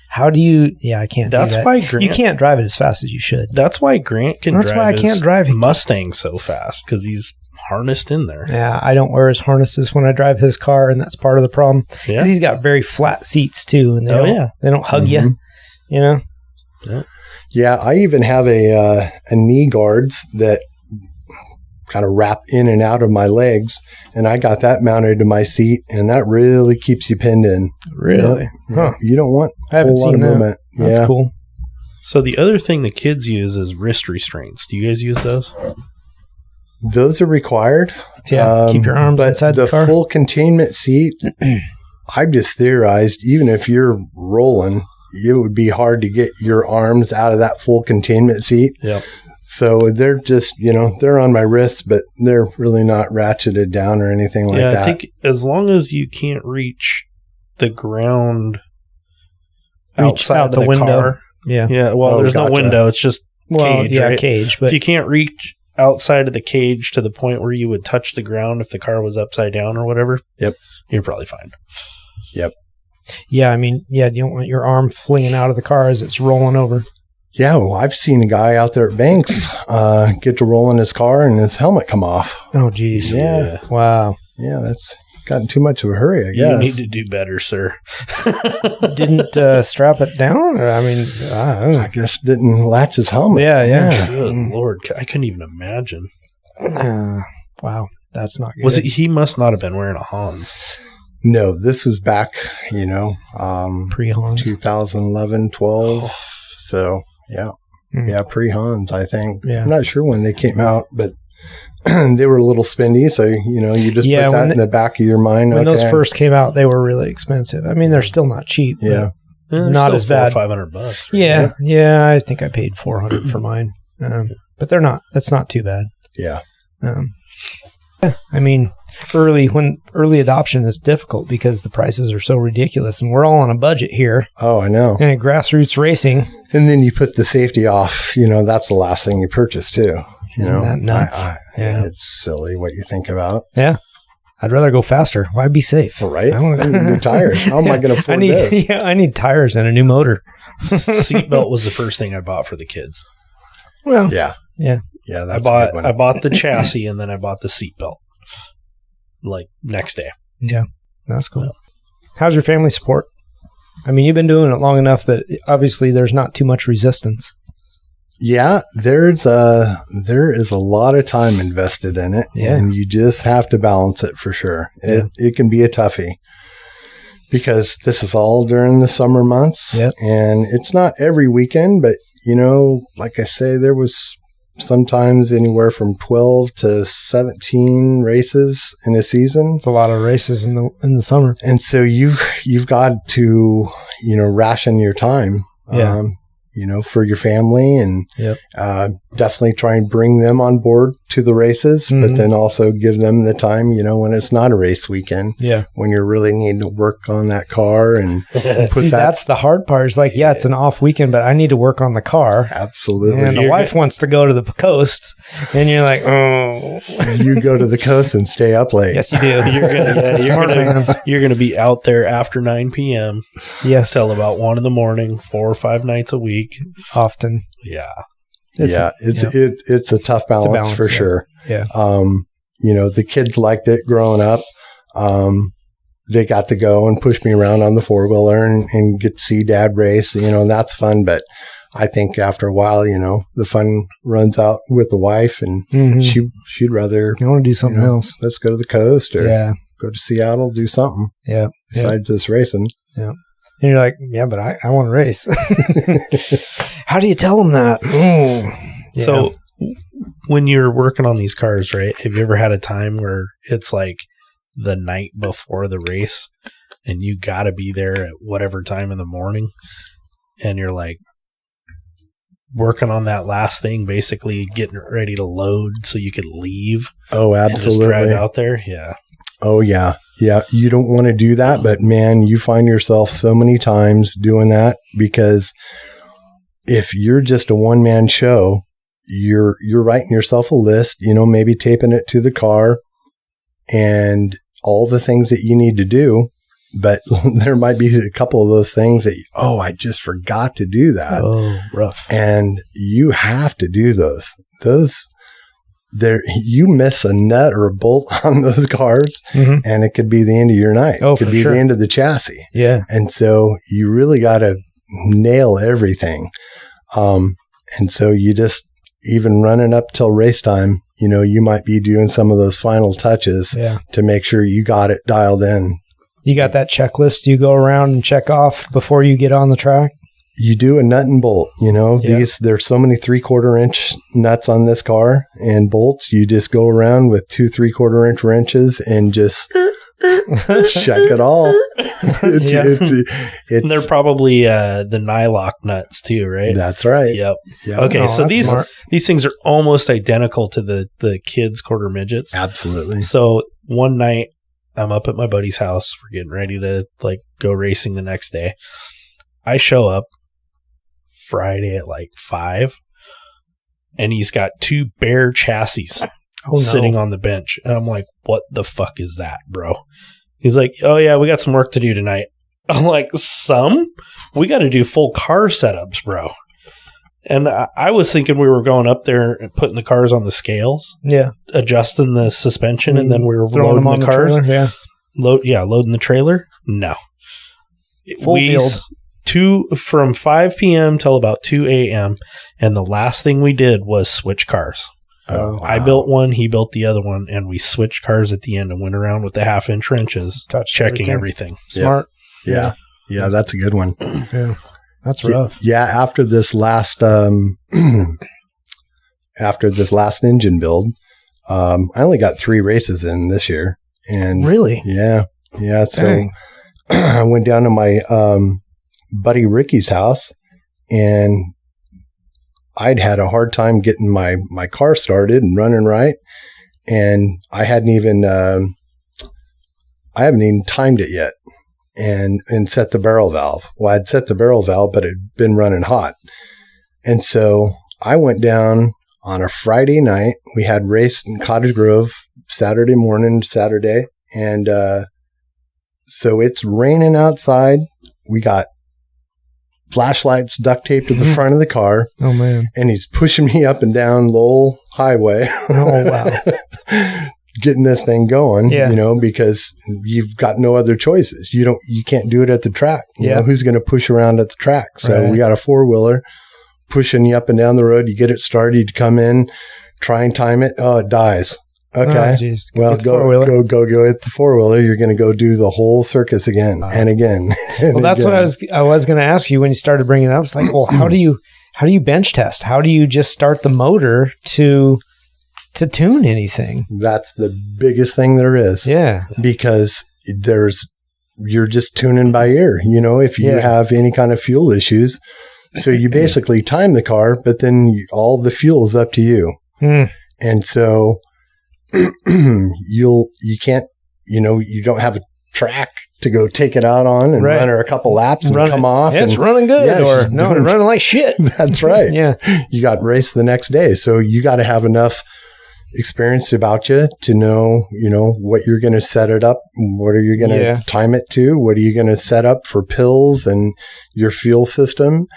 [SPEAKER 2] how do you? Yeah, I can't.
[SPEAKER 1] That's
[SPEAKER 2] do that.
[SPEAKER 1] why Grant,
[SPEAKER 2] you can't drive it as fast as you should.
[SPEAKER 1] That's why Grant can.
[SPEAKER 2] That's why I can't drive
[SPEAKER 1] Mustang so fast, because he's harnessed in there.
[SPEAKER 2] Yeah, I don't wear his harnesses when I drive his car, and that's part of the problem. Because he's got very flat seats too, and they don't hug you. you know?
[SPEAKER 3] Yeah, I even have a knee guards that kind of wrap in and out of my legs, and I got that mounted to my seat, and that really keeps you pinned in.
[SPEAKER 2] Really?
[SPEAKER 3] Yeah. You don't want
[SPEAKER 2] I haven't
[SPEAKER 3] a whole lot
[SPEAKER 2] seen
[SPEAKER 3] of
[SPEAKER 2] that.
[SPEAKER 3] movement.
[SPEAKER 2] That's cool.
[SPEAKER 1] So the other thing the kids use is wrist restraints. Do you guys use those?
[SPEAKER 3] Those are required.
[SPEAKER 2] Yeah, keep your arms
[SPEAKER 3] but
[SPEAKER 2] inside the car.
[SPEAKER 3] full containment seat, I've just theorized, even if you're rolling, it would be hard to get your arms out of that full containment seat.
[SPEAKER 1] Yeah.
[SPEAKER 3] So they're just, they're on my wrists, but they're really not ratcheted down or anything like that.
[SPEAKER 1] I think as long as you can't reach the ground outside
[SPEAKER 2] out
[SPEAKER 1] of
[SPEAKER 2] the window.
[SPEAKER 1] car.
[SPEAKER 2] Yeah.
[SPEAKER 1] Yeah. Well, there's no window. It's just cage, right?
[SPEAKER 2] cage. But
[SPEAKER 1] if you can't reach outside of the cage to the point where you would touch the ground if the car was upside down or whatever, you're probably fine.
[SPEAKER 3] Yep.
[SPEAKER 2] Yeah, I mean, you don't want your arm flinging out of the car as it's rolling over.
[SPEAKER 3] Yeah, well, I've seen a guy out there at Banks get to roll in his car and his helmet come off.
[SPEAKER 2] Oh, geez.
[SPEAKER 3] Yeah.
[SPEAKER 2] Wow.
[SPEAKER 3] Yeah, that's gotten too much of a hurry, I guess.
[SPEAKER 1] You need to do better, sir.
[SPEAKER 2] Didn't strap it down? Or, I mean, I don't know.
[SPEAKER 3] I guess didn't latch his helmet.
[SPEAKER 2] Yeah.
[SPEAKER 1] Good Lord. I couldn't even imagine.
[SPEAKER 2] Wow. That's not good.
[SPEAKER 1] Was it? He must not have been wearing a Hans.
[SPEAKER 3] No, this was back,
[SPEAKER 2] pre-Hans?
[SPEAKER 3] 2011, 12. So, yeah. Yeah, pre-Hans, I think.
[SPEAKER 2] Yeah.
[SPEAKER 3] I'm not sure when they came out, but they were a little spendy. So, you just put that in the back of your mind.
[SPEAKER 2] When those first came out, they were really expensive. I mean, they're still not cheap.
[SPEAKER 3] Yeah.
[SPEAKER 2] Not as bad.
[SPEAKER 1] $500. Right?
[SPEAKER 2] Yeah. I think I paid $400 for mine. But they're not. That's not too bad.
[SPEAKER 3] Yeah.
[SPEAKER 2] I mean, early adoption is difficult because the prices are so ridiculous, and we're all on a budget here.
[SPEAKER 3] Oh, I know.
[SPEAKER 2] And grassroots racing.
[SPEAKER 3] And then you put the safety off. That's the last thing you purchase too.
[SPEAKER 2] Isn't that nuts?
[SPEAKER 3] It's silly what you think about.
[SPEAKER 2] Yeah. I'd rather go faster. Why be safe?
[SPEAKER 3] Well, right? I need new tires. How am I going to afford this?
[SPEAKER 2] Yeah, I need tires and a new motor.
[SPEAKER 1] Seatbelt was the first thing I bought for the kids.
[SPEAKER 2] Well,
[SPEAKER 3] yeah.
[SPEAKER 1] I bought the chassis and then I bought the seatbelt. Like next day.
[SPEAKER 2] Yeah, that's cool. How's your family support? I mean, you've been doing it long enough that obviously there's not too much resistance.
[SPEAKER 3] Yeah, there is a lot of time invested in it, and you just have to balance it for sure. It can be a toughie because this is all during the summer months, and it's not every weekend, but like I say, there was sometimes anywhere from 12 to 17 races in a season.
[SPEAKER 2] It's a lot of races in the summer.
[SPEAKER 3] And so you've got to, ration your time, for your family and definitely try and bring them on board to the races, but then also give them the time, when it's not a race weekend, when you're really needing to work on that car and
[SPEAKER 2] that's the hard part. It's like, it's an off weekend, but I need to work on the car.
[SPEAKER 3] Absolutely.
[SPEAKER 2] And the wife wants to go to the coast, and you're like, oh.
[SPEAKER 3] You go to the coast and stay up late.
[SPEAKER 2] Yes, you do.
[SPEAKER 1] You're going to be out there after 9 p.m.
[SPEAKER 2] Yes.
[SPEAKER 1] Till about 1 a.m, 4 or 5 nights a week.
[SPEAKER 2] Often.
[SPEAKER 1] Yeah.
[SPEAKER 3] It's a tough balance for sure.
[SPEAKER 2] Yeah.
[SPEAKER 3] The kids liked it growing up. They got to go and push me around on the 4-wheeler and get to see dad race, and that's fun. But I think after a while, the fun runs out with the wife, and she'd rather
[SPEAKER 2] I want to do something else.
[SPEAKER 3] Let's go to the coast or go to Seattle, do something.
[SPEAKER 2] Yeah.
[SPEAKER 3] Besides this racing.
[SPEAKER 2] Yeah. And you're like, but I want to race. How do you tell them that? Yeah.
[SPEAKER 1] So when you're working on these cars, right, have you ever had a time where it's like the night before the race and you got to be there at whatever time in the morning and you're like working on that last thing, basically getting ready to load so you could leave?
[SPEAKER 3] Oh, absolutely.
[SPEAKER 1] And just drive out there? Yeah.
[SPEAKER 3] Oh, yeah. Yeah, you don't want to do that, but man, you find yourself so many times doing that because if you're just a one-man show, you're writing yourself a list, maybe taping it to the car and all the things that you need to do, but there might be a couple of those things that, I just forgot to do that.
[SPEAKER 2] Oh, rough.
[SPEAKER 3] And you have to do those. You miss a nut or a bolt on those cars and it could be the end of your night.
[SPEAKER 2] Oh,
[SPEAKER 3] it could be the end of the chassis.
[SPEAKER 2] Yeah.
[SPEAKER 3] And so you really got to, nail everything. And so you just, even running up till race time, you know, you might be doing some of those final touches to make sure you got it dialed in.
[SPEAKER 2] You got that checklist you go around and check off before you get on the track?
[SPEAKER 3] You do a nut and bolt, you know, there's so many 3/4 inch nuts on this car and bolts. You just go around with 2 3/4 inch wrenches and just check it all.
[SPEAKER 1] And they're probably the Nylock nuts too, right?
[SPEAKER 3] That's right.
[SPEAKER 1] Yep. Okay, so these things are almost identical to the kids' quarter midgets.
[SPEAKER 3] Absolutely.
[SPEAKER 1] So one night I'm up at my buddy's house. We're getting ready to like go racing the next day. I show up Friday at like 5, and he's got 2 bare chassis sitting on the bench. And I'm like, what the fuck is that, bro? He's like, oh yeah, we got some work to do tonight. I'm like, we got to do full car setups, bro. And I was thinking we were going up there and putting the cars on the scales, adjusting the suspension, and then we were loading the cars. Loading the trailer. No,
[SPEAKER 2] full build.
[SPEAKER 1] From 5 p.m. till about 2 a.m. And the last thing we did was switch cars.
[SPEAKER 3] Oh, wow.
[SPEAKER 1] I built one, he built the other one, and we switched cars at the end and went around with the 1/2-inch wrenches, checking everything.
[SPEAKER 2] Smart.
[SPEAKER 3] Yeah, that's a good one.
[SPEAKER 2] Yeah, that's rough.
[SPEAKER 3] Yeah, after this last engine build, I only got 3 races in this year. And
[SPEAKER 2] really?
[SPEAKER 3] Yeah. So I went down to my buddy Ricky's house, and I'd had a hard time getting my car started and running right. And I haven't even timed it yet and set the barrel valve. Well, I'd set the barrel valve, but it'd been running hot. And so I went down on a Friday night. We had race in Cottage Grove Saturday. And so it's raining outside. We got flashlights duct taped to the front of the car.
[SPEAKER 2] Oh, man.
[SPEAKER 3] And he's pushing me up and down Lowell Highway.
[SPEAKER 2] Oh, wow.
[SPEAKER 3] Getting this thing going, you know, because you've got no other choices. You can't do it at the track. You know, who's going to push around at the track? So we got a 4-wheeler pushing you up and down the road. You get it started, you come in, try and time it. Oh, it dies. Okay. Well, go hit the 4-wheeler. You're going to go do the whole circus again and again.
[SPEAKER 2] Well, that's what I was going to ask you when you started bringing it up. It's like, well, how do you bench test? How do you just start the motor to tune anything? That's
[SPEAKER 3] the biggest thing there is.
[SPEAKER 2] Yeah.
[SPEAKER 3] Because you're just tuning by ear. You know, if you have any kind of fuel issues, so you basically time the car, but then all the fuel is up to you. And so you can't, you know, you don't have a track to go take it out on and run her a couple laps and come off.
[SPEAKER 2] Yeah, it's running good or no, it's running like shit.
[SPEAKER 3] That's right. You got race the next day. So you got to have enough experience about you to know, you know, what you're going to set it up. What are you going to time it to? What are you going to set up for pills and your fuel system?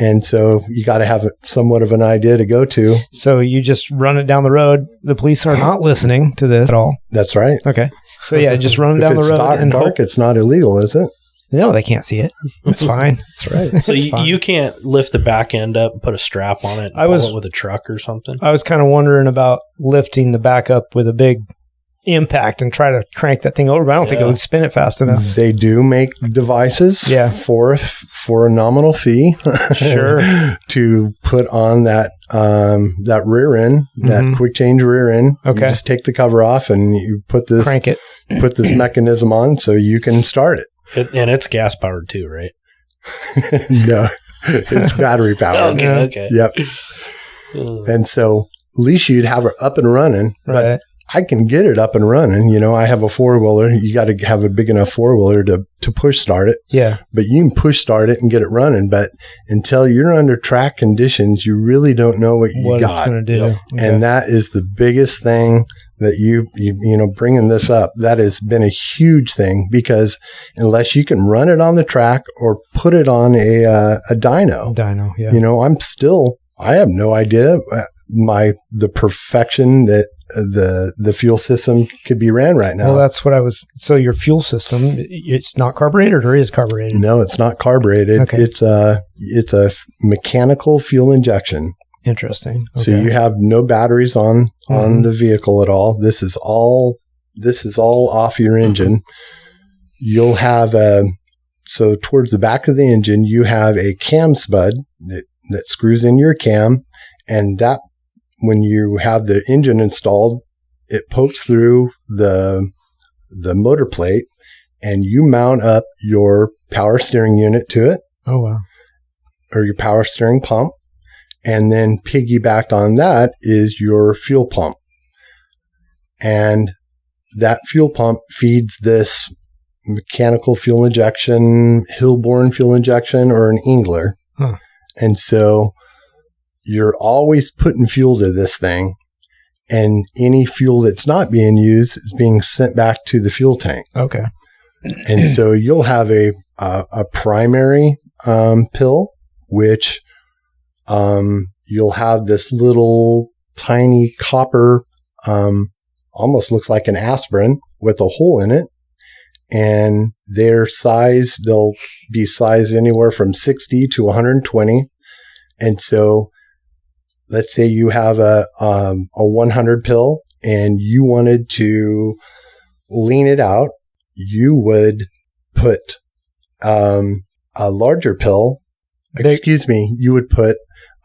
[SPEAKER 3] And so you got to have somewhat of an idea to go to.
[SPEAKER 2] So you just run it down the road. The police are not listening to this at all.
[SPEAKER 3] That's right.
[SPEAKER 2] Okay. So just run it down the road.
[SPEAKER 3] And dark, it's not illegal, is it?
[SPEAKER 2] No, they can't see it. It's fine.
[SPEAKER 3] That's right.
[SPEAKER 1] So you can't lift the back end up and put a strap on it and pull it with a truck or something?
[SPEAKER 2] I was kind of wondering about lifting the back up with a big impact and try to crank that thing over, but I don't think it would spin it fast enough.
[SPEAKER 3] They do make devices for a nominal fee to put on that rear end, that quick change rear end.
[SPEAKER 2] Okay.
[SPEAKER 3] You just take the cover off and you put this mechanism on so you can start it.
[SPEAKER 1] And it's gas powered too, right?
[SPEAKER 3] No, it's battery powered.
[SPEAKER 1] Okay.
[SPEAKER 3] Yep. And so at least you'd have it up and running, but I can get it up and running. You know, I have a 4-wheeler. You got to have a big enough 4-wheeler to push start it.
[SPEAKER 2] Yeah.
[SPEAKER 3] But you can push start it and get it running. But until you're under track conditions, you really don't know what got.
[SPEAKER 2] It's going to do.
[SPEAKER 3] Okay. And that is the biggest thing that you know, bringing this up, that has been a huge thing, because unless you can run it on the track or put it on a dyno,
[SPEAKER 2] yeah.
[SPEAKER 3] You know, I have no idea the perfection that the fuel system could be ran right now.
[SPEAKER 2] Well, that's what so your fuel system, it's not carbureted or is carbureted?
[SPEAKER 3] No, it's not carbureted.
[SPEAKER 2] Okay.
[SPEAKER 3] It's a mechanical fuel injection.
[SPEAKER 2] Interesting. Okay.
[SPEAKER 3] So you have no batteries on the vehicle at all. This is all off your engine. You'll have so towards the back of the engine, you have a cam spud that screws in your cam, and that when you have the engine installed, it pokes through the motor plate, and you mount up your power steering unit to it.
[SPEAKER 2] Oh, wow.
[SPEAKER 3] Or your power steering pump. And then piggybacked on that is your fuel pump. And that fuel pump feeds this mechanical fuel injection, Hillborn fuel injection, or an Engler.
[SPEAKER 2] Huh.
[SPEAKER 3] And so you're always putting fuel to this thing. And any fuel that's not being used is being sent back to the fuel tank.
[SPEAKER 2] Okay.
[SPEAKER 3] And so you'll have a primary pill, which you'll have this little tiny copper, almost looks like an aspirin with a hole in it. And they'll be sized anywhere from 60 to 120. And so let's say you have a 100 pill and you wanted to lean it out, you would put a larger pill. You would put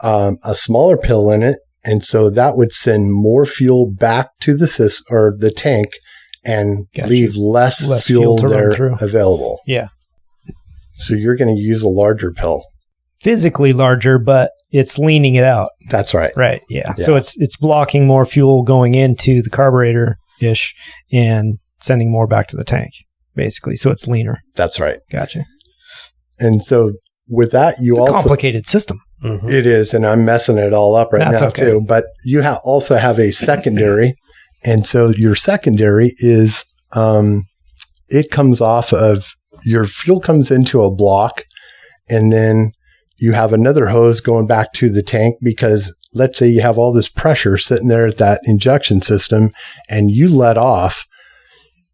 [SPEAKER 3] a smaller pill in it, and so that would send more fuel back to the tank and leave less fuel there available.
[SPEAKER 2] Yeah.
[SPEAKER 3] So you're going to use a larger pill.
[SPEAKER 2] Physically larger, but it's leaning it out.
[SPEAKER 3] That's right.
[SPEAKER 2] Right. Yeah. So it's blocking more fuel going into the carburetor-ish and sending more back to the tank, basically. So it's leaner.
[SPEAKER 3] That's right.
[SPEAKER 2] Gotcha.
[SPEAKER 3] And so with that,
[SPEAKER 2] it's a complicated system.
[SPEAKER 3] Mm-hmm. It is, and I'm messing it all up now too. But you also have a secondary, and so your secondary is it comes off of your fuel comes into a block, and then you have another hose going back to the tank because let's say you have all this pressure sitting there at that injection system, and you let off.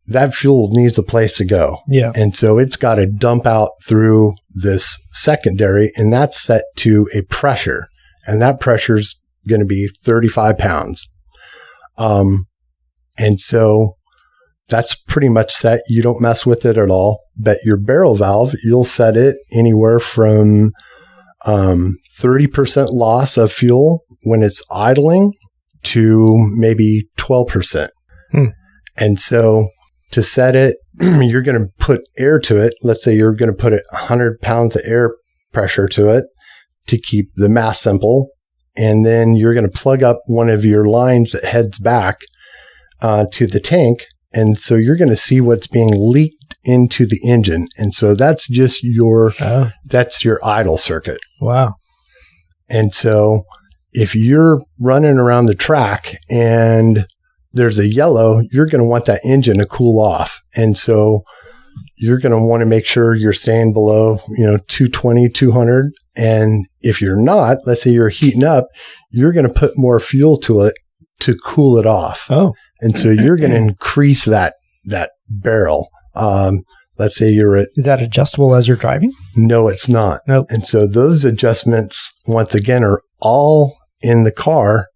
[SPEAKER 3] That fuel needs a place to go.
[SPEAKER 2] Yeah.
[SPEAKER 3] And so it's got to dump out through this secondary, and that's set to a pressure. And that pressure is going to be 35 pounds. And so that's pretty much set. You don't mess with it at all. But your barrel valve, you'll set it anywhere from 30% loss of fuel when it's idling to maybe 12%. And so to set it, you're going to put air to it. Let's say you're going to put 100 pounds of air pressure to it to keep the mass simple. And then you're going to plug up one of your lines that heads back to the tank. And so you're going to see what's being leaked into the engine. And so that's just that's your idle circuit.
[SPEAKER 2] Wow.
[SPEAKER 3] And so if you're running around the track and there's a yellow, you're going to want that engine to cool off. And so you're going to want to make sure you're staying below, 220, 200. And if you're not, let's say you're heating up, you're going to put more fuel to it to cool it off.
[SPEAKER 2] Oh.
[SPEAKER 3] And so you're going to increase that barrel. Let's say
[SPEAKER 2] Is that adjustable as you're driving?
[SPEAKER 3] No, it's not.
[SPEAKER 2] Nope.
[SPEAKER 3] And so those adjustments, once again, are all in the car,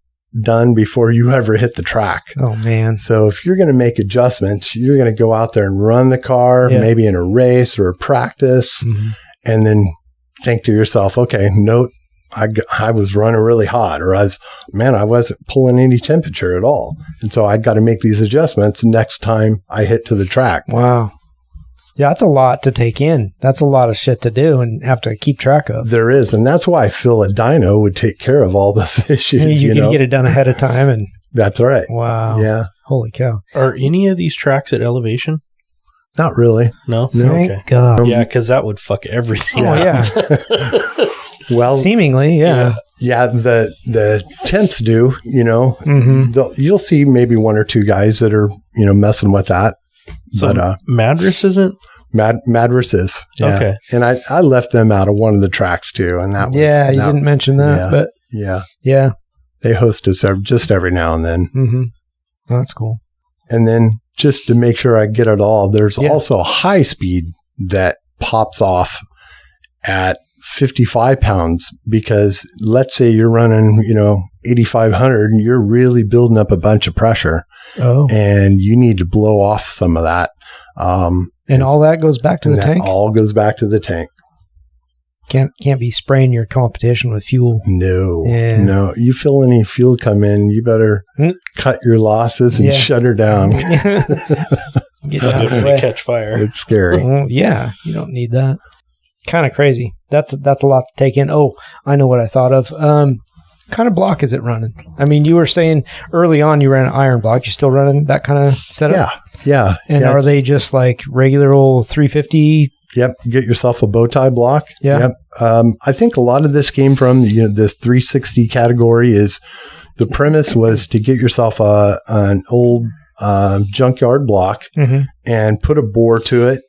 [SPEAKER 3] done before you ever hit the track.
[SPEAKER 2] Oh, man.
[SPEAKER 3] So if you're going to make adjustments, you're going to go out there and run the car, maybe in a race or a practice, and then think to yourself, okay, note, I was running really hot, or I wasn't pulling any temperature at all. And so I got to make these adjustments next time I hit to the track.
[SPEAKER 2] Wow. Yeah, that's a lot to take in. That's a lot of shit to do and have to keep track of.
[SPEAKER 3] There is. And that's why I feel a dyno would take care of all those issues.
[SPEAKER 2] You can get it done ahead of time. And
[SPEAKER 3] that's right.
[SPEAKER 2] Wow.
[SPEAKER 3] Yeah.
[SPEAKER 2] Holy cow.
[SPEAKER 1] Are any of these tracks at elevation?
[SPEAKER 3] Not really.
[SPEAKER 1] No?
[SPEAKER 2] Thank God.
[SPEAKER 1] Yeah, because that would fuck everything
[SPEAKER 2] up.
[SPEAKER 1] Yeah.
[SPEAKER 3] Well,
[SPEAKER 2] seemingly, yeah.
[SPEAKER 3] Yeah, the temps do, you'll see maybe one or two guys that are, messing with that.
[SPEAKER 1] So but, Madras isn't?
[SPEAKER 3] Madras is. Yeah.
[SPEAKER 1] Okay.
[SPEAKER 3] And I left them out of one of the tracks too. And that was.
[SPEAKER 2] Yeah, you didn't mention that.
[SPEAKER 3] Yeah,
[SPEAKER 2] but
[SPEAKER 3] yeah.
[SPEAKER 2] Yeah.
[SPEAKER 3] They host us just every now and then.
[SPEAKER 2] Mm-hmm. Oh, that's cool.
[SPEAKER 3] And then just to make sure I get it all, there's also a high speed that pops off at 55 pounds, because let's say you're running, 8,500, and you're really building up a bunch of pressure.
[SPEAKER 2] Oh.
[SPEAKER 3] And you need to blow off some of that.
[SPEAKER 2] And all that goes back to the tank?
[SPEAKER 3] All goes back to the tank.
[SPEAKER 2] Can't be spraying your competition with fuel.
[SPEAKER 3] No. You feel any fuel come in, you better cut your losses and shut her down.
[SPEAKER 1] Get out of the way. Catch fire.
[SPEAKER 3] It's scary.
[SPEAKER 2] Well, yeah, you don't need that. Kind of crazy. That's a lot to take in. Oh, I know what I thought of. Kind of block is it running? I mean, you were saying early on you ran an iron block. You still running that kind of setup?
[SPEAKER 3] Yeah.
[SPEAKER 2] And are they just like regular old 350?
[SPEAKER 3] Yep. Get yourself a bow tie block.
[SPEAKER 2] Yeah.
[SPEAKER 3] Yep. I think a lot of this came from the 360 category. Is the premise was to get yourself an old junkyard block and put a bore to it,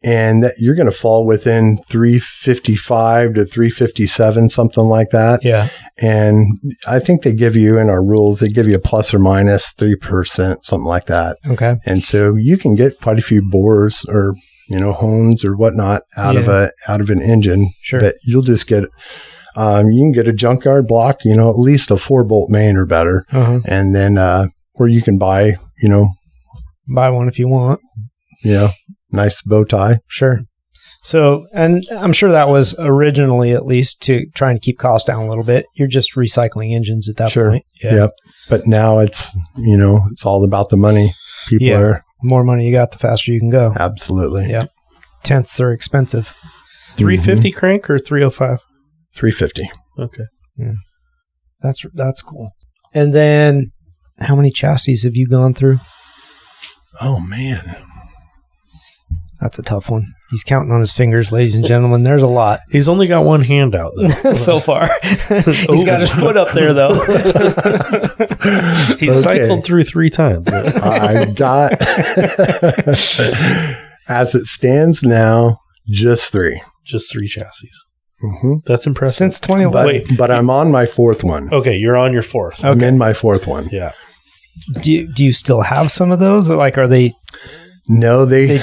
[SPEAKER 3] and that you're going to fall within 355 to 357, something like that.
[SPEAKER 2] Yeah.
[SPEAKER 3] And I think they give you, in our rules, they give you a plus or minus 3%, something like that.
[SPEAKER 2] Okay.
[SPEAKER 3] And so you can get quite a few bores or hones or whatnot out of an engine.
[SPEAKER 2] Sure.
[SPEAKER 3] But you'll just get, you can get a junkyard block, at least a 4-bolt main or better. And then, or you can buy,
[SPEAKER 2] buy one if you want.
[SPEAKER 3] Nice bow tie.
[SPEAKER 2] Sure. So, and I'm sure that was originally at least to try and keep costs down a little bit. You're just recycling engines at that point.
[SPEAKER 3] Yeah. Yep. But now it's, it's all about the money. People are.
[SPEAKER 2] More money you got, the faster you can go.
[SPEAKER 3] Absolutely.
[SPEAKER 2] Yeah. Tenths are expensive.
[SPEAKER 1] 350 crank or 305?
[SPEAKER 3] 350.
[SPEAKER 1] Okay.
[SPEAKER 2] Yeah. That's cool. And then how many chassis have you gone through?
[SPEAKER 3] Oh, man.
[SPEAKER 2] That's a tough one. He's counting on his fingers, ladies and gentlemen. There's a lot.
[SPEAKER 1] He's only got one hand out, though.
[SPEAKER 2] So far. He's got his foot up there, though.
[SPEAKER 1] He's cycled through 3 times.
[SPEAKER 3] I got, as it stands now, just 3.
[SPEAKER 1] Just 3 chassis.
[SPEAKER 3] That's
[SPEAKER 1] impressive.
[SPEAKER 2] Since 2011.
[SPEAKER 3] But I'm on my 4th one.
[SPEAKER 1] Okay, you're on your 4th.
[SPEAKER 3] I'm in my 4th one.
[SPEAKER 1] Yeah.
[SPEAKER 2] Do you still have some of those? Like, are they...
[SPEAKER 3] No, they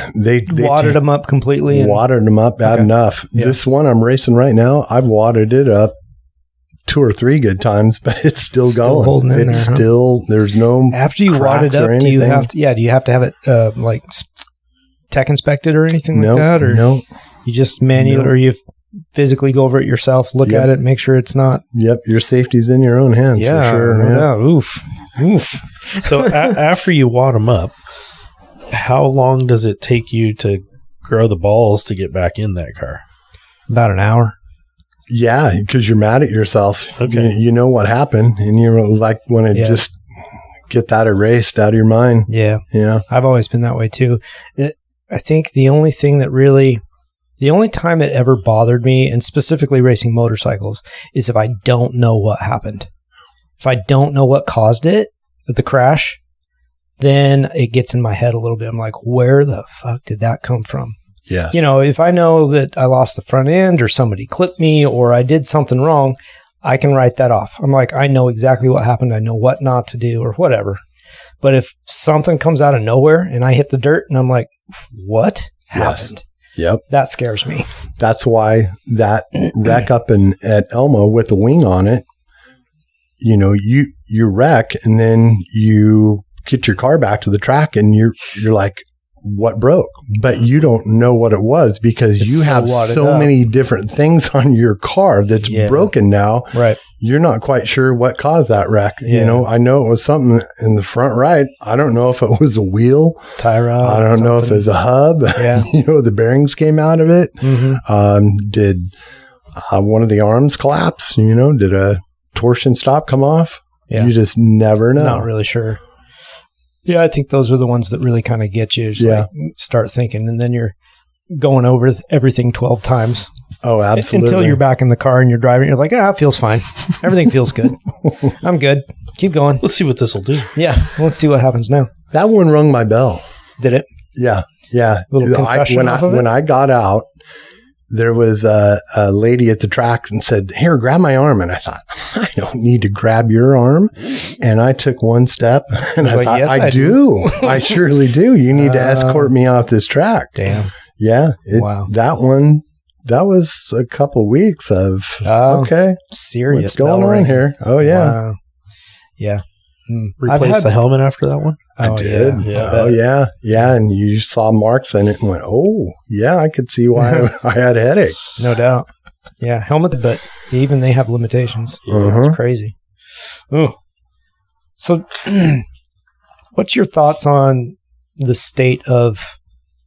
[SPEAKER 2] watered them up completely.
[SPEAKER 3] Watered them up bad enough. Yeah. This one I'm racing right now, I've watered it up 2 or 3 good times, but it's still going.
[SPEAKER 2] Holding in
[SPEAKER 3] it's
[SPEAKER 2] there,
[SPEAKER 3] still there's no.
[SPEAKER 2] After you wad it up, do you have to? Yeah, do you have to have it like tech inspected or anything like that, or
[SPEAKER 3] no? You
[SPEAKER 2] just manual, or you physically go over it yourself, look at it, make sure it's not.
[SPEAKER 3] Yep, your safety's in your own hands.
[SPEAKER 2] Yeah,
[SPEAKER 3] for sure.
[SPEAKER 2] No, oof.
[SPEAKER 1] So after you wad them up, how long does it take you to grow the balls to get back in that car?
[SPEAKER 2] About an hour.
[SPEAKER 3] Yeah, because you're mad at yourself.
[SPEAKER 1] Okay.
[SPEAKER 3] You know what happened, and you like want to just get that erased out of your mind.
[SPEAKER 2] Yeah.
[SPEAKER 3] Yeah.
[SPEAKER 2] I've always been that way too. I think the only time it ever bothered me, and specifically racing motorcycles, is if I don't know what happened. If I don't know what caused it, the crash, then it gets in my head a little bit. I'm like, where the fuck did that come from?
[SPEAKER 3] Yes.
[SPEAKER 2] If I know that I lost the front end or somebody clipped me or I did something wrong, I can write that off. I'm like, I know exactly what happened. I know what not to do or whatever. But if something comes out of nowhere and I hit the dirt and I'm like, what happened?
[SPEAKER 3] Yep.
[SPEAKER 2] That scares me.
[SPEAKER 3] That's why that wreck up at Elmo with the wing on it, you wreck and then you get your car back to the track and you're like, what broke? But you don't know what it was because you have so many different things on your car that's broken now.
[SPEAKER 2] Right.
[SPEAKER 3] You're not quite sure what caused that wreck.
[SPEAKER 2] Yeah.
[SPEAKER 3] I know it was something in the front right. I don't know if it was a wheel.
[SPEAKER 2] Tie rod.
[SPEAKER 3] I don't know if it was a hub.
[SPEAKER 2] Yeah.
[SPEAKER 3] The bearings came out of it.
[SPEAKER 2] Mm-hmm.
[SPEAKER 3] Did one of the arms collapse? Did a torsion stop come off?
[SPEAKER 2] Yeah.
[SPEAKER 3] You just never know.
[SPEAKER 2] Not really sure. Yeah, I think those are the ones that really kind of get you. Like start thinking, and then you're going over everything 12 times.
[SPEAKER 3] Oh, absolutely.
[SPEAKER 2] Until you're back in the car and you're driving. You're like, it feels fine. Everything feels good. I'm good. Keep going.
[SPEAKER 1] Let's see what this will do.
[SPEAKER 2] Yeah, let's see what happens now.
[SPEAKER 3] That one rung my bell.
[SPEAKER 2] Did it?
[SPEAKER 3] Yeah.
[SPEAKER 2] Little concussion
[SPEAKER 3] when I got out, there was a lady at the track and said, "Here, grab my arm." And I thought, I don't need to grab your arm. And I took one step and I thought, yes, I do. I surely do. You need to escort me off this track.
[SPEAKER 2] Damn.
[SPEAKER 3] Yeah.
[SPEAKER 2] Wow.
[SPEAKER 3] That was a couple weeks of, okay.
[SPEAKER 2] Serious.
[SPEAKER 3] What's going on here? Oh, yeah.
[SPEAKER 2] Wow. Yeah.
[SPEAKER 1] Replace the helmet after that one?
[SPEAKER 3] I did.
[SPEAKER 1] Yeah.
[SPEAKER 3] Oh, yeah. Yeah. And you saw marks in it and went, oh, yeah, I could see why I had a headache.
[SPEAKER 2] No doubt. Yeah. Helmet, but even they have limitations. It's crazy. Ooh. So what's your thoughts on the state of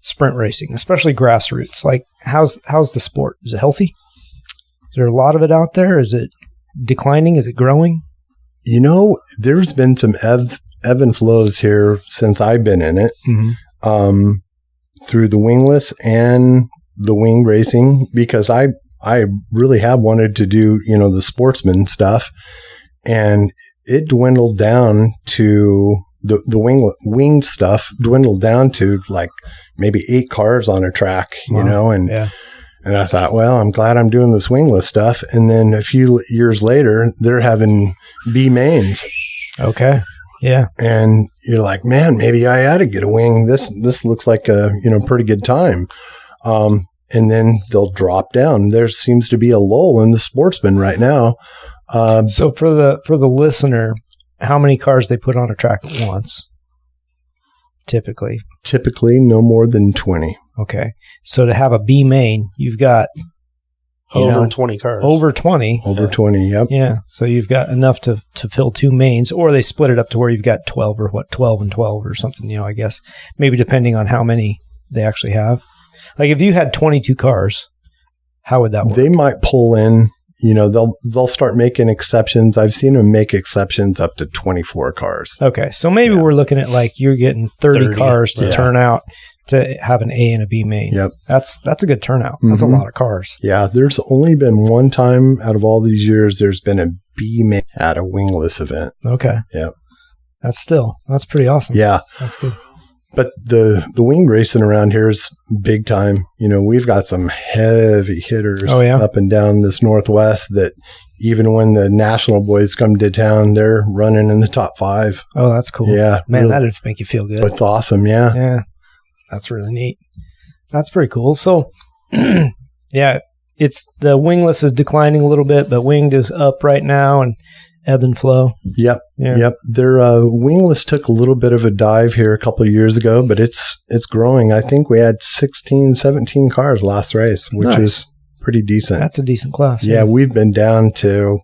[SPEAKER 2] sprint racing, especially grassroots? Like, how's the sport? Is it healthy? Is there a lot of it out there? Is it declining? Is it growing?
[SPEAKER 3] You know, there's been some ebb and flows here since I've been in it, through the wingless and the wing racing, because I really have wanted to do, the sportsman stuff, and it dwindled down to the winged stuff dwindled down to like maybe 8 cars on a track, and I thought, well, I'm glad I'm doing this wingless stuff. And then a few years later, they're having B mains.
[SPEAKER 2] Okay. Yeah.
[SPEAKER 3] And you're like, man, maybe I ought to get a wing. This looks like a, pretty good time. And then they'll drop down. There seems to be a lull in the sportsman right now.
[SPEAKER 2] So for the listener, how many cars they put on a track at once? Typically no more than 20. Okay. So to have a B main, you've got
[SPEAKER 1] over 20 cars.
[SPEAKER 2] Over 20.
[SPEAKER 3] Over 20, yep.
[SPEAKER 2] Yeah. So you've got enough to fill 2 mains, or they split it up to where you've got 12 and 12 or something, I guess. Maybe depending on how many they actually have. Like if you had 22 cars, how would that work?
[SPEAKER 3] They might pull in, they'll start making exceptions. I've seen them make exceptions up to 24 cars.
[SPEAKER 2] Okay. So maybe we're looking at like you're getting 30 cars to turn out to have an A and a B main. Yep. That's a good turnout. That's a lot of cars.
[SPEAKER 3] Yeah. There's only been one time out of all these years there's been a B main at a wingless event.
[SPEAKER 2] Okay.
[SPEAKER 3] Yep.
[SPEAKER 2] That's pretty awesome.
[SPEAKER 3] Yeah.
[SPEAKER 2] That's good.
[SPEAKER 3] But the wing racing around here is big time. We've got some heavy hitters up and down this Northwest that even when the national boys come to town, they're running in the top 5.
[SPEAKER 2] Oh, that's cool.
[SPEAKER 3] Yeah.
[SPEAKER 2] Man, really, that'd make you feel good.
[SPEAKER 3] It's awesome. Yeah.
[SPEAKER 2] Yeah. That's really neat. That's pretty cool. So, yeah, it's the wingless is declining a little bit, but winged is up right now and ebb and flow.
[SPEAKER 3] Yep. Yeah. Yep. Their wingless took a little bit of a dive here a couple of years ago, but it's growing. I think we had 16, 17 cars last race, which is pretty decent.
[SPEAKER 2] That's a decent class.
[SPEAKER 3] Yeah. We've been down to,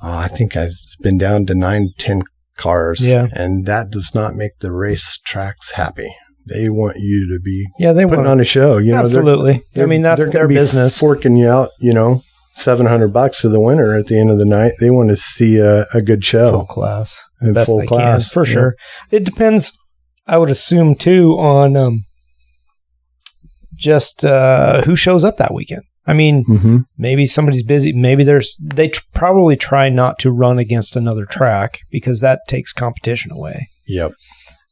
[SPEAKER 3] I think I've been down to 9, 10 cars. Yeah. And that does not make the race tracks happy. They want you to be putting on a show.
[SPEAKER 2] Absolutely. That's their business.
[SPEAKER 3] Forking you out, $700 to the winner at the end of the night. They want to see a good show.
[SPEAKER 2] Full class.
[SPEAKER 3] Best full class.
[SPEAKER 2] For sure. It depends, I would assume, too, on just who shows up that weekend. Maybe somebody's busy. Maybe they probably try not to run against another track because that takes competition away.
[SPEAKER 3] Yep.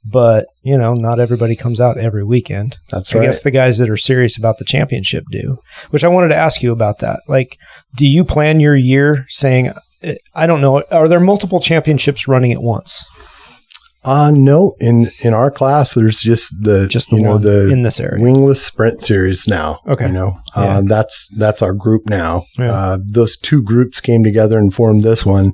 [SPEAKER 2] But, not everybody comes out every weekend.
[SPEAKER 3] That's right.
[SPEAKER 2] I guess the guys that are serious about the championship do, which I wanted to ask you about that. Like, do you plan your year saying, I don't know, are there multiple championships running at once?
[SPEAKER 3] No. In our class, there's just the
[SPEAKER 2] one in this area.
[SPEAKER 3] Wingless Sprint Series now.
[SPEAKER 2] Okay.
[SPEAKER 3] That's our group now.
[SPEAKER 2] Yeah.
[SPEAKER 3] Those 2 groups came together and formed this one.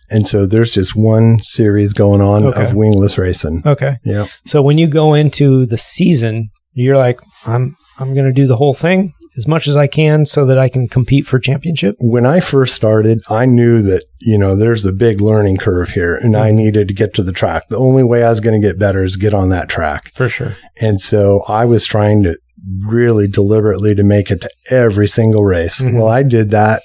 [SPEAKER 3] And so there's just one series going on of wingless racing.
[SPEAKER 2] Okay.
[SPEAKER 3] Yeah.
[SPEAKER 2] So when you go into the season, you're like, I'm going to do the whole thing as much as I can so that I can compete for championship.
[SPEAKER 3] When I first started, I knew that, there's a big learning curve here and I needed to get to the track. The only way I was going to get better is get on that track.
[SPEAKER 2] For sure.
[SPEAKER 3] And so I was trying to really deliberately to make it to every single race. Mm-hmm. Well, I did that.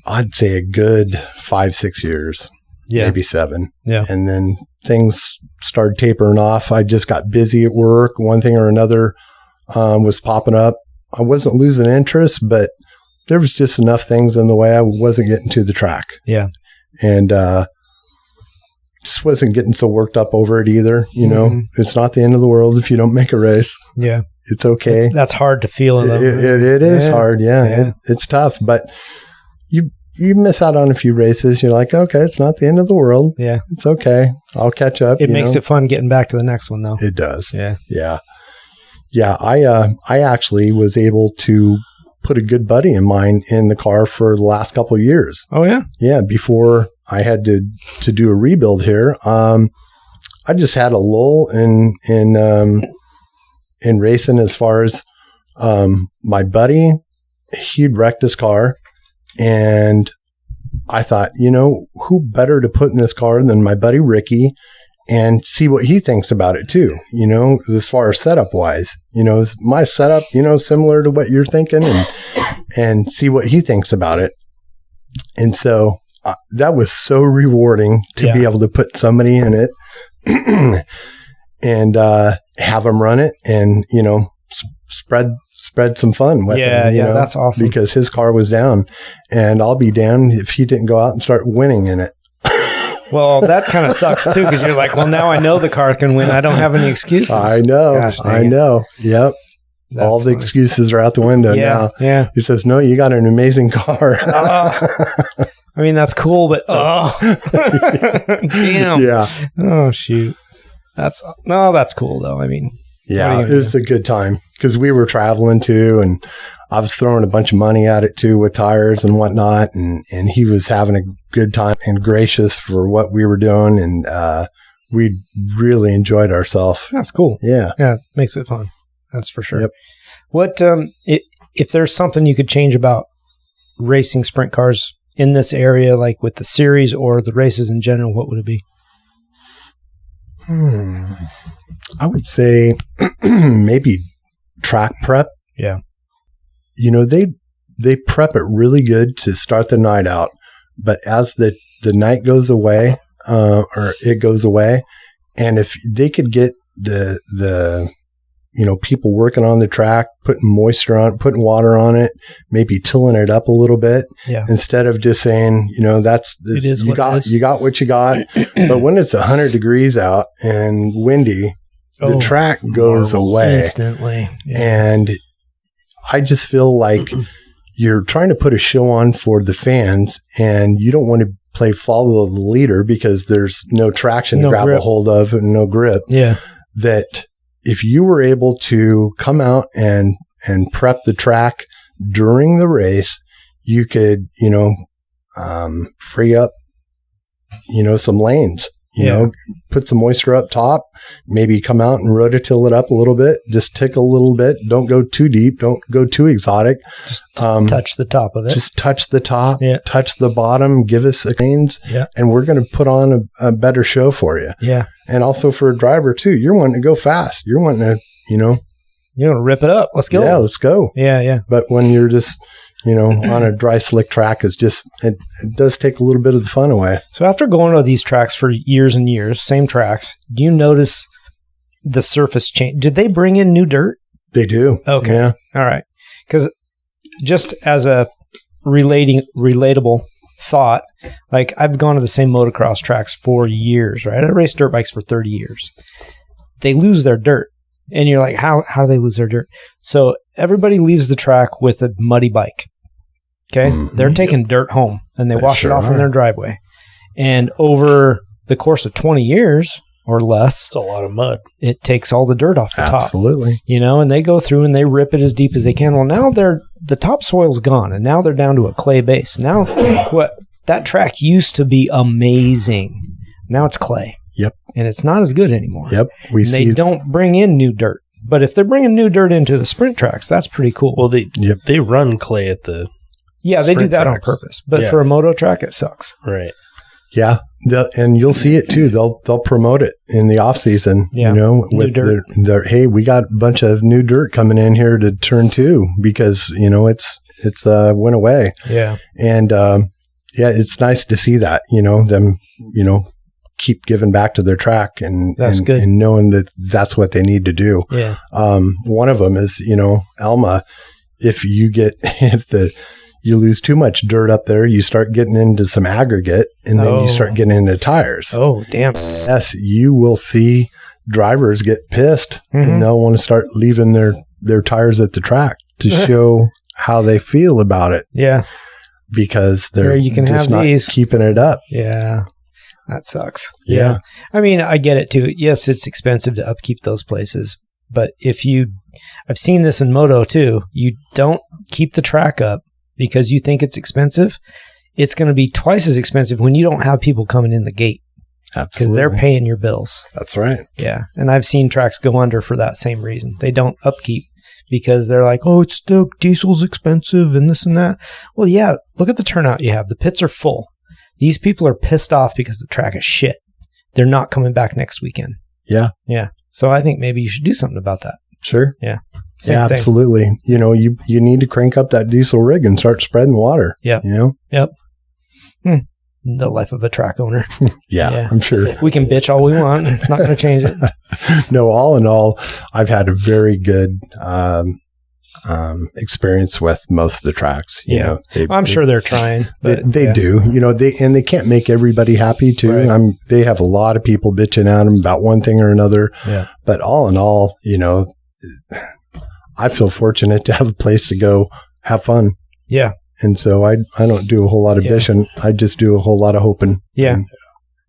[SPEAKER 3] I'd say a good 5-6 years, maybe 7.
[SPEAKER 2] Yeah.
[SPEAKER 3] And then things started tapering off. I just got busy at work. One thing or another was popping up. I wasn't losing interest, but there was just enough things in the way I wasn't getting to the track.
[SPEAKER 2] Yeah.
[SPEAKER 3] And just wasn't getting so worked up over it either. It's not the end of the world if you don't make a race.
[SPEAKER 2] Yeah.
[SPEAKER 3] It's okay.
[SPEAKER 2] That's hard to feel in them.
[SPEAKER 3] It is hard. Yeah. It's tough, but you miss out on a few races. You're like, okay, it's not the end of the world.
[SPEAKER 2] Yeah.
[SPEAKER 3] It's okay. I'll catch up.
[SPEAKER 2] It makes it fun getting back to the next one, though.
[SPEAKER 3] It does.
[SPEAKER 2] Yeah.
[SPEAKER 3] Yeah. Yeah. I actually was able to put a good buddy of mine in the car for the last couple of years.
[SPEAKER 2] Oh, yeah?
[SPEAKER 3] Yeah. Before I had to do a rebuild here. I just had a lull in racing as far as my buddy, he'd wrecked his car. And I thought, who better to put in this car than my buddy Ricky and see what he thinks about it too, as far as setup wise, is my setup, similar to what you're thinking and see what he thinks about it. And so that was so rewarding to be able to put somebody in it and have them run it and, spread some fun with him.
[SPEAKER 2] Yeah, that's awesome.
[SPEAKER 3] Because his car was down, and I'll be damned if he didn't go out and start winning in it.
[SPEAKER 2] Well, that kind of sucks too, because you're like, well, now I know the car can win. I don't have any excuses.
[SPEAKER 3] I know.
[SPEAKER 2] Gosh,
[SPEAKER 3] I know. Yep.
[SPEAKER 2] That's
[SPEAKER 3] all the
[SPEAKER 2] funny.
[SPEAKER 3] Excuses are out the window now.
[SPEAKER 2] Yeah.
[SPEAKER 3] He says, no, you got an amazing car.
[SPEAKER 2] I mean, that's cool, but damn.
[SPEAKER 3] Yeah.
[SPEAKER 2] Oh, shoot. That's cool though. I mean,
[SPEAKER 3] yeah, it was a good time because we were traveling too, and I was throwing a bunch of money at it too with tires and whatnot, and he was having a good time and gracious for what we were doing, and we really enjoyed ourselves.
[SPEAKER 2] That's cool.
[SPEAKER 3] Yeah.
[SPEAKER 2] Yeah, it makes it fun. That's for sure.
[SPEAKER 3] Yep.
[SPEAKER 2] What if there's something you could change about racing sprint cars in this area, like with the series or the races in general, what would it be?
[SPEAKER 3] I would say maybe track prep.
[SPEAKER 2] Yeah.
[SPEAKER 3] They prep it really good to start the night out, but as the night goes away, or it goes away, and if they could get the people working on the track, putting moisture on it, putting water on it, maybe tilling it up a little bit, instead of just saying, you got what you got. But when it's 100 degrees out and windy, the track goes away
[SPEAKER 2] instantly. Yeah.
[SPEAKER 3] And I just feel like you're trying to put a show on for the fans, and you don't want to play follow the leader because there's no traction to grab a hold of and no grip.
[SPEAKER 2] Yeah.
[SPEAKER 3] That if you were able to come out and prep the track during the race, you could, free up, some lanes, put some moisture up top, maybe come out and rototill it up a little bit, just tick a little bit. Don't go too deep. Don't go too exotic.
[SPEAKER 2] Just touch the top of it.
[SPEAKER 3] Just touch the top, touch the bottom, give us a lanes, and we're going to put on a better show for you.
[SPEAKER 2] Yeah.
[SPEAKER 3] And also for a driver too, you're wanting to go fast. You're wanting to,
[SPEAKER 2] you want to rip it up. Let's go.
[SPEAKER 3] Yeah, let's go.
[SPEAKER 2] Yeah, yeah.
[SPEAKER 3] But when you're just, on a dry, slick track, it does take a little bit of the fun away.
[SPEAKER 2] So after going to these tracks for years and years, same tracks, do you notice the surface change? Did they bring in new dirt?
[SPEAKER 3] They do.
[SPEAKER 2] Okay.
[SPEAKER 3] Yeah.
[SPEAKER 2] All right. Because just as a relatable thought, like I've gone to the same motocross tracks for years, right? I raced dirt bikes for 30 years. They lose their dirt. And you're like, how do they lose their dirt? So everybody leaves the track with a muddy bike. Okay. Mm-hmm. They're taking dirt home and they wash it off in their driveway. And over the course of 20 years or less,
[SPEAKER 1] it's a lot of mud.
[SPEAKER 2] It takes all the dirt off the top.
[SPEAKER 3] Absolutely.
[SPEAKER 2] And they go through and they rip it as deep as they can. Well, now the topsoil's gone and now they're down to a clay base. Now that track used to be amazing. Now it's clay.
[SPEAKER 3] Yep.
[SPEAKER 2] And it's not as good anymore.
[SPEAKER 3] Yep.
[SPEAKER 2] They don't bring in new dirt. But if they're bringing new dirt into the sprint tracks, that's pretty cool.
[SPEAKER 1] Well, they run clay at the
[SPEAKER 2] they do that on purpose. But for a moto track, it sucks.
[SPEAKER 1] Right.
[SPEAKER 3] Yeah. And you'll see it too. They'll promote it in the off season, with their hey, we got a bunch of new dirt coming in here to turn 2 because, it's went away.
[SPEAKER 2] Yeah.
[SPEAKER 3] And, it's nice to see that, them, keep giving back to their track and knowing that that's what they need to do.
[SPEAKER 2] Yeah.
[SPEAKER 3] One of them is, Alma, if you lose too much dirt up there, you start getting into some aggregate and then you start getting into tires.
[SPEAKER 2] Oh, damn.
[SPEAKER 3] Yes. You will see drivers get pissed and they'll want to start leaving their their tires at the track to show how they feel about it.
[SPEAKER 2] Yeah.
[SPEAKER 3] Because they're
[SPEAKER 2] you can
[SPEAKER 3] just
[SPEAKER 2] have
[SPEAKER 3] not
[SPEAKER 2] these.
[SPEAKER 3] keeping it up.
[SPEAKER 2] Yeah. That sucks.
[SPEAKER 3] Yeah.
[SPEAKER 2] I mean, I get it too. Yes, it's expensive to upkeep those places. But I've seen this in moto too. You don't keep the track up because you think it's expensive. It's going to be twice as expensive when you don't have people coming in the gate.
[SPEAKER 3] Absolutely.
[SPEAKER 2] Because they're paying your bills.
[SPEAKER 3] That's right.
[SPEAKER 2] Yeah. And I've seen tracks go under for that same reason. They don't upkeep because they're like, oh, it's the diesel's expensive and this and that. Well, yeah, look at the turnout you have. The pits are full. These people are pissed off because the track is shit. They're not coming back next weekend.
[SPEAKER 3] Yeah.
[SPEAKER 2] Yeah. So I think maybe you should do something about that.
[SPEAKER 3] Sure.
[SPEAKER 2] Yeah.
[SPEAKER 3] Same thing. Absolutely. You know, you need to crank up that diesel rig and start spreading water.
[SPEAKER 2] Yeah.
[SPEAKER 3] You know?
[SPEAKER 2] Yep. The life of a track owner.
[SPEAKER 3] Yeah, I'm sure.
[SPEAKER 2] We can bitch all we want. It's not going to change it.
[SPEAKER 3] No, all in all, I've had a very good experience with most of the tracks. You know,
[SPEAKER 2] I'm sure they're trying. But
[SPEAKER 3] they do. You know, they can't make everybody happy too. Right. They have a lot of people bitching at them about one thing or another. Yeah. But all in all, you know, I feel fortunate to have a place to go have fun.
[SPEAKER 2] Yeah.
[SPEAKER 3] And so I don't do a whole lot of bitching. I just do a whole lot of hoping.
[SPEAKER 2] Yeah.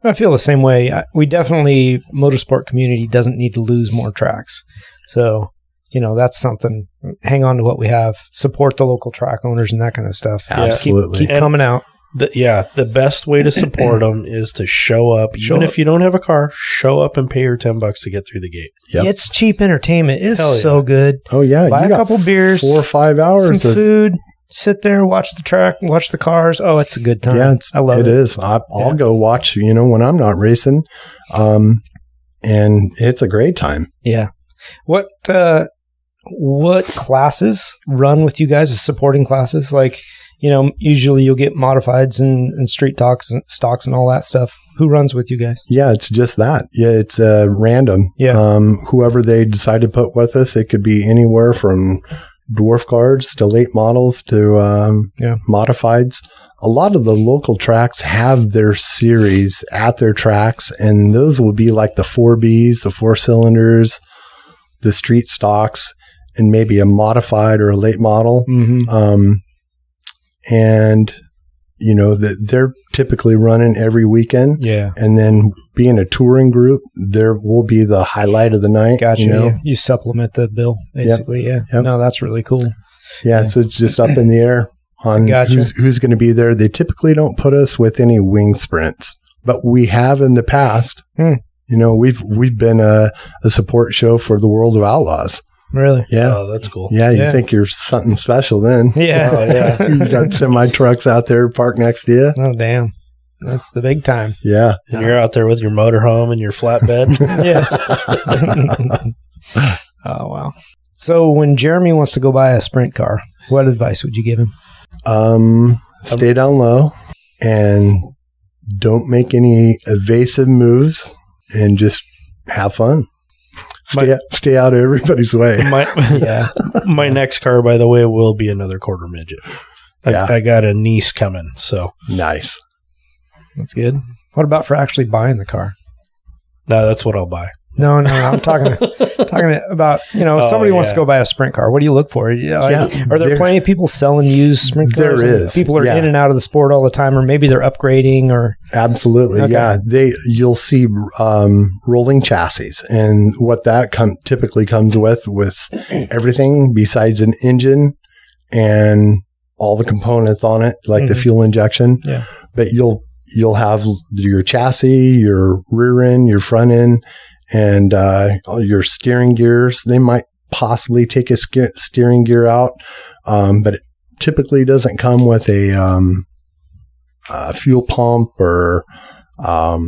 [SPEAKER 2] I feel the same way. We definitely, motorsport community doesn't need to lose more tracks. So, you know, that's something. Hang on to what we have. Support the local track owners and that kind of stuff.
[SPEAKER 3] Absolutely.
[SPEAKER 2] Keep coming out.
[SPEAKER 1] The best way to support them is to show up. Even if you don't have a car, show up and pay your $10 to get through the gate.
[SPEAKER 2] Yep. It's cheap entertainment. It's so good.
[SPEAKER 3] Oh, yeah.
[SPEAKER 2] Buy a couple beers.
[SPEAKER 3] 4 or 5 hours.
[SPEAKER 2] Some food. Sit there, watch the track, watch the cars. Oh, it's a good time.
[SPEAKER 3] Yeah,
[SPEAKER 2] I love it.
[SPEAKER 3] It is. I'll go watch, you know, when I'm not racing. And it's a great time.
[SPEAKER 2] Yeah. What classes run with you guys as supporting classes? Like, you know, usually you'll get modifieds and street stocks and all that stuff. Who runs with you guys?
[SPEAKER 3] Yeah, it's just that. Yeah, it's random.
[SPEAKER 2] Yeah.
[SPEAKER 3] Whoever they decide to put with us, it could be anywhere from dwarf guards to late models to modifieds. A lot of the local tracks have their series at their tracks, and those will be like the 4Bs, the 4-cylinders, the street stocks, and maybe a modified or a late model. Mm-hmm. And, you know, they're typically running every weekend.
[SPEAKER 2] Yeah. And
[SPEAKER 3] then being a touring group, there will be the highlight of the night.
[SPEAKER 2] Gotcha.
[SPEAKER 3] You know?
[SPEAKER 2] Yeah. You supplement the bill, basically. Yep. Yeah. Yep. No, that's really cool.
[SPEAKER 3] Yeah. So it's just up in the air on who's going to be there. They typically don't put us with any wing sprints, but we have in the past. You know, we've been a support show for the World of Outlaws.
[SPEAKER 2] Really?
[SPEAKER 3] Yeah.
[SPEAKER 1] Oh, that's cool.
[SPEAKER 3] Yeah, you think you're something special then.
[SPEAKER 2] Yeah.
[SPEAKER 1] Oh, yeah.
[SPEAKER 3] You got semi trucks out there parked next to you.
[SPEAKER 2] Oh, damn. That's the big time.
[SPEAKER 3] Yeah.
[SPEAKER 1] And you're out there with your motorhome and your flatbed.
[SPEAKER 2] Yeah. Oh, wow. So when Jeremy wants to go buy a sprint car, what advice would you give him?
[SPEAKER 3] Stay down low and don't make any evasive moves and just have fun. Stay out of everybody's way.
[SPEAKER 1] My next car, by the way, will be another quarter midget. I got a niece coming, so.
[SPEAKER 3] Nice.
[SPEAKER 2] That's good. What about for actually buying the car?
[SPEAKER 1] No, that's what I'll buy.
[SPEAKER 2] No. I'm talking about, you know, somebody wants to go buy a sprint car. What do you look for? You know, are there plenty of people selling used sprint cars?
[SPEAKER 3] There is.
[SPEAKER 2] People are in and out of the sport all the time, or maybe they're upgrading or.
[SPEAKER 3] Absolutely. Okay. Yeah. You'll see rolling chassis, and what that typically comes with everything besides an engine and all the components on it, like the fuel injection.
[SPEAKER 2] Yeah.
[SPEAKER 3] But you'll have your chassis, your rear end, your front end, and your steering gears. They might possibly take a steering gear out, but it typically doesn't come with a fuel pump or a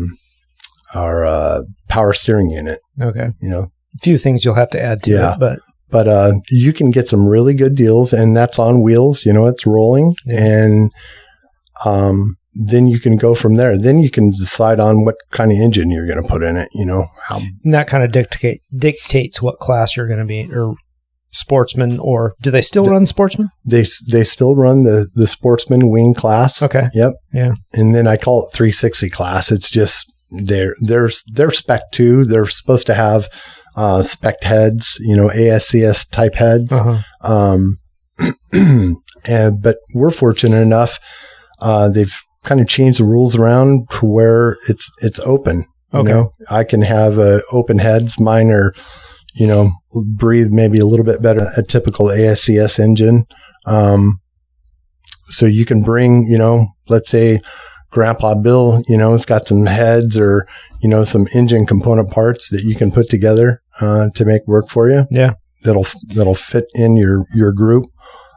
[SPEAKER 3] power steering unit.
[SPEAKER 2] Okay.
[SPEAKER 3] You know,
[SPEAKER 2] a few things you'll have to add to it,
[SPEAKER 3] but you can get some really good deals, and that's on wheels. You know, it's rolling, and then you can go from there. Then you can decide on what kind of engine you're going to put in it. You know,
[SPEAKER 2] and that kind of dictates what class you're going to be, or sportsman, or do they still run sportsman?
[SPEAKER 3] They still run the sportsman wing class.
[SPEAKER 2] Okay.
[SPEAKER 3] Yep.
[SPEAKER 2] Yeah.
[SPEAKER 3] And then I call it 360 class. It's just they're spec 2. They're supposed to have spec heads, ASCS type heads. But we're fortunate enough. They've kind of changed the rules around to where it's open.
[SPEAKER 2] Okay.
[SPEAKER 3] I can have open heads. Mine are, breathe maybe a little bit better than a typical ASCS engine. So you can bring, let's say Grandpa Bill, it's got some heads or, some engine component parts that you can put together to make work for you.
[SPEAKER 2] Yeah.
[SPEAKER 3] That'll fit in your group.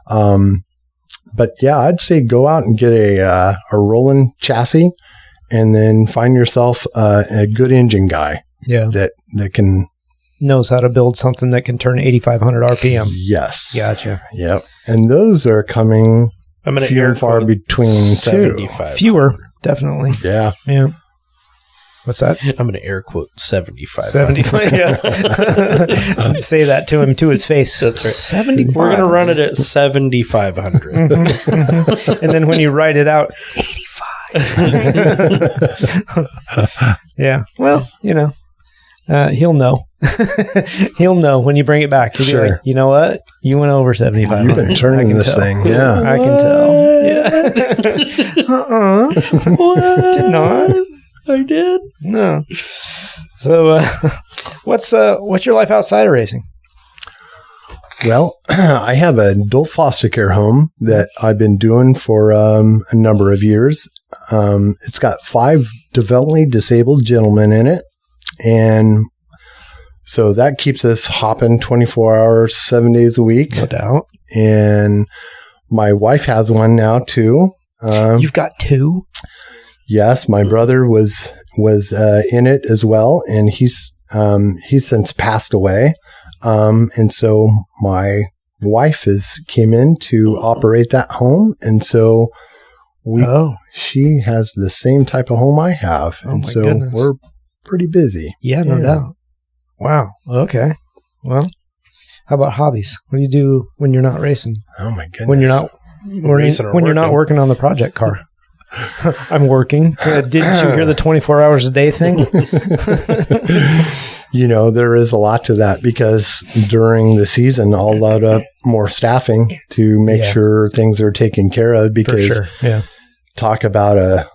[SPEAKER 3] But yeah, I'd say go out and get a rolling chassis and then find yourself a good engine guy.
[SPEAKER 2] Yeah.
[SPEAKER 3] That can
[SPEAKER 2] knows how to build something that can turn 8,500 RPM.
[SPEAKER 3] Yes.
[SPEAKER 2] Gotcha.
[SPEAKER 3] Yep. And those are coming few and far between
[SPEAKER 1] 75.
[SPEAKER 2] Fewer, definitely.
[SPEAKER 3] Yeah.
[SPEAKER 2] Yeah. What's that?
[SPEAKER 1] I'm going to air quote 75.
[SPEAKER 2] 75, yes. Say that to him, to his face.
[SPEAKER 1] That's right.
[SPEAKER 2] 75.
[SPEAKER 1] We're going to run it at 7,500.
[SPEAKER 2] And then when you write it out, 85. Yeah. Well, he'll know. He'll know when you bring it back. He'll be like, you know what? You went over 75.
[SPEAKER 3] You've been turning this thing. Yeah.
[SPEAKER 2] I can tell. Yeah.
[SPEAKER 1] What?
[SPEAKER 2] Did not.
[SPEAKER 1] I did.
[SPEAKER 2] No. So, what's your life outside of racing?
[SPEAKER 3] Well, I have an adult foster care home that I've been doing for a number of years. It's got 5 developmentally disabled gentlemen in it. And so that keeps us hopping 24 hours, 7 days a week.
[SPEAKER 2] No doubt.
[SPEAKER 3] And my wife has one now too.
[SPEAKER 2] You've got 2?
[SPEAKER 3] Yes, my brother was in it as well, and he's since passed away. And so my wife came in to operate that home, and so she has the same type of home I have, and so
[SPEAKER 2] goodness.
[SPEAKER 3] We're pretty busy.
[SPEAKER 2] Yeah, no doubt. Wow. Okay. Well, how about hobbies? What do you do when you're not racing?
[SPEAKER 3] Oh my goodness!
[SPEAKER 2] When you're not you're not working on the project car. I'm working. Didn't you hear the 24 hours a day thing?
[SPEAKER 3] There is a lot to that because during the season, I'll load up more staffing to make sure things are taken care of because talk about a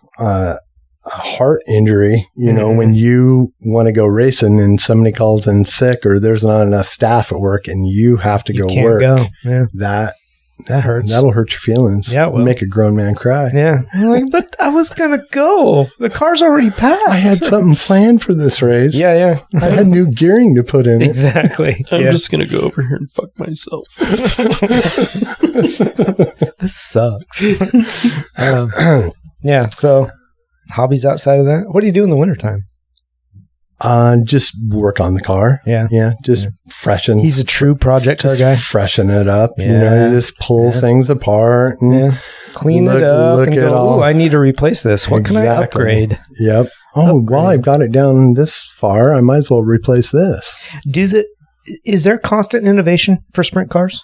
[SPEAKER 3] heart injury, when you want to go racing and somebody calls in sick or there's not enough staff at work and you have to go work, that hurts. That'll hurt your feelings.
[SPEAKER 2] Yeah, it will.
[SPEAKER 3] Make a grown man cry.
[SPEAKER 2] Yeah. I'm like, but I was going to go. The car's already passed.
[SPEAKER 3] I had something planned for this race.
[SPEAKER 2] Yeah.
[SPEAKER 3] I had new gearing to put in
[SPEAKER 2] Exactly.
[SPEAKER 1] I'm just going to go over here and fuck myself.
[SPEAKER 2] This sucks. Yeah. So hobbies outside of that? What do you do in the wintertime?
[SPEAKER 3] Just work on the car.
[SPEAKER 2] Yeah.
[SPEAKER 3] Just freshen.
[SPEAKER 2] He's a true project car guy.
[SPEAKER 3] Freshen it up.
[SPEAKER 2] Yeah.
[SPEAKER 3] You just pull things apart and
[SPEAKER 2] clean it up and go, I need to replace this. What can I upgrade?
[SPEAKER 3] Yep. While I've got it down this far, I might as well replace this.
[SPEAKER 2] Is there constant innovation for sprint cars?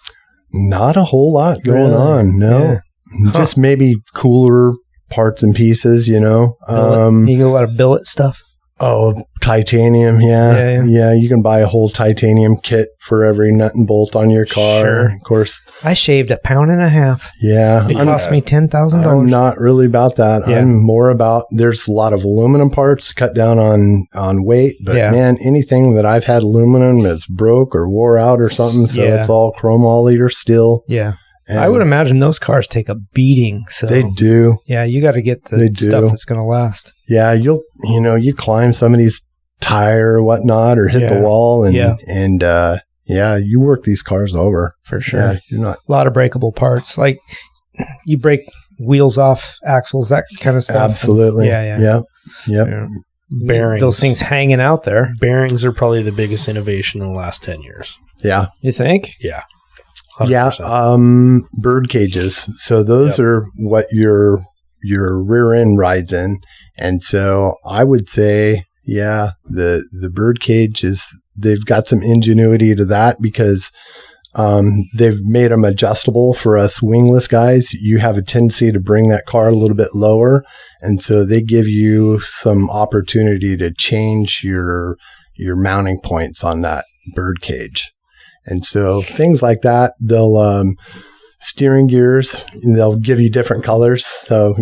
[SPEAKER 3] Not a whole lot going on. No. Yeah. Just maybe cooler parts and pieces, You get
[SPEAKER 2] a lot of billet stuff.
[SPEAKER 3] Oh, titanium. Yeah. You can buy a whole titanium kit for every nut and bolt on your car.
[SPEAKER 2] Sure.
[SPEAKER 3] Of course.
[SPEAKER 2] I shaved $1.50.
[SPEAKER 3] Yeah.
[SPEAKER 2] It cost me $10,000.
[SPEAKER 3] I'm not really about that.
[SPEAKER 2] Yeah.
[SPEAKER 3] I'm more about, there's a lot of aluminum parts to cut down on weight. But man, anything that I've had aluminum is broke or wore out or something. So it's all chrome all leader steel.
[SPEAKER 2] Yeah. And I would imagine those cars take a beating. So
[SPEAKER 3] they do.
[SPEAKER 2] Yeah, you got to get the stuff that's going to last.
[SPEAKER 3] Yeah, you climb somebody's tire or whatnot, or hit the wall, and you work these cars over
[SPEAKER 2] for sure.
[SPEAKER 3] Yeah, you're not
[SPEAKER 2] a lot of breakable parts, like you break wheels off axles, that kind of stuff.
[SPEAKER 3] Absolutely.
[SPEAKER 2] Yep.
[SPEAKER 1] Bearings.
[SPEAKER 2] Those things hanging out there.
[SPEAKER 1] Bearings are probably the biggest innovation in the last 10 years.
[SPEAKER 3] Yeah.
[SPEAKER 2] You think?
[SPEAKER 1] Yeah.
[SPEAKER 3] 100%. Yeah, bird cages. So those are what your rear end rides in, and so I would say, the bird cage they've got some ingenuity to that because they've made them adjustable for us wingless guys. You have a tendency to bring that car a little bit lower, and so they give you some opportunity to change your mounting points on that bird cage. And so things like that, they'll steering gears, they'll give you different colors. So,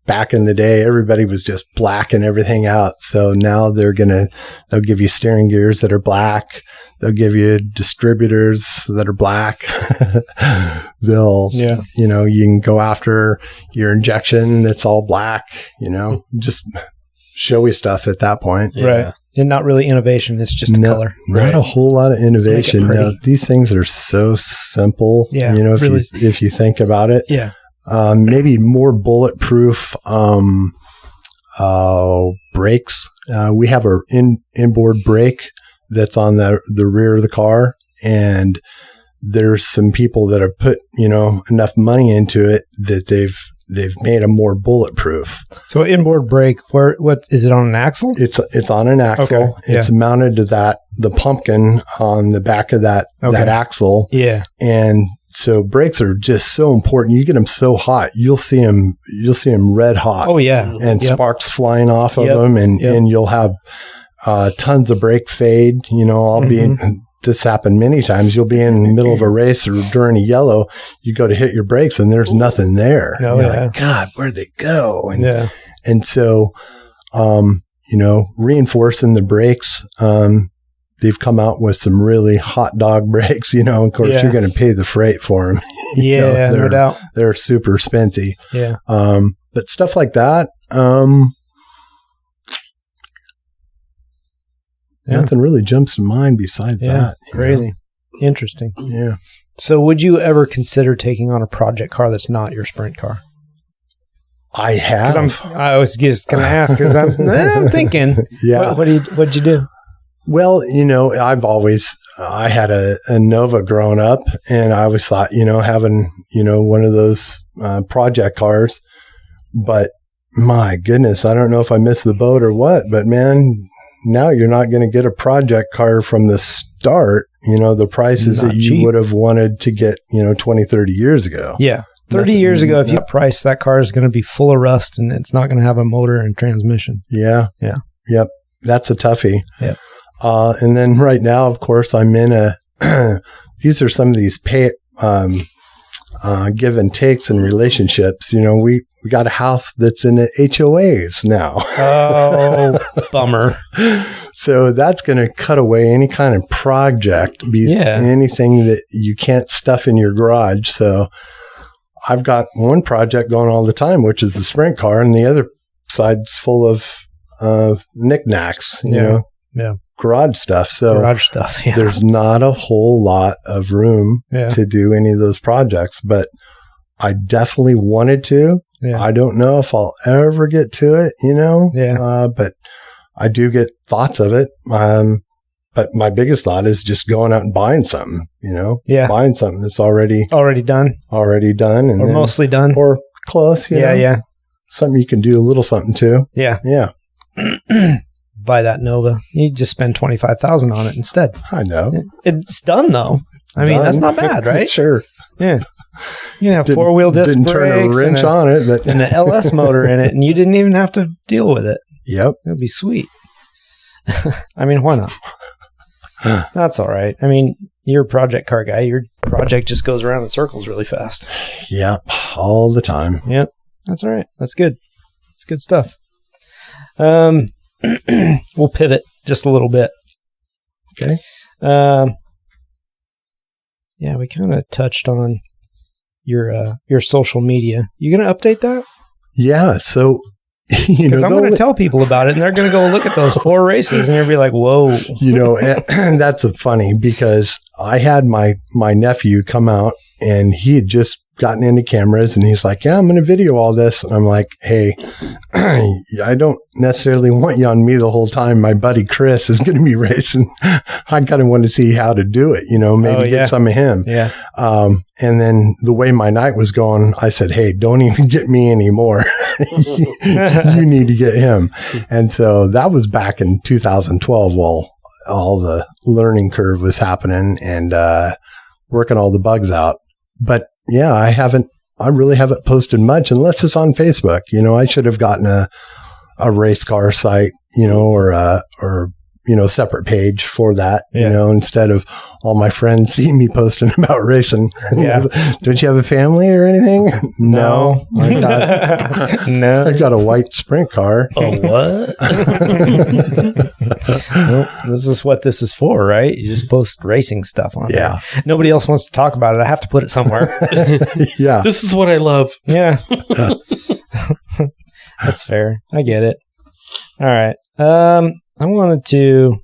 [SPEAKER 3] back in the day, everybody was just blacking everything out. So now they'll give you steering gears that are black. They'll give you distributors that are black. You can go after your injection that's all black, just showy stuff at that point.
[SPEAKER 2] Yeah. Right. And not really innovation. It's just color.
[SPEAKER 3] Not a whole lot of innovation. No, these things are so simple.
[SPEAKER 2] Yeah.
[SPEAKER 3] If you think about it.
[SPEAKER 2] Yeah.
[SPEAKER 3] Maybe more bulletproof brakes. We have an inboard brake that's on the rear of the car, and there's some people that have put enough money into it that they've made them more bulletproof.
[SPEAKER 2] So inboard brake, what is it, on an axle?
[SPEAKER 3] It's on an axle. Okay. It's mounted to the pumpkin on the back of that axle.
[SPEAKER 2] Yeah.
[SPEAKER 3] And so brakes are just so important. You get them so hot, you'll see them red hot.
[SPEAKER 2] Oh yeah,
[SPEAKER 3] and sparks flying off of them, and you'll have tons of brake fade. This happened many times. You'll be in the middle of a race or during a yellow, you go to hit your brakes and there's nothing there.
[SPEAKER 2] No,
[SPEAKER 3] like, God, where'd they go? And so, reinforcing the brakes. They've come out with some really hot dog brakes, of course you're going to pay the freight for them.
[SPEAKER 2] No doubt.
[SPEAKER 3] They're super spency.
[SPEAKER 2] Yeah.
[SPEAKER 3] But stuff like that, nothing really jumps to mind besides that.
[SPEAKER 2] Crazy. Interesting.
[SPEAKER 3] Yeah.
[SPEAKER 2] So would you ever consider taking on a project car that's not your sprint car?
[SPEAKER 3] I have.
[SPEAKER 2] I was just going to ask because I'm thinking, what'd you do?
[SPEAKER 3] Well, I had a Nova growing up, and I always thought, having, one of those project cars, but my goodness, I don't know if I missed the boat or what, but man, now you're not going to get a project car from the start, the prices that you would have wanted to get, 20, 30 years ago.
[SPEAKER 2] Yeah. 30 years ago, if you price that car is going to be full of rust and it's not going to have a motor and transmission.
[SPEAKER 3] Yeah.
[SPEAKER 2] Yeah.
[SPEAKER 3] Yep. That's a toughie.
[SPEAKER 2] Yeah.
[SPEAKER 3] And then right now, of course, I'm in these are some of these give and takes in relationships. We got a house that's in the HOAs now.
[SPEAKER 2] Oh, bummer.
[SPEAKER 3] So that's going to cut away any kind of project, anything that you can't stuff in your garage. So I've got one project going all the time, which is the sprint car, and the other side's full of knickknacks, garage stuff. So there's not a whole lot of room to do any of those projects, but I definitely wanted to. Yeah. I don't know if I'll ever get to it, but I do get thoughts of it. But my biggest thought is just going out and buying something, buying something that's already done, and
[SPEAKER 2] or mostly done,
[SPEAKER 3] or close. Something you can do a little something to.
[SPEAKER 2] Yeah. Buy that Nova. You just spend $25,000 on it instead.
[SPEAKER 3] I know.
[SPEAKER 2] It's done though. I mean, that's not bad, right?
[SPEAKER 3] Sure.
[SPEAKER 2] Yeah. You have 4-wheel disc
[SPEAKER 3] didn't
[SPEAKER 2] brakes.
[SPEAKER 3] Didn't turn a wrench on it, but
[SPEAKER 2] and the LS motor in it, and you didn't even have to deal with it.
[SPEAKER 3] Yep.
[SPEAKER 2] It would be sweet. I mean, why not? That's all right. I mean, you're a project car guy. Your project just goes around in circles really fast.
[SPEAKER 3] Yep. All the time.
[SPEAKER 2] Yep. That's all right. That's good. It's good stuff. We'll pivot just a little bit.
[SPEAKER 3] Okay.
[SPEAKER 2] We kind of touched on your social media. You going to update that?
[SPEAKER 3] Yeah. So,
[SPEAKER 2] because I'm going to tell people about it, and they're going to go look at those 4 races, and they'll be like, "Whoa!"
[SPEAKER 3] And that's funny because I had my nephew come out, and he had just gotten into cameras, and he's like, "Yeah, I'm going to video all this." And I'm like, "Hey, I don't necessarily want you on me the whole time. My buddy Chris is going to be racing. I kind of want to see how to do it, maybe get some of him."
[SPEAKER 2] Yeah.
[SPEAKER 3] And then the way my night was going, I said, "Hey, don't even get me anymore. You need to get him." And so that was back in 2012 while all the learning curve was happening and working all the bugs out. But yeah, I really haven't posted much unless it's on Facebook. I should have gotten a race car site, or separate page for that,
[SPEAKER 2] Yeah.
[SPEAKER 3] instead of all my friends seeing me posting about racing.
[SPEAKER 2] Yeah.
[SPEAKER 3] Don't you have a family or anything? No.
[SPEAKER 2] No.
[SPEAKER 3] I got a white sprint car.
[SPEAKER 1] Oh, what?
[SPEAKER 2] Well, this is what this is for, right? You just post racing stuff on
[SPEAKER 3] Yeah.
[SPEAKER 2] there. Nobody else wants to talk about it. I have to put it somewhere.
[SPEAKER 3] Yeah.
[SPEAKER 1] This is what I love.
[SPEAKER 2] Yeah. That's fair. I get it. All right. I wanted to.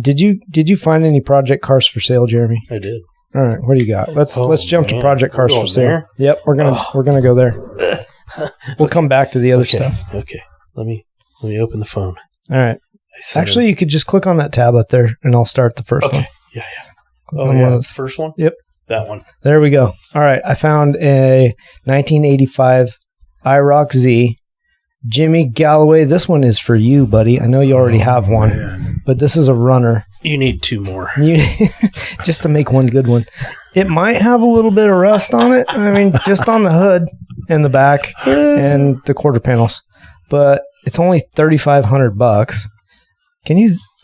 [SPEAKER 2] Did you find any project cars for sale, Jeremy?
[SPEAKER 1] I did.
[SPEAKER 2] All right. What do you got? Let's jump to project cars for sale.
[SPEAKER 1] There?
[SPEAKER 2] Yep, we're gonna go there. We'll come back to the other stuff.
[SPEAKER 1] Okay. Let me open the phone.
[SPEAKER 2] All right. Actually, you could just click on that tab up there, and I'll start the first one.
[SPEAKER 1] Yeah.
[SPEAKER 2] Click
[SPEAKER 1] Oh,
[SPEAKER 2] on
[SPEAKER 1] yeah.
[SPEAKER 2] one of those.
[SPEAKER 1] First one?
[SPEAKER 2] Yep.
[SPEAKER 1] That one.
[SPEAKER 2] There we go. All right. I found a 1985 IROC Z. Jimmy Galloway. This one is for you, buddy. I know you already have one, but this is a runner.
[SPEAKER 1] You need two more.
[SPEAKER 2] Just to make one good one. It might have a little bit of rust on it. I mean, just on the hood and the back and the quarter panels. But it's only $3,500.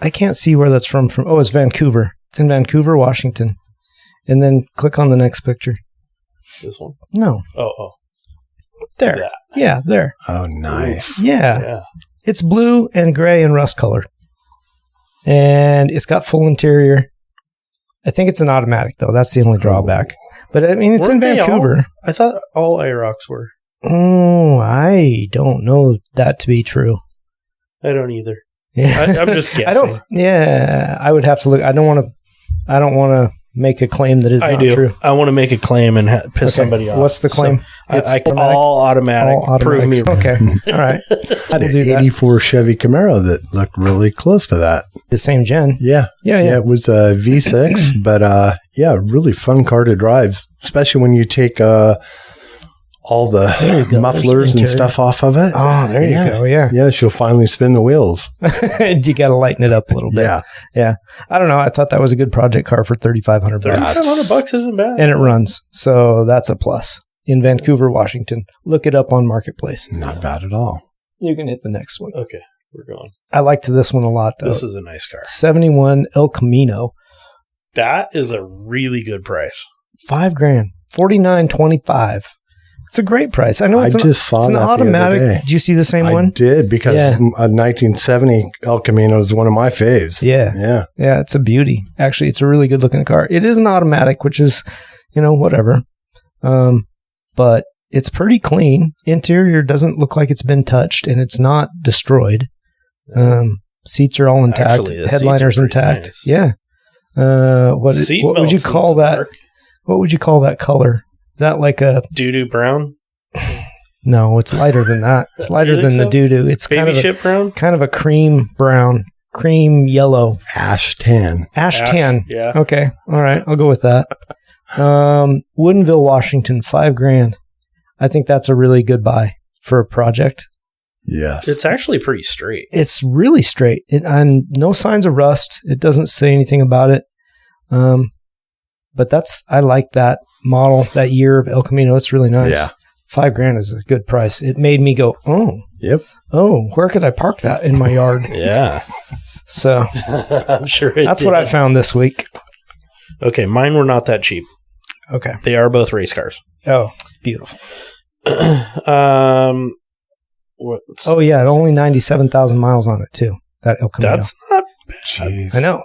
[SPEAKER 2] I can't see where that's from. Oh, it's Vancouver. It's in Vancouver, Washington. And then click on the next picture.
[SPEAKER 1] This one?
[SPEAKER 2] No.
[SPEAKER 1] Oh.
[SPEAKER 2] There.
[SPEAKER 1] That.
[SPEAKER 2] Yeah, there.
[SPEAKER 3] Oh, nice.
[SPEAKER 2] Yeah. It's blue and gray and rust color. And it's got full interior. I think it's an automatic, though. That's the only drawback. But, I mean, it's
[SPEAKER 1] Weren't
[SPEAKER 2] in
[SPEAKER 1] they
[SPEAKER 2] Vancouver.
[SPEAKER 1] I thought all IROCs were.
[SPEAKER 2] Oh, I don't know that to be true.
[SPEAKER 1] I don't either.
[SPEAKER 2] Yeah.
[SPEAKER 1] I'm just guessing.
[SPEAKER 2] I would have to look. I don't want to make a claim that is not true.
[SPEAKER 1] I want to make a claim and piss somebody off.
[SPEAKER 2] What's the claim?
[SPEAKER 1] So I all automatic. Prove me wrong.
[SPEAKER 2] Okay. All right.
[SPEAKER 3] I had an 84 Chevy Camaro that looked really close to that.
[SPEAKER 2] The same gen.
[SPEAKER 3] Yeah.
[SPEAKER 2] Yeah.
[SPEAKER 3] It was a V6, but really fun car to drive, especially when you take all the mufflers and stuff off of it.
[SPEAKER 2] Oh, there you go. Yeah.
[SPEAKER 3] Yes, you'll finally spin the wheels.
[SPEAKER 2] You got to lighten it up a little bit. Yeah. I don't know. I thought that was a good project car for $3,500.
[SPEAKER 1] $3,500 isn't bad.
[SPEAKER 2] And it runs. So that's a plus. In Vancouver, Washington. Look it up on Marketplace.
[SPEAKER 3] Not bad at all.
[SPEAKER 2] You can hit the next one.
[SPEAKER 1] Okay. We're going.
[SPEAKER 2] I liked this one a lot, though.
[SPEAKER 1] This is a nice car.
[SPEAKER 2] 71 El Camino.
[SPEAKER 1] That is a really good price.
[SPEAKER 2] $5,000. $49.25. It's a great price. I know it's
[SPEAKER 3] just saw
[SPEAKER 2] it's an
[SPEAKER 3] that
[SPEAKER 2] automatic.
[SPEAKER 3] the other day.
[SPEAKER 2] Did you see the same one?
[SPEAKER 3] I did, because a 1970 El Camino is one of my faves.
[SPEAKER 2] Yeah. It's a beauty. Actually, it's a really good looking car. It is an automatic, which is, whatever. But it's pretty clean. Interior doesn't look like it's been touched, and it's not destroyed. Seats are all intact.
[SPEAKER 1] Actually,
[SPEAKER 2] Headliner's intact.
[SPEAKER 1] nice.
[SPEAKER 2] Yeah. What would you call that?
[SPEAKER 1] Mark.
[SPEAKER 2] What would you call that color? Is that like a
[SPEAKER 1] doo-doo brown?
[SPEAKER 2] No, it's lighter than that. It's lighter than the doo-doo. It's
[SPEAKER 1] Baby shit brown?
[SPEAKER 2] kind of a cream brown, cream yellow.
[SPEAKER 3] Ash tan.
[SPEAKER 2] Ash tan.
[SPEAKER 1] Yeah.
[SPEAKER 2] Okay. All right. I'll go with that. Woodinville, Washington, $5,000. I think that's a really good buy for a project.
[SPEAKER 3] Yes.
[SPEAKER 1] It's actually pretty straight.
[SPEAKER 2] It's really straight and no signs of rust. It doesn't say anything about it. But I like that model, that year of El Camino. It's really nice.
[SPEAKER 3] Yeah.
[SPEAKER 2] $5,000 is a good price. It made me go, oh.
[SPEAKER 3] Yep.
[SPEAKER 2] Oh, where could I park that in my yard?
[SPEAKER 1] Yeah.
[SPEAKER 2] So
[SPEAKER 1] I'm sure
[SPEAKER 2] that's what I found this week.
[SPEAKER 1] Okay, mine were not that cheap.
[SPEAKER 2] Okay.
[SPEAKER 1] They are both race cars.
[SPEAKER 2] Oh, beautiful.
[SPEAKER 1] Oh,
[SPEAKER 2] yeah, it only 97,000 miles on it too. That El Camino.
[SPEAKER 1] That's not bad.
[SPEAKER 3] Jeez.
[SPEAKER 2] I know.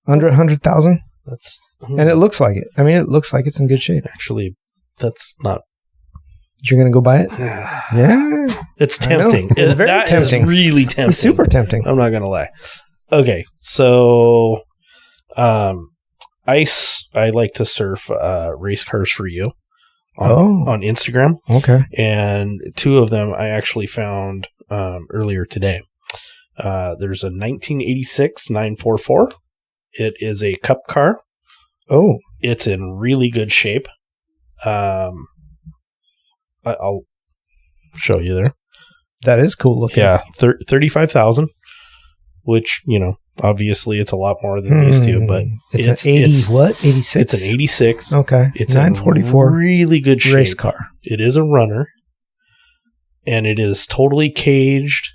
[SPEAKER 2] Under 100,000,
[SPEAKER 1] That's
[SPEAKER 2] and it looks like it. I mean, it looks like it's in good shape.
[SPEAKER 1] actually that's not.
[SPEAKER 2] You're gonna go buy it? Yeah,
[SPEAKER 1] It's tempting.
[SPEAKER 2] It's very
[SPEAKER 1] That
[SPEAKER 2] tempting.
[SPEAKER 1] is really tempting.
[SPEAKER 2] it's super tempting.
[SPEAKER 1] I'm not gonna lie. Okay, so I like to surf race cars for you on Instagram,
[SPEAKER 2] Okay.
[SPEAKER 1] and two of them I actually found earlier today. There's a 1986 944. It is a cup car.
[SPEAKER 2] Oh,
[SPEAKER 1] It's in really good shape. I'll show you there.
[SPEAKER 2] that is cool looking.
[SPEAKER 1] Yeah, 35,000, which, obviously it's a lot more than these two, but
[SPEAKER 2] it's an 86?
[SPEAKER 1] It's an 86.
[SPEAKER 2] Okay.
[SPEAKER 1] It's
[SPEAKER 2] 944
[SPEAKER 1] in really good shape.
[SPEAKER 2] race car.
[SPEAKER 1] It is a runner, and it is totally caged.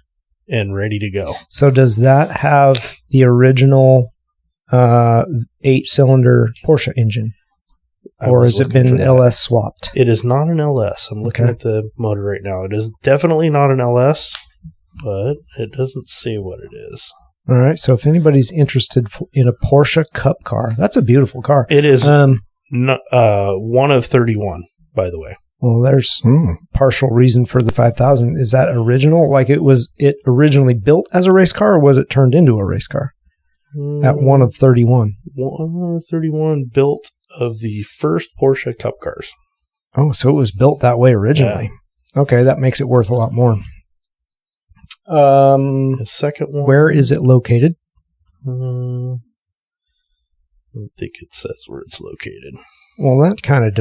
[SPEAKER 1] and ready to go.
[SPEAKER 2] So does that have the original 8-cylinder Porsche engine? Or has it been LS swapped?
[SPEAKER 1] It is not an LS. I'm looking at the motor right now. It is definitely not an LS, but it doesn't say what it is.
[SPEAKER 2] All right. So if anybody's interested in a Porsche Cup car, that's a beautiful car.
[SPEAKER 1] It is one of 31, by the way.
[SPEAKER 2] Well, there's partial reason for the 5,000. Is that original? Like it originally built as a race car, or was it turned into a race car? At one of 31.
[SPEAKER 1] 1 of 31 built of the first Porsche Cup cars.
[SPEAKER 2] Oh, so it was built that way originally. Yeah. Okay, that makes it worth a lot more.
[SPEAKER 1] The second one.
[SPEAKER 2] Where is it located?
[SPEAKER 1] I don't think it says where it's located.
[SPEAKER 2] Well, that kind of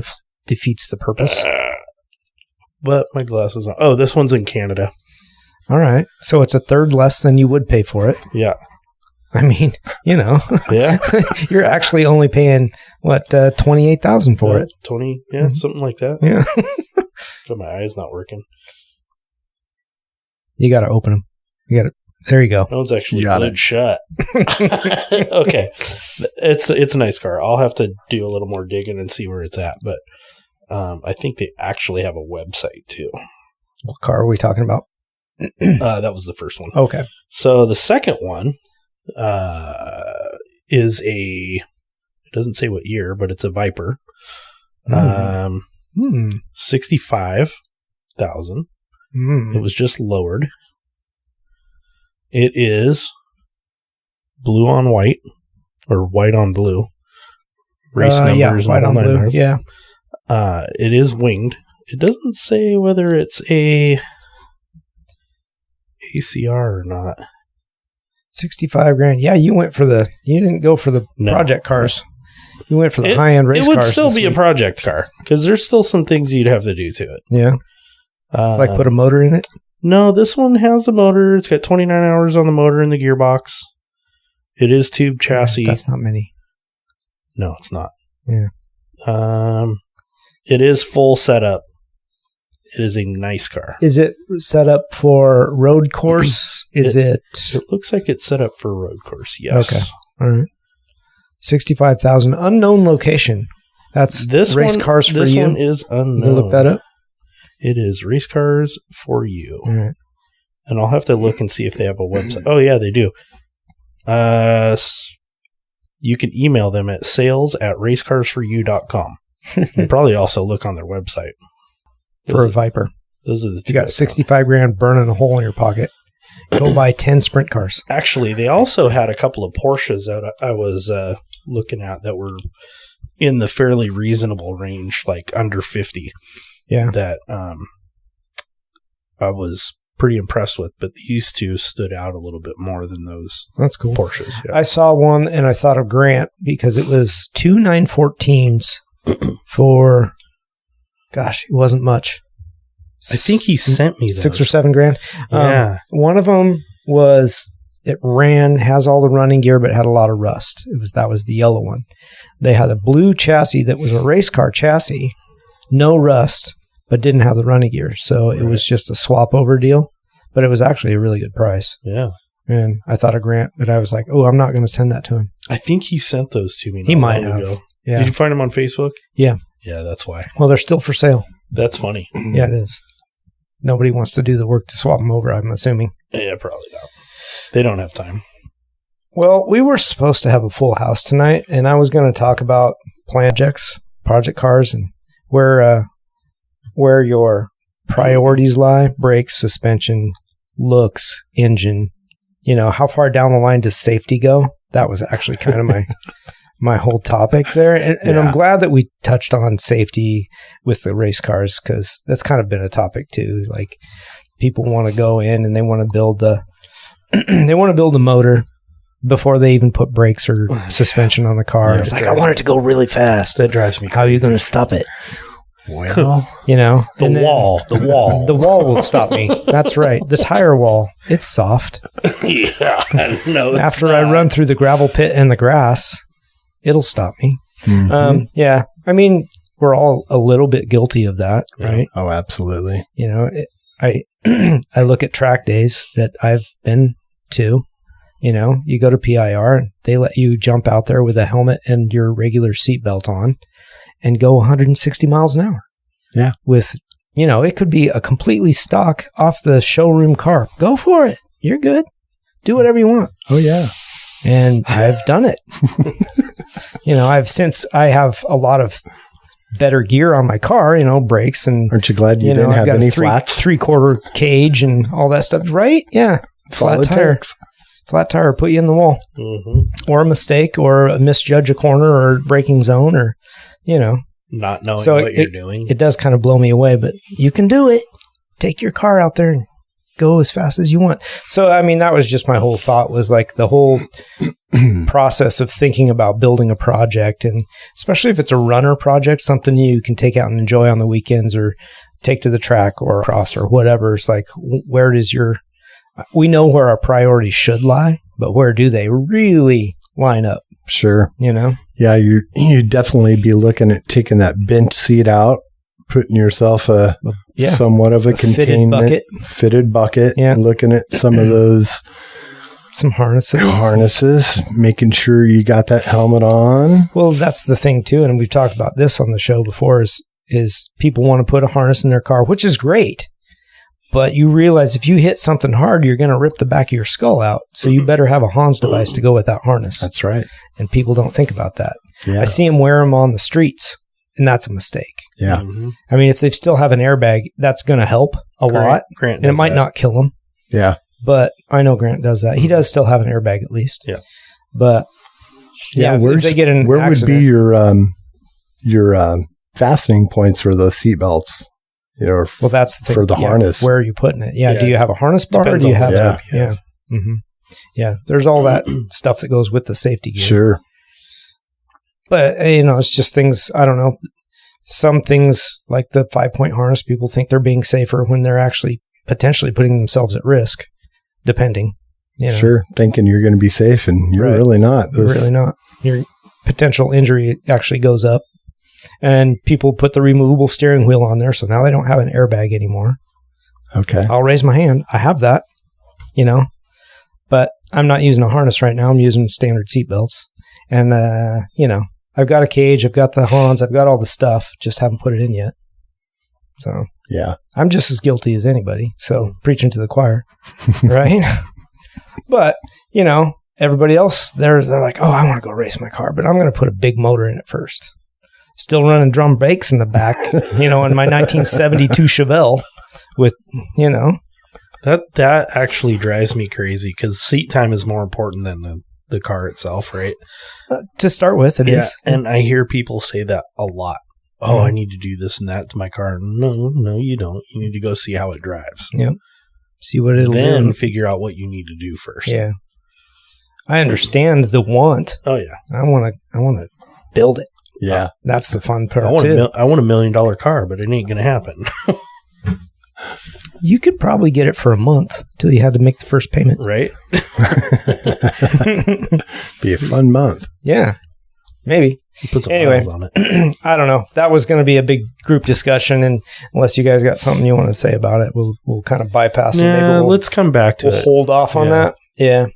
[SPEAKER 2] defeats the purpose.
[SPEAKER 1] But my glasses on. Oh, this one's in Canada.
[SPEAKER 2] All right. So it's a third less than you would pay for it.
[SPEAKER 1] Yeah.
[SPEAKER 2] I mean,
[SPEAKER 1] Yeah.
[SPEAKER 2] You're actually only paying, what, $28,000 for it?
[SPEAKER 1] 20, yeah, something like that.
[SPEAKER 2] Yeah.
[SPEAKER 1] God, my eye's not working.
[SPEAKER 2] You got to open them. There you go.
[SPEAKER 1] That one's actually glued shut. Okay. It's a nice car. I'll have to do a little more digging and see where it's at, but I think they actually have a website too.
[SPEAKER 2] What car are we talking about?
[SPEAKER 1] That was the first one.
[SPEAKER 2] Okay.
[SPEAKER 1] So the second one is it doesn't say what year, but it's a Viper. 65,000. It was just lowered. It is blue on white, or white on blue. Race numbers.
[SPEAKER 2] White on blue. Yeah.
[SPEAKER 1] It is winged. It doesn't say whether it's a ACR or not.
[SPEAKER 2] 65 grand. Yeah, you didn't go for the project cars. You went for the high-end race cars.
[SPEAKER 1] It would still be a project car, because there's still some things you'd have to do to it.
[SPEAKER 2] Yeah. Like put a motor in it?
[SPEAKER 1] No, this one has a motor. It's got 29 hours on the motor and the gearbox. It is tube chassis.
[SPEAKER 2] That's not many.
[SPEAKER 1] No, it's not.
[SPEAKER 2] Yeah.
[SPEAKER 1] It is full setup. It is a nice car.
[SPEAKER 2] Is it set up for road course? It
[SPEAKER 1] looks like it's set up for road course, yes.
[SPEAKER 2] Okay. All right. 65,000. Unknown location. That's race cars for you.
[SPEAKER 1] This one is unknown.
[SPEAKER 2] You look that up?
[SPEAKER 1] It is race cars for you.
[SPEAKER 2] All right.
[SPEAKER 1] And I'll have to look and see if they have a website. Oh, yeah, they do. You can email them at sales@racecarsforyou.com. You probably also look on their website.
[SPEAKER 2] For a Viper.
[SPEAKER 1] Those are the two.
[SPEAKER 2] You got 65 grand burning a hole in your pocket. Go buy 10 sprint cars.
[SPEAKER 1] Actually, they also had a couple of Porsches that I was looking at that were in the fairly reasonable range, like under 50.
[SPEAKER 2] Yeah.
[SPEAKER 1] That I was pretty impressed with, but these two stood out a little bit more than those.
[SPEAKER 2] That's cool.
[SPEAKER 1] Porsches. Yeah.
[SPEAKER 2] I saw one and I thought of Grant because it was 2 914s for, gosh, it wasn't much.
[SPEAKER 1] I think he sent me those.
[SPEAKER 2] 6 or 7 grand.
[SPEAKER 1] Yeah.
[SPEAKER 2] One of them has all the running gear, but had a lot of rust. That was the yellow one. They had a blue chassis that was a race car chassis, no rust, but didn't have the running gear. So it was just a swap over deal, but it was actually a really good price.
[SPEAKER 1] Yeah.
[SPEAKER 2] And I thought of Grant, but I was like, oh, I'm not going to send that to him.
[SPEAKER 1] I think he sent those to me.
[SPEAKER 2] He might have.
[SPEAKER 1] Ago.
[SPEAKER 2] Yeah.
[SPEAKER 1] Did you find them on Facebook?
[SPEAKER 2] Yeah.
[SPEAKER 1] Yeah, that's why.
[SPEAKER 2] Well, they're still for sale.
[SPEAKER 1] That's funny.
[SPEAKER 2] Yeah, it is. Nobody wants to do the work to swap them over, I'm assuming.
[SPEAKER 1] Yeah, probably not. They don't have time.
[SPEAKER 2] Well, we were supposed to have a full house tonight, and I was going to talk about project cars, and where your priorities lie: brakes, suspension, looks, engine. How far down the line does safety go? That was actually kind of my whole topic there. And I'm glad that we touched on safety with the race cars, because that's kind of been a topic too. Like, people want to go in and they want to build the motor before they even put brakes or suspension on the car.
[SPEAKER 1] Yeah,
[SPEAKER 2] it's like, I want it to go really fast.
[SPEAKER 1] That drives me crazy.
[SPEAKER 2] How are you going to stop it?
[SPEAKER 1] Well,
[SPEAKER 2] the wall will stop me. That's right. The tire wall. It's soft.
[SPEAKER 1] Yeah. No.
[SPEAKER 2] After I run through the gravel pit and the grass, it'll stop me.
[SPEAKER 3] Mm-hmm.
[SPEAKER 2] Yeah. I mean, we're all a little bit guilty of that, right?
[SPEAKER 3] Oh, absolutely.
[SPEAKER 2] I look at track days that I've been to. You know, you go to PIR, they let you jump out there with a helmet and your regular seatbelt on and go 160 miles an hour.
[SPEAKER 3] Yeah.
[SPEAKER 2] With, you know, it could be a completely stock off the showroom car. Go for it. You're good. Do whatever you want.
[SPEAKER 3] Oh, yeah.
[SPEAKER 2] And I've done it. You know, since I have a lot of better gear on my car, you know, brakes and...
[SPEAKER 3] Aren't you glad you didn't have any flats?
[SPEAKER 2] 3/4 cage and all that stuff, right? Yeah. Flat tire. Flat tire put you in the wall. Mm-hmm. Or a mistake or a misjudge a corner or braking zone or, you know.
[SPEAKER 1] Not knowing what you're doing.
[SPEAKER 2] It does kind of blow me away, but you can do it. Take your car out there and go as fast as you want. So, I mean, that was just my whole thought was like the whole process of thinking about building a project. And especially if it's a runner project, something you can take out and enjoy on the weekends or take to the track or cross or whatever. It's like, where does we know where our priorities should lie, but where do they really line up?
[SPEAKER 3] Sure.
[SPEAKER 2] You know?
[SPEAKER 3] Yeah, you'd definitely be looking at taking that bench seat out, putting yourself somewhat of a containment fitted bucket, and looking at some of those
[SPEAKER 2] some harnesses, making sure you got that helmet on. Well, that's the thing too, and we've talked about this on the show before. Is people want to put a harness in their car, which is great. But you realize if you hit something hard, you're going to rip the back of your skull out. So you better have a Hans device to go with that harness.
[SPEAKER 3] That's right.
[SPEAKER 2] And people don't think about that.
[SPEAKER 3] Yeah.
[SPEAKER 2] I see them wear them on the streets, and that's a mistake.
[SPEAKER 3] Yeah.
[SPEAKER 2] Mm-hmm. I mean, if they still have an airbag, that's going to help a lot.
[SPEAKER 1] Grant
[SPEAKER 2] and it might not kill them.
[SPEAKER 3] Yeah.
[SPEAKER 2] But I know Grant does that. He does still have an airbag at least.
[SPEAKER 1] Yeah.
[SPEAKER 2] But if they get in
[SPEAKER 3] where
[SPEAKER 2] accident,
[SPEAKER 3] would be your fastening points for those seat belts? You know,
[SPEAKER 2] well, that's the thing.
[SPEAKER 3] For the harness.
[SPEAKER 2] Where are you putting it? Yeah. Do you have a harness bar or do you have Yeah. There's all that stuff that goes with the safety gear.
[SPEAKER 3] Sure.
[SPEAKER 2] But, you know, it's just things, I don't know. Some things like the 5-point harness, people think they're being safer when they're actually potentially putting themselves at risk, depending. You know.
[SPEAKER 3] Sure. Thinking you're going to be safe and you're really not.
[SPEAKER 2] You're really not. Your potential injury actually goes up. And people put the removable steering wheel on there, so now they don't have an airbag anymore.
[SPEAKER 3] Okay.
[SPEAKER 2] I'll raise my hand. I have that, you know. But I'm not using a harness right now. I'm using standard seat belts. And, you know, I've got a cage. I've got the Hans. I've got all the stuff. Just haven't put it in yet. So,
[SPEAKER 3] yeah.
[SPEAKER 2] I'm just as guilty as anybody. So, preaching to the choir, right? But, you know, everybody else, they're like, oh, I want to go race my car, but I'm going to put a big motor in it first. Still running drum brakes in the back, you know, in my 1972 Chevelle with, you know.
[SPEAKER 1] That actually drives me crazy because seat time is more important than the car itself, right?
[SPEAKER 2] To start with, it is.
[SPEAKER 1] And I hear people say that a lot. Oh, I need to do this and that to my car. No, you don't. You need to go see how it drives.
[SPEAKER 2] Yep. See what it'll do.
[SPEAKER 1] Then figure out what you need to do first.
[SPEAKER 2] Yeah. I understand the want.
[SPEAKER 1] Oh, yeah.
[SPEAKER 2] I want to build it.
[SPEAKER 3] Yeah.
[SPEAKER 2] That's the fun part,
[SPEAKER 1] I want $1 million car, but it ain't going to happen.
[SPEAKER 2] You could probably get it for a month till you had to make the first payment.
[SPEAKER 1] Right?
[SPEAKER 3] Be a fun month.
[SPEAKER 2] Yeah. Maybe.
[SPEAKER 1] Put some miles on it.
[SPEAKER 2] I don't know. That was going to be a big group discussion, and unless you guys got something you want to say about it, we'll kind of bypass it.
[SPEAKER 1] Maybe let's come back to it.
[SPEAKER 2] We'll hold off on that. Yeah.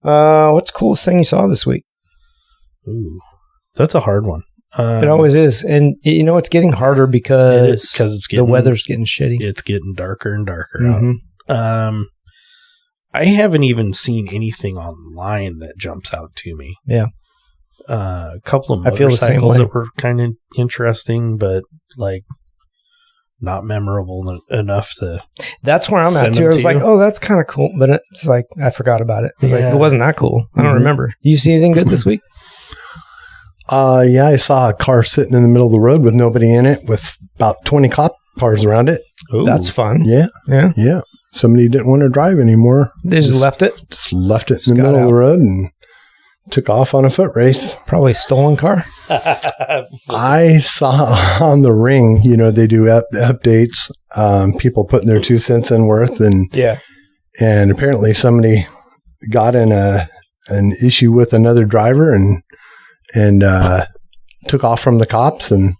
[SPEAKER 2] What's the coolest thing you saw this week?
[SPEAKER 1] Ooh. That's a hard one.
[SPEAKER 2] It always is. And, you know, it's getting harder because the weather's getting shitty.
[SPEAKER 1] It's getting darker and darker out. I haven't even seen anything online that jumps out to me.
[SPEAKER 2] Yeah.
[SPEAKER 1] A couple of motorcycles that were kind of interesting, but, like, not memorable enough to...
[SPEAKER 2] That's where I'm at, too. I was like, oh, that's kind of cool. But it's like, I forgot about it. Like, it wasn't that cool. I don't remember. Did you see anything good this week?
[SPEAKER 3] Yeah, I saw a car sitting in the middle of the road with nobody in it with about 20 cop cars around it.
[SPEAKER 2] Ooh. That's fun.
[SPEAKER 3] Yeah. Somebody didn't want to drive anymore.
[SPEAKER 2] They just left it?
[SPEAKER 3] Just left it in the middle of the road and took off on a foot race.
[SPEAKER 2] Probably a stolen car.
[SPEAKER 3] I saw on the Ring, you know, they do updates, people putting their 2 cents in worth. And apparently somebody got in an issue with another driver and took off from the cops and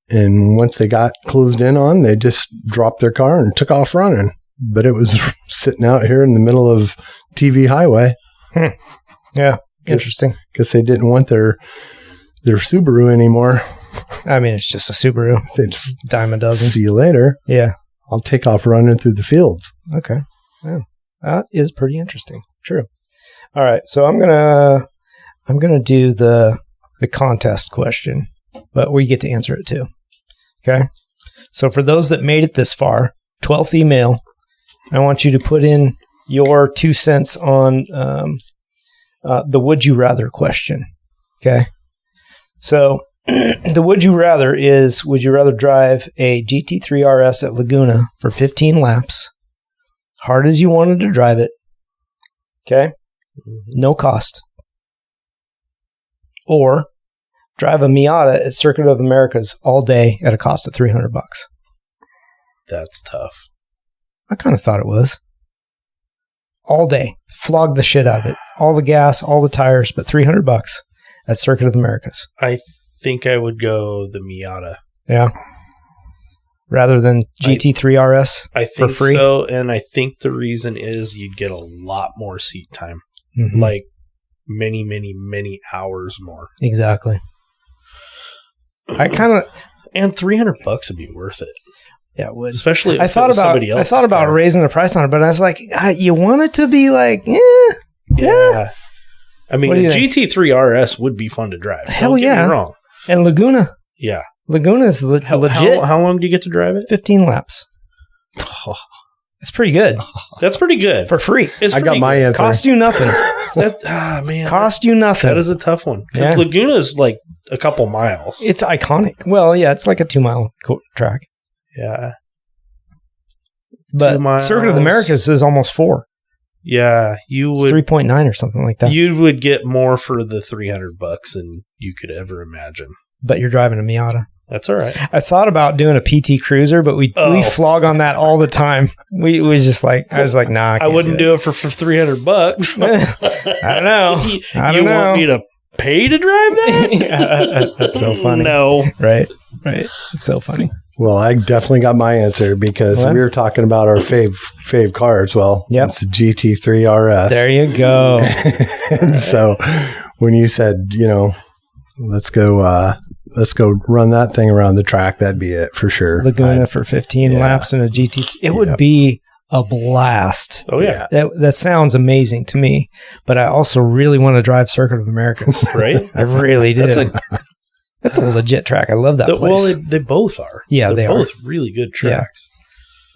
[SPEAKER 3] And once they got closed in on, they just dropped their car and took off running. But it was sitting out here in the middle of TV highway.
[SPEAKER 2] Yeah, interesting.
[SPEAKER 3] Because they didn't want their Subaru anymore.
[SPEAKER 2] I mean, it's just a Subaru.
[SPEAKER 3] They just
[SPEAKER 2] dime a dozen.
[SPEAKER 3] See you later.
[SPEAKER 2] Yeah.
[SPEAKER 3] I'll take off running through the fields.
[SPEAKER 2] Okay. Yeah. That is pretty interesting. True. All right. So I'm gonna do the contest question, but we get to answer it too. Okay. So for those that made it this far, 12th email, I want you to put in your 2 cents on the would you rather question. Okay. So the would you rather is, would you rather drive a GT3 RS at Laguna for 15 laps, hard as you wanted to drive it, okay, no cost, or drive a Miata at Circuit of Americas all day at a cost of $300?
[SPEAKER 1] That's tough.
[SPEAKER 2] I kind of thought it was. All day, flog the shit out of it, all the gas, all the tires, but $300 at Circuit of Americas.
[SPEAKER 1] I think I would go the Miata.
[SPEAKER 2] Yeah. Rather than GT3 RS
[SPEAKER 1] I think
[SPEAKER 2] for free?
[SPEAKER 1] so, and I think the reason is you'd get a lot more seat time.
[SPEAKER 2] Mm-hmm.
[SPEAKER 1] Like many, many, many hours more.
[SPEAKER 2] Exactly. I kind of...
[SPEAKER 1] And $300 would be worth it.
[SPEAKER 2] Yeah, it would.
[SPEAKER 1] Especially if
[SPEAKER 2] I thought about raising the price on it, but I was like, you want it to be like,
[SPEAKER 1] yeah. I mean,
[SPEAKER 2] a
[SPEAKER 1] GT3 RS would be fun to drive.
[SPEAKER 2] Hell
[SPEAKER 1] Don't get
[SPEAKER 2] yeah.
[SPEAKER 1] me wrong.
[SPEAKER 2] And Laguna.
[SPEAKER 1] Yeah.
[SPEAKER 2] Laguna is legit.
[SPEAKER 1] How long do you get to drive it?
[SPEAKER 2] 15 laps. It's pretty good.
[SPEAKER 1] That's pretty good.
[SPEAKER 2] For free.
[SPEAKER 3] I got my answer.
[SPEAKER 2] Cost you nothing.
[SPEAKER 1] Man.
[SPEAKER 2] Cost you nothing.
[SPEAKER 1] That is a tough one. Because Laguna is like a couple miles.
[SPEAKER 2] It's iconic. Well, yeah, it's like a 2-mile track.
[SPEAKER 1] Yeah.
[SPEAKER 2] But Circuit of the Americas is almost 4.
[SPEAKER 1] Yeah, you would
[SPEAKER 2] 3.9 or something like that.
[SPEAKER 1] You would get more for the $300 than you could ever imagine.
[SPEAKER 2] But you're driving a Miata.
[SPEAKER 1] That's all right.
[SPEAKER 2] I thought about doing a PT Cruiser, but we flog on that all the time. I was like, nah.
[SPEAKER 1] I wouldn't do it for $300.
[SPEAKER 2] I don't know.
[SPEAKER 1] You want me to pay to drive that?
[SPEAKER 2] Yeah, that's so funny.
[SPEAKER 1] No.
[SPEAKER 2] Right. It's so funny.
[SPEAKER 3] Well, I definitely got my answer because we were talking about our fave cars. Well, it's a GT3 RS.
[SPEAKER 2] There you go.
[SPEAKER 3] And so when you said, let's go run that thing around the track, that'd be it for sure.
[SPEAKER 2] Laguna for 15 laps in a GT3. It would be a blast.
[SPEAKER 1] Oh, yeah.
[SPEAKER 2] That sounds amazing to me, but I also really want to drive Circuit of Americas.
[SPEAKER 1] Right?
[SPEAKER 2] I really do. That's a legit track. I love that place.
[SPEAKER 1] Well, they both are.
[SPEAKER 2] Yeah,
[SPEAKER 1] They're
[SPEAKER 2] they
[SPEAKER 1] both really good tracks.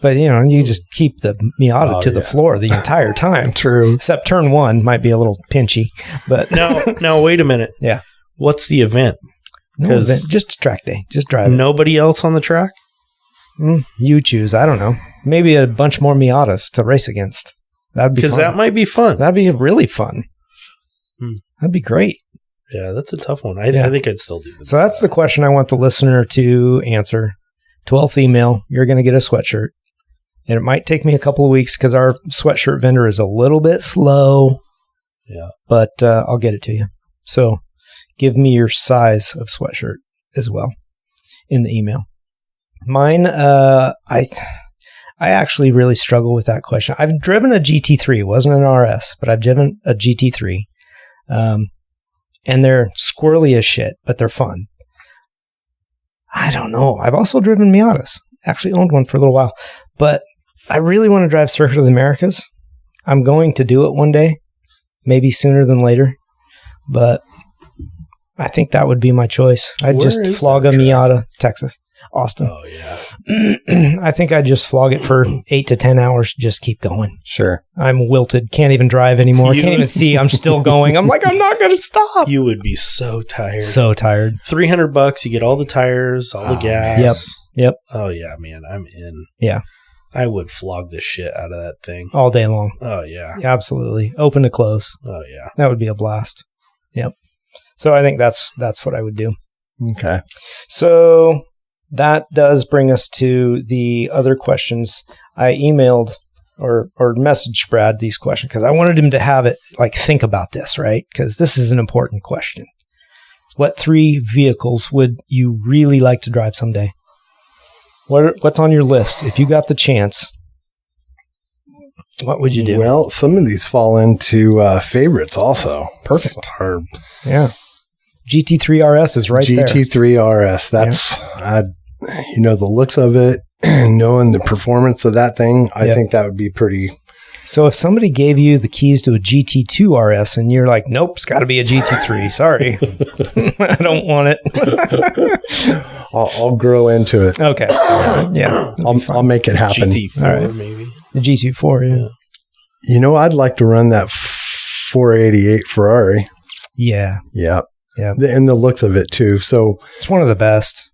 [SPEAKER 2] Yeah. But, you just keep the Miata to the floor the entire time.
[SPEAKER 3] True.
[SPEAKER 2] Except turn 1 might be a little pinchy. But
[SPEAKER 1] Now, wait a minute.
[SPEAKER 2] Yeah.
[SPEAKER 1] What's the event?
[SPEAKER 2] No event. Just a track day. Just drive it.
[SPEAKER 1] Nobody else on the track?
[SPEAKER 2] You choose. I don't know. Maybe a bunch more Miatas to race against. That'd be fun.
[SPEAKER 1] Because that might be fun.
[SPEAKER 2] That'd be really fun. That'd be great.
[SPEAKER 1] Yeah, that's a tough one. I think I'd still do that.
[SPEAKER 2] So that's the question I want the listener to answer. 12th email, you're going to get a sweatshirt. And it might take me a couple of weeks because our sweatshirt vendor is a little bit slow.
[SPEAKER 1] Yeah. But
[SPEAKER 2] I'll get it to you. So give me your size of sweatshirt as well in the email. Mine, I actually really struggle with that question. I've driven a GT3. It wasn't an RS, but I've driven a GT3. And they're squirrely as shit, but they're fun. I don't know. I've also driven Miatas. Actually owned one for a little while. But I really want to drive Circuit of the Americas. I'm going to do it one day. Maybe sooner than later. But I think that would be my choice. I'd just flog a Miata, Texas. Austin.
[SPEAKER 1] Oh, yeah.
[SPEAKER 2] I think I'd just flog it for 8 to 10 hours. Just keep going.
[SPEAKER 3] Sure.
[SPEAKER 2] I'm wilted. Can't even drive anymore. Can't even see. I'm still going. I'm like, I'm not going to stop.
[SPEAKER 1] You would be so tired.
[SPEAKER 2] So tired.
[SPEAKER 1] $300, you get all the tires, all the gas.
[SPEAKER 2] Yep.
[SPEAKER 1] Oh, yeah, man. I'm in.
[SPEAKER 2] Yeah.
[SPEAKER 1] I would flog the shit out of that thing.
[SPEAKER 2] All day long.
[SPEAKER 1] Oh, yeah.
[SPEAKER 2] Absolutely. Open to close.
[SPEAKER 1] Oh, yeah.
[SPEAKER 2] That would be a blast. Yep. So I think that's what I would do.
[SPEAKER 3] Okay.
[SPEAKER 2] So that does bring us to the other questions. I emailed or messaged Brad these questions because I wanted him to have it, like, think about this, right? Because this is an important question. what 3 vehicles would you really like to drive someday? What's on your list? If you got the chance, what would you do?
[SPEAKER 3] Well, some of these fall into favorites also.
[SPEAKER 2] Perfect.
[SPEAKER 3] Or
[SPEAKER 2] GT3 RS is right there.
[SPEAKER 3] GT3 RS. That's, the looks of it, knowing the performance of that thing, I think that would be pretty.
[SPEAKER 2] So if somebody gave you the keys to a GT2 RS and you're like, nope, it's got to be a GT3. Sorry. I don't want it.
[SPEAKER 3] I'll grow into it.
[SPEAKER 2] Okay. Yeah.
[SPEAKER 3] I'll make it happen.
[SPEAKER 1] GT4 maybe.
[SPEAKER 2] The GT4,
[SPEAKER 3] I'd like to run that 488 Ferrari.
[SPEAKER 2] Yeah.
[SPEAKER 3] Yeah.
[SPEAKER 2] Yeah.
[SPEAKER 3] And the looks of it too. So
[SPEAKER 2] it's one of the best.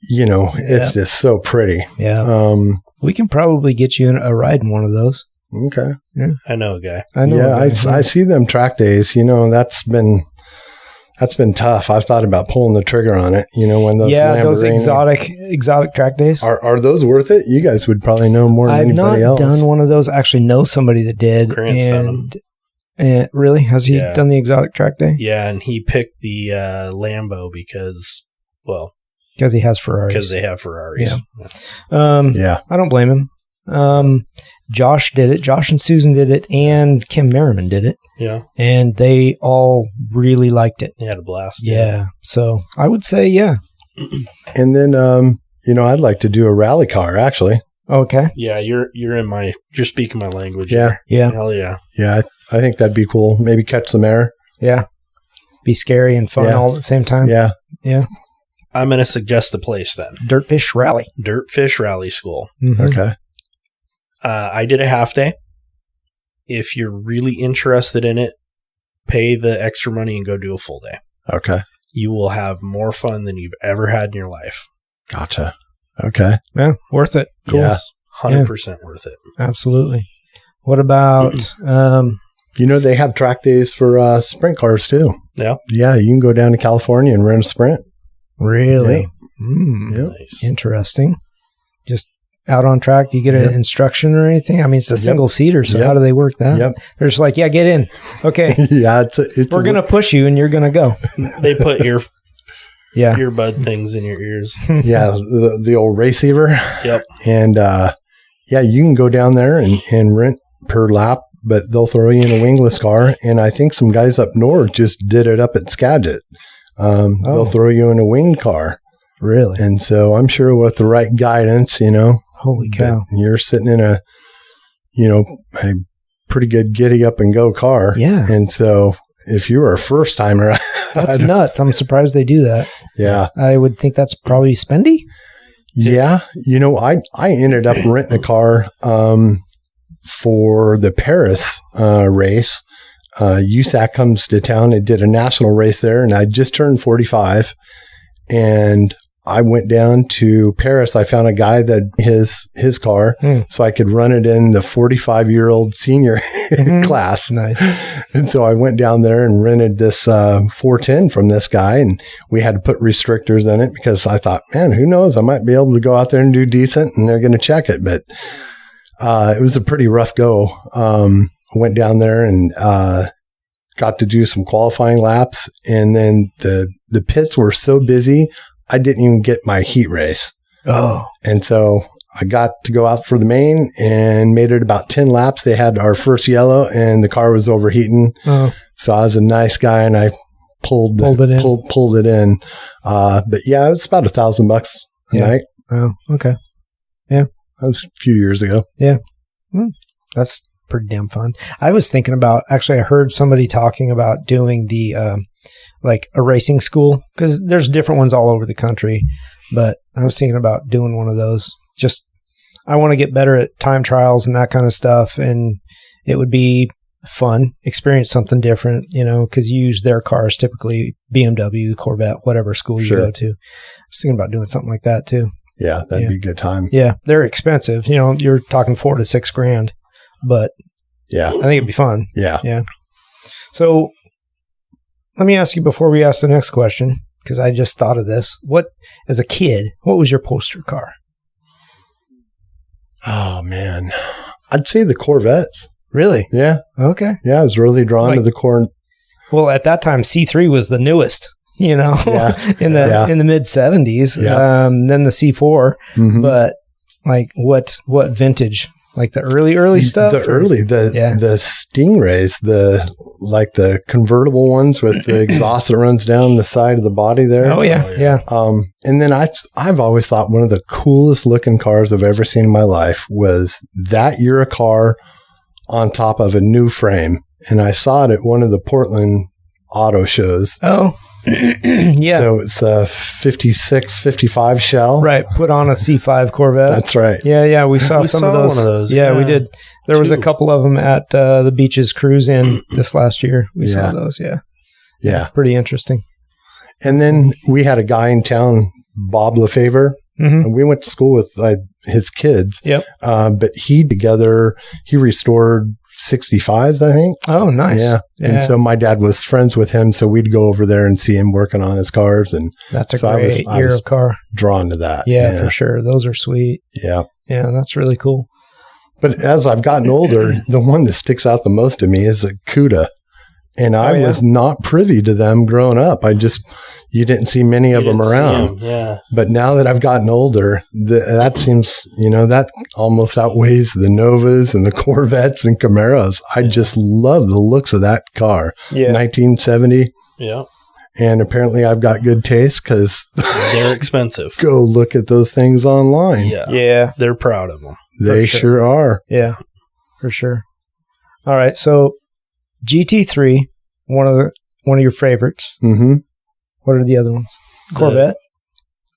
[SPEAKER 3] It's just so pretty.
[SPEAKER 2] Yeah. We can probably get you a ride in one of those.
[SPEAKER 3] Okay.
[SPEAKER 1] Yeah. I know a guy.
[SPEAKER 3] I see them track days. That's been tough. I've thought about pulling the trigger on it. When those
[SPEAKER 2] those exotic track days.
[SPEAKER 3] Are those worth it? You guys would probably know more than anybody else.
[SPEAKER 2] I've not done one of those. I actually know somebody that did.
[SPEAKER 1] Grant's done them.
[SPEAKER 2] And really, has he done the exotic track day?
[SPEAKER 1] Yeah, and he picked the Lambo because
[SPEAKER 2] he has Ferraris.
[SPEAKER 1] Because they have Ferraris.
[SPEAKER 2] Yeah. I don't blame him. Josh did it. Josh and Susan did it, and Kim Merriman did it.
[SPEAKER 1] Yeah.
[SPEAKER 2] And they all really liked it.
[SPEAKER 1] They had a blast.
[SPEAKER 2] Yeah. So I would say, yeah.
[SPEAKER 3] And then, I'd like to do a rally car, actually.
[SPEAKER 2] Okay.
[SPEAKER 1] Yeah, you're speaking my language.
[SPEAKER 3] Yeah.
[SPEAKER 2] Yeah.
[SPEAKER 1] Hell yeah.
[SPEAKER 3] Yeah, I think that'd be cool. Maybe catch some air.
[SPEAKER 2] Yeah. Be scary and fun all at the same time.
[SPEAKER 3] Yeah.
[SPEAKER 2] Yeah.
[SPEAKER 1] I'm going to suggest a place then.
[SPEAKER 2] Dirtfish Rally.
[SPEAKER 1] Dirtfish Rally School.
[SPEAKER 2] Mm-hmm.
[SPEAKER 3] Okay.
[SPEAKER 1] I did a half day. If you're really interested in it, pay the extra money and go do a full day.
[SPEAKER 3] Okay.
[SPEAKER 1] You will have more fun than you've ever had in your life.
[SPEAKER 3] Gotcha. Okay.
[SPEAKER 2] Yeah, worth it.
[SPEAKER 1] Cool. Yeah. 100% worth it.
[SPEAKER 2] Absolutely. What about...
[SPEAKER 3] they have track days for sprint cars too.
[SPEAKER 1] Yeah.
[SPEAKER 3] Yeah, you can go down to California and run a sprint.
[SPEAKER 2] Really?
[SPEAKER 3] Yeah.
[SPEAKER 1] Nice.
[SPEAKER 2] Interesting. Just out on track, do you get an instruction or anything? I mean, it's a single seater, so how do they work that?
[SPEAKER 3] Yep.
[SPEAKER 2] They're just like, get in. Okay.
[SPEAKER 3] Yeah,
[SPEAKER 2] we're going to push you and you're going to go.
[SPEAKER 1] They put earbud things in your ears.
[SPEAKER 3] Yeah, the old receiver.
[SPEAKER 1] Yep.
[SPEAKER 3] And you can go down there and rent per lap, but they'll throw you in a wingless car. And I think some guys up north just did it up at Skagit. They'll throw you in a winged car.
[SPEAKER 2] Really?
[SPEAKER 3] And so I'm sure with the right guidance,
[SPEAKER 2] Holy cow.
[SPEAKER 3] you're sitting in a pretty good giddy up and go car.
[SPEAKER 2] Yeah.
[SPEAKER 3] And so if you were a first timer,
[SPEAKER 2] that's nuts. I'm surprised they do that.
[SPEAKER 3] Yeah.
[SPEAKER 2] I would think that's probably spendy.
[SPEAKER 3] Yeah. I ended up renting a car for the Paris race. USAC comes to town and did a national race there, and I just turned 45, and I went down to Paris. I found a guy that his car, so I could run it in the 45-year-old senior class.
[SPEAKER 2] Nice.
[SPEAKER 3] And so I went down there and rented this 410 from this guy, and we had to put restrictors in it because I thought, man, who knows? I might be able to go out there and do decent, and they're going to check it. But it was a pretty rough go. Went down there and got to do some qualifying laps, and then the pits were so busy, I didn't even get my heat race.
[SPEAKER 2] Oh.
[SPEAKER 3] And so I got to go out for the main and made it about 10 laps. They had our first yellow, and the car was overheating.
[SPEAKER 2] Oh.
[SPEAKER 3] So I was a nice guy, and I pulled it in. But yeah, it was about $1,000 a night.
[SPEAKER 2] Oh, okay. Yeah.
[SPEAKER 3] That was a few years ago.
[SPEAKER 2] Yeah. That's pretty damn fun. I was thinking about, actually, I heard somebody talking about doing the, like a racing school, because there's different ones all over the country, but I was thinking about doing one of those. Just, I want to get better at time trials and that kind of stuff. And it would be fun, experience something different, because you use their cars, typically BMW, Corvette, whatever school you go to. I was thinking about doing something like that too.
[SPEAKER 3] Yeah, that'd be a good time.
[SPEAKER 2] Yeah, they're expensive. You're talking $4,000 to $6,000, but
[SPEAKER 3] yeah,
[SPEAKER 2] I think it'd be fun.
[SPEAKER 3] Yeah.
[SPEAKER 2] Yeah. So let me ask you before we ask the next question, because I just thought of this. As a kid, what was your poster car?
[SPEAKER 3] Oh, man. I'd say the Corvettes.
[SPEAKER 2] Really?
[SPEAKER 3] Yeah.
[SPEAKER 2] Okay.
[SPEAKER 3] Yeah, I was really drawn to the Corvette.
[SPEAKER 2] Well, at that time, C3 was the newest. in the mid 70s.
[SPEAKER 3] Yeah.
[SPEAKER 2] Then the C4,
[SPEAKER 3] Mhm.
[SPEAKER 2] but like what vintage? Like the early stuff?
[SPEAKER 3] The Stingrays, the convertible ones with the exhaust that runs down the side of the body there.
[SPEAKER 2] Oh yeah.
[SPEAKER 3] And then I've always thought one of the coolest looking cars I've ever seen in my life was that year a car on top of a new frame. And I saw it at one of the Portland auto shows.
[SPEAKER 2] Oh, yeah.
[SPEAKER 3] So it's a 56, 55 shell.
[SPEAKER 2] Right. Put on a C5 Corvette.
[SPEAKER 3] That's right.
[SPEAKER 2] Yeah. We saw some of those.
[SPEAKER 1] One of those.
[SPEAKER 2] Yeah, we did. There was a couple of them at the Beaches Cruise In this last year. We saw those. Yeah. Pretty interesting.
[SPEAKER 3] And then we had a guy in town, Bob Lefevre, and we went to school with his kids.
[SPEAKER 2] Yep.
[SPEAKER 3] But he restored 65s, I think.
[SPEAKER 2] Oh, nice.
[SPEAKER 3] Yeah. And so my dad was friends with him, so we'd go over there and see him working on his cars. And
[SPEAKER 2] that's a great year of car.
[SPEAKER 3] Drawn to that.
[SPEAKER 2] Yeah, for sure. Those are sweet.
[SPEAKER 3] Yeah.
[SPEAKER 2] Yeah, that's really cool.
[SPEAKER 3] But as I've gotten older, the one that sticks out the most to me is a CUDA. And I was not privy to them growing up. You didn't see many of them around.
[SPEAKER 1] Yeah.
[SPEAKER 3] But now that I've gotten older, that seems, that almost outweighs the Novas and the Corvettes and Camaros. I just love the looks of that car. Yeah. 1970.
[SPEAKER 1] Yeah.
[SPEAKER 3] And apparently I've got good taste because
[SPEAKER 1] they're expensive.
[SPEAKER 3] Go look at those things online.
[SPEAKER 2] Yeah.
[SPEAKER 1] They're proud of them.
[SPEAKER 3] They sure are.
[SPEAKER 2] Yeah, for sure. All right. So GT3, one of your favorites.
[SPEAKER 3] Mm-hmm.
[SPEAKER 2] What are the other ones? Corvette?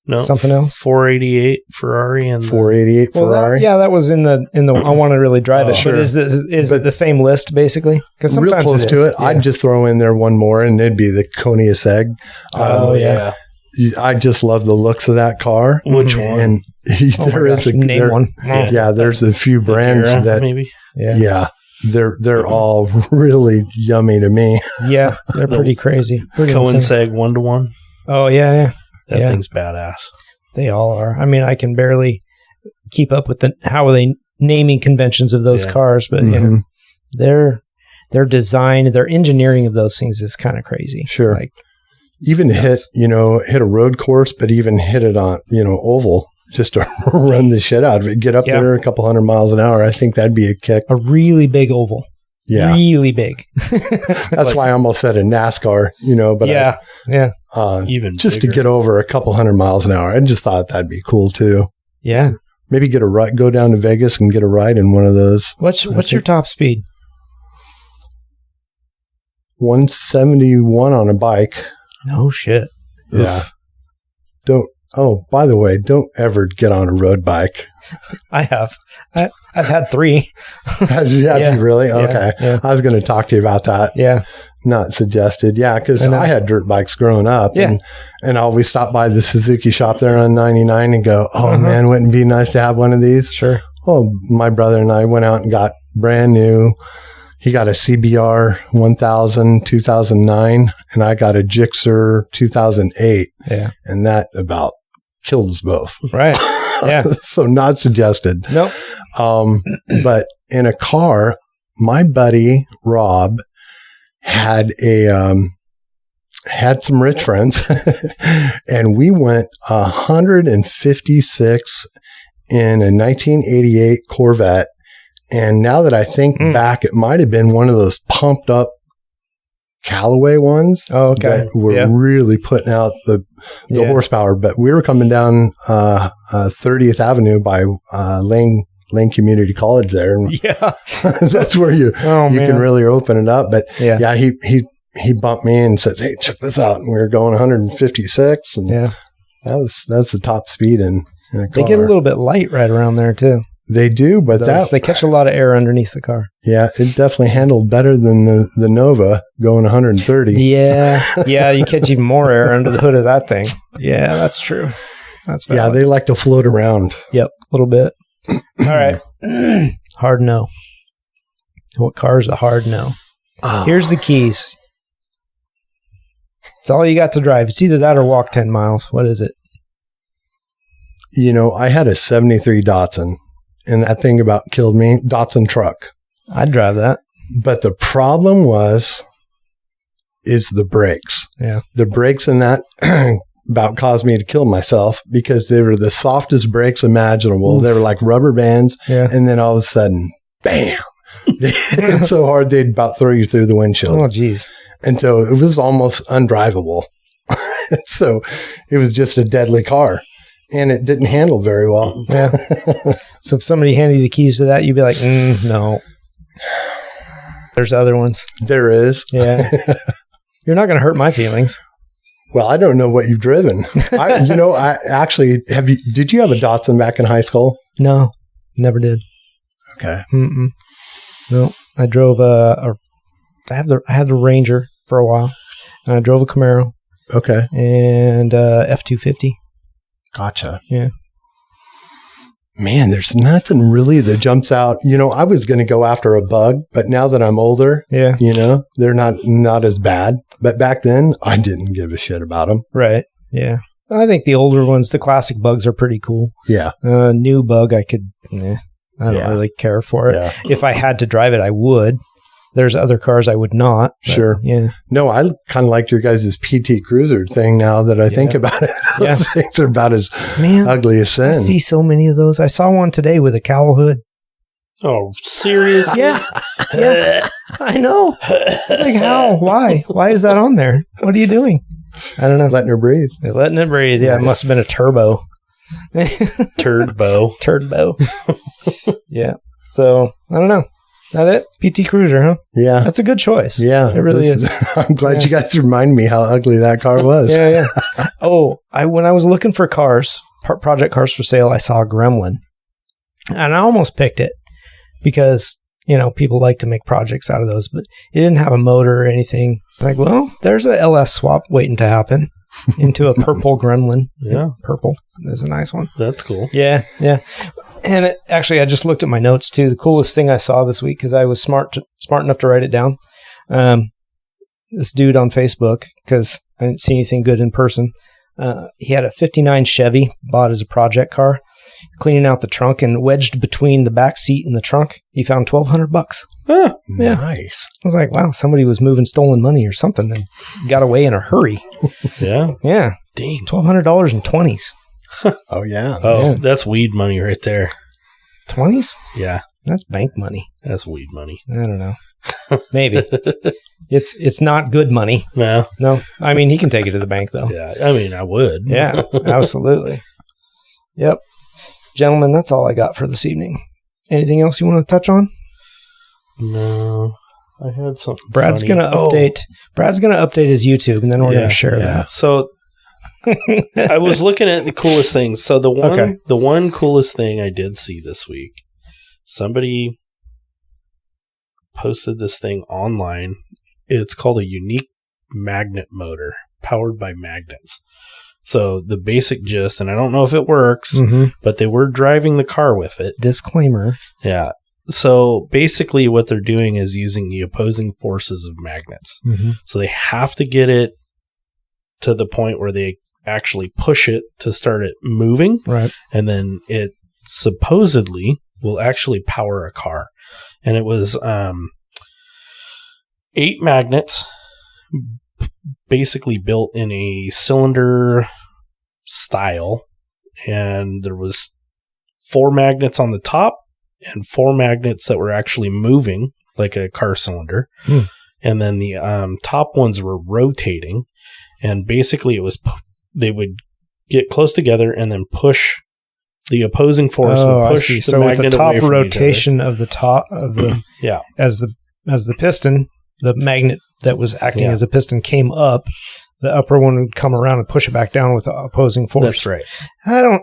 [SPEAKER 1] No.
[SPEAKER 2] Something else?
[SPEAKER 1] 488 Ferrari and
[SPEAKER 3] 488 Ferrari.
[SPEAKER 2] That was in the I want to really drive it. Sure. But is it the same list basically? Because sometimes
[SPEAKER 3] real close to it. Yeah. I'd just throw in there one more, and it'd be the Koenigsegg.
[SPEAKER 2] Yeah.
[SPEAKER 3] I just love the looks of that car.
[SPEAKER 1] Which one?
[SPEAKER 3] And
[SPEAKER 2] name one.
[SPEAKER 3] Yeah, there's a few brands that
[SPEAKER 1] maybe.
[SPEAKER 3] Yeah. They're all really yummy to me.
[SPEAKER 2] Yeah, they're pretty crazy.
[SPEAKER 1] Koenigsegg 1-to-1.
[SPEAKER 2] Oh yeah.
[SPEAKER 1] That thing's badass.
[SPEAKER 2] They all are. I mean, I can barely keep up with how are they naming conventions of those cars, but their design, their engineering of those things is kind of crazy.
[SPEAKER 3] Sure. Like even hit a road course, but even hit it on oval. Just to run the shit out of it, get up there a couple 100 miles an hour. I think that'd be a kick.
[SPEAKER 2] A really big oval.
[SPEAKER 3] Yeah.
[SPEAKER 2] Really big.
[SPEAKER 3] That's why I almost said a NASCAR, but
[SPEAKER 1] even
[SPEAKER 3] just bigger. To get over a couple 100 miles an hour. I just thought that'd be cool too.
[SPEAKER 2] Yeah.
[SPEAKER 3] Maybe get a ride, go down to Vegas and get a ride in one of those.
[SPEAKER 2] What's your top speed?
[SPEAKER 3] 171 on a bike.
[SPEAKER 2] No shit.
[SPEAKER 3] Yeah. Oh, by the way, don't ever get on a road bike.
[SPEAKER 2] I have. I've had 3.
[SPEAKER 3] Have you really? Okay.
[SPEAKER 2] Yeah.
[SPEAKER 3] I was going to talk to you about that.
[SPEAKER 2] Yeah.
[SPEAKER 3] Not suggested. Yeah, because I had dirt bikes growing up.
[SPEAKER 2] Yeah.
[SPEAKER 3] And I always stop by the Suzuki shop there on 99 and go, oh, man, wouldn't it be nice to have one of these?
[SPEAKER 2] Sure.
[SPEAKER 3] Oh, my brother and I went out and got brand new. He got a CBR 1000 2009, and I got a Gixxer 2008.
[SPEAKER 2] Yeah.
[SPEAKER 3] And that about killed us both.
[SPEAKER 2] Right. Yeah.
[SPEAKER 3] So not suggested.
[SPEAKER 2] Nope.
[SPEAKER 3] But in a car, my buddy Rob had had some rich friends, and we went 156 in a 1988 Corvette. And now that I think back, it might have been one of those pumped up Callaway ones.
[SPEAKER 2] Oh, okay.
[SPEAKER 3] That were really putting out the horsepower. But we were coming down 30th Avenue by Lane Community College there. And that's where you can really open it up. But he bumped me and said, hey, check this out. And we were going 156. And that's the top speed in a car.
[SPEAKER 2] They get a little bit light right around there too.
[SPEAKER 3] They do, but
[SPEAKER 2] they catch a lot of air underneath the car.
[SPEAKER 3] Yeah, it definitely handled better than the Nova going 130.
[SPEAKER 2] Yeah, you catch even more air under the hood of that thing. Yeah, that's true. That's valid.
[SPEAKER 3] Yeah, they like to float around.
[SPEAKER 2] Yep, a little bit. All right, hard no. What car is a hard no? Oh. Here's the keys. It's all you got to drive. It's either that or walk 10 miles. What is it?
[SPEAKER 3] I had a 73 Datsun. And that thing about killed me. Datsun truck.
[SPEAKER 2] I'd drive that.
[SPEAKER 3] But the problem was is the brakes.
[SPEAKER 2] Yeah.
[SPEAKER 3] The brakes in that about caused me to kill myself because they were the softest brakes imaginable.
[SPEAKER 2] Oof.
[SPEAKER 3] They were like rubber bands.
[SPEAKER 2] Yeah.
[SPEAKER 3] And then all of a sudden, bam, they hit it so hard they'd about throw you through the windshield.
[SPEAKER 2] Oh, geez.
[SPEAKER 3] And so it was almost undrivable. So it was just a deadly car. And it didn't handle very well.
[SPEAKER 2] Yeah. So if somebody handed you the keys to that, you'd be like, no. There's other ones.
[SPEAKER 3] There is.
[SPEAKER 2] Yeah. You're not going to hurt my feelings.
[SPEAKER 3] Well, I don't know what you've driven. I actually did you have a Datsun back in high school?
[SPEAKER 2] No, never did.
[SPEAKER 3] Okay.
[SPEAKER 2] Mm-mm. No, I drove I had the Ranger for a while, and I drove a Camaro.
[SPEAKER 3] Okay.
[SPEAKER 2] And F-250.
[SPEAKER 3] Gotcha.
[SPEAKER 2] Yeah.
[SPEAKER 3] Man, there's nothing really that jumps out. I was going to go after a Bug, but now that I'm older,
[SPEAKER 2] Yeah.
[SPEAKER 3] They're not as bad. But back then, I didn't give a shit about them.
[SPEAKER 2] Right. Yeah. I think the older ones, the classic Bugs, are pretty cool.
[SPEAKER 3] Yeah.
[SPEAKER 2] New Bug, I don't really care for it.
[SPEAKER 3] Yeah.
[SPEAKER 2] If I had to drive it, I would. There's other cars I would not.
[SPEAKER 3] Sure.
[SPEAKER 2] Yeah.
[SPEAKER 3] No, I kind of like your guys' PT Cruiser thing now that I think about it. Those things are about as ugly as sin.
[SPEAKER 2] I see so many of those. I saw one today with a cowl hood.
[SPEAKER 1] Oh, seriously?
[SPEAKER 2] Yeah. Yeah. I know. It's like, how? Why? Why is that on there? What are you doing? I don't know.
[SPEAKER 3] Letting her breathe.
[SPEAKER 2] They're letting it breathe. Yeah, it must have been a turbo.
[SPEAKER 1] Turbo.
[SPEAKER 2] Yeah. So, I don't know. That it? PT Cruiser, huh?
[SPEAKER 3] Yeah.
[SPEAKER 2] That's a good choice.
[SPEAKER 3] Yeah.
[SPEAKER 2] It really is.
[SPEAKER 3] I'm glad you guys remind me how ugly that car was.
[SPEAKER 2] Yeah. Oh, when I was looking for cars, project cars for sale, I saw a Gremlin. And I almost picked it because, people like to make projects out of those, but it didn't have a motor or anything. It's like, well, there's a LS swap waiting to happen into a purple Gremlin.
[SPEAKER 1] Yeah.
[SPEAKER 2] Purple is a nice one.
[SPEAKER 1] That's cool.
[SPEAKER 2] Yeah. And actually, I just looked at my notes too. The coolest thing I saw this week, because I was smart enough to write it down. This dude on Facebook, because I didn't see anything good in person. He had a '59 Chevy, bought as a project car. Cleaning out the trunk and wedged between the back seat and the trunk, he found $1,200.
[SPEAKER 1] Huh.
[SPEAKER 2] Yeah.
[SPEAKER 3] Nice.
[SPEAKER 2] I was like, wow, somebody was moving stolen money or something and got away in a hurry.
[SPEAKER 1] Yeah.
[SPEAKER 2] Yeah.
[SPEAKER 1] Dang.
[SPEAKER 2] $1,200 in 20s.
[SPEAKER 3] Oh, yeah.
[SPEAKER 1] Oh, that's weed money right there.
[SPEAKER 2] 20s?
[SPEAKER 1] Yeah.
[SPEAKER 2] That's bank money.
[SPEAKER 1] That's weed money.
[SPEAKER 2] I don't know. Maybe. It's not good money.
[SPEAKER 1] No.
[SPEAKER 2] I mean, he can take it to the bank, though.
[SPEAKER 1] Yeah. I mean, I would.
[SPEAKER 2] Yeah, absolutely. Yep. Gentlemen, that's all I got for this evening. Anything else you want to touch on?
[SPEAKER 1] No. I had something
[SPEAKER 2] Brad's
[SPEAKER 1] funny.
[SPEAKER 2] going to update. Brad's going to update his YouTube, and then we're going to share that.
[SPEAKER 1] So I was looking at the coolest things. So the one coolest thing I did see this week, somebody posted this thing online. It's called a unique magnet motor powered by magnets. So the basic gist, and I don't know if it works, but they were driving the car with it.
[SPEAKER 2] Disclaimer.
[SPEAKER 1] Yeah. So basically what they're doing is using the opposing forces of magnets. So they have to get it to the point where they actually push it to start it moving.
[SPEAKER 2] Right.
[SPEAKER 1] And then it supposedly will actually power a car. And it was 8 magnets basically built in a cylinder style, and there was 4 magnets on the top and 4 magnets that were actually moving like a car cylinder. And then the top ones were rotating, and basically it was they would get close together and then push the opposing force would push the
[SPEAKER 2] so
[SPEAKER 1] magnet
[SPEAKER 2] with the top
[SPEAKER 1] away from
[SPEAKER 2] rotation of the top of the as the piston, the magnet that was acting as a piston came up, the upper one would come around and push it back down with the opposing force.
[SPEAKER 1] That's right.
[SPEAKER 2] I don't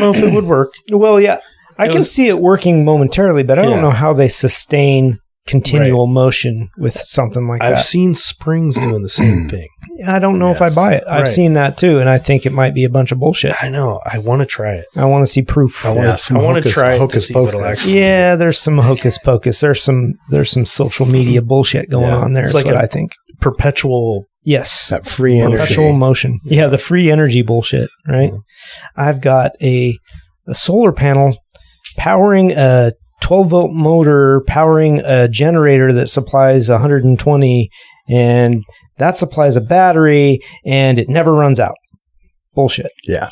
[SPEAKER 1] know if it would work.
[SPEAKER 2] Well, yeah, I can see it working momentarily, but I don't know how they sustain continual motion with something like that.
[SPEAKER 1] I've seen springs doing the same thing.
[SPEAKER 2] I don't know if I buy it. I've seen that too, and I think it might be a bunch of bullshit.
[SPEAKER 1] I know. I want to try it.
[SPEAKER 2] I want to see proof.
[SPEAKER 1] I want to try it to see if it'll actually.
[SPEAKER 2] Yeah, there's some hocus pocus. There's some social media bullshit going on there. It's like what I think.
[SPEAKER 1] Perpetual.
[SPEAKER 2] Yes.
[SPEAKER 3] That free energy.
[SPEAKER 2] Perpetual motion. Yeah, the free energy bullshit, right? I've got a solar panel powering a 12-volt motor, powering a generator that supplies 120 and that supplies a battery and it never runs out. Bullshit.
[SPEAKER 3] Yeah.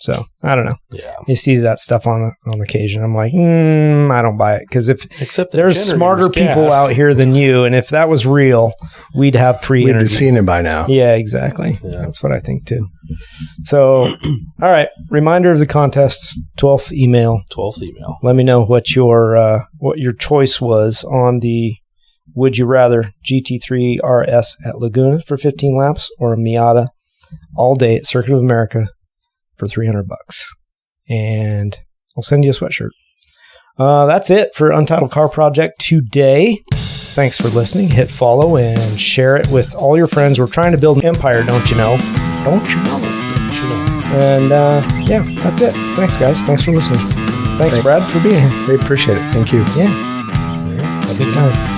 [SPEAKER 2] So I don't know.
[SPEAKER 1] Yeah.
[SPEAKER 2] You see that stuff on occasion. I'm like, I don't buy it, because
[SPEAKER 1] Except
[SPEAKER 2] there's smarter people out here than you, and if that was real, we'd have free
[SPEAKER 3] We'd
[SPEAKER 2] energy.
[SPEAKER 3] have seen it by now.
[SPEAKER 2] Yeah, exactly.
[SPEAKER 1] Yeah.
[SPEAKER 2] That's what I think too. So, all right. Reminder of the contest: 12th email.
[SPEAKER 1] 12th email.
[SPEAKER 2] Let me know what your choice was on the Would You Rather GT3 RS at Laguna for 15 laps, or a Miata all day at Circuit of America for $300, and I'll send you a sweatshirt. That's it for Untitled Car Project today. Thanks for listening. Hit follow and share it with all your friends. We're trying to build an empire, don't you know? Don't you know? And yeah, that's it. Thanks, guys. Thanks for listening. Thanks, Brad, for being here.
[SPEAKER 3] We appreciate it. Thank you.
[SPEAKER 2] Yeah. Have a good time.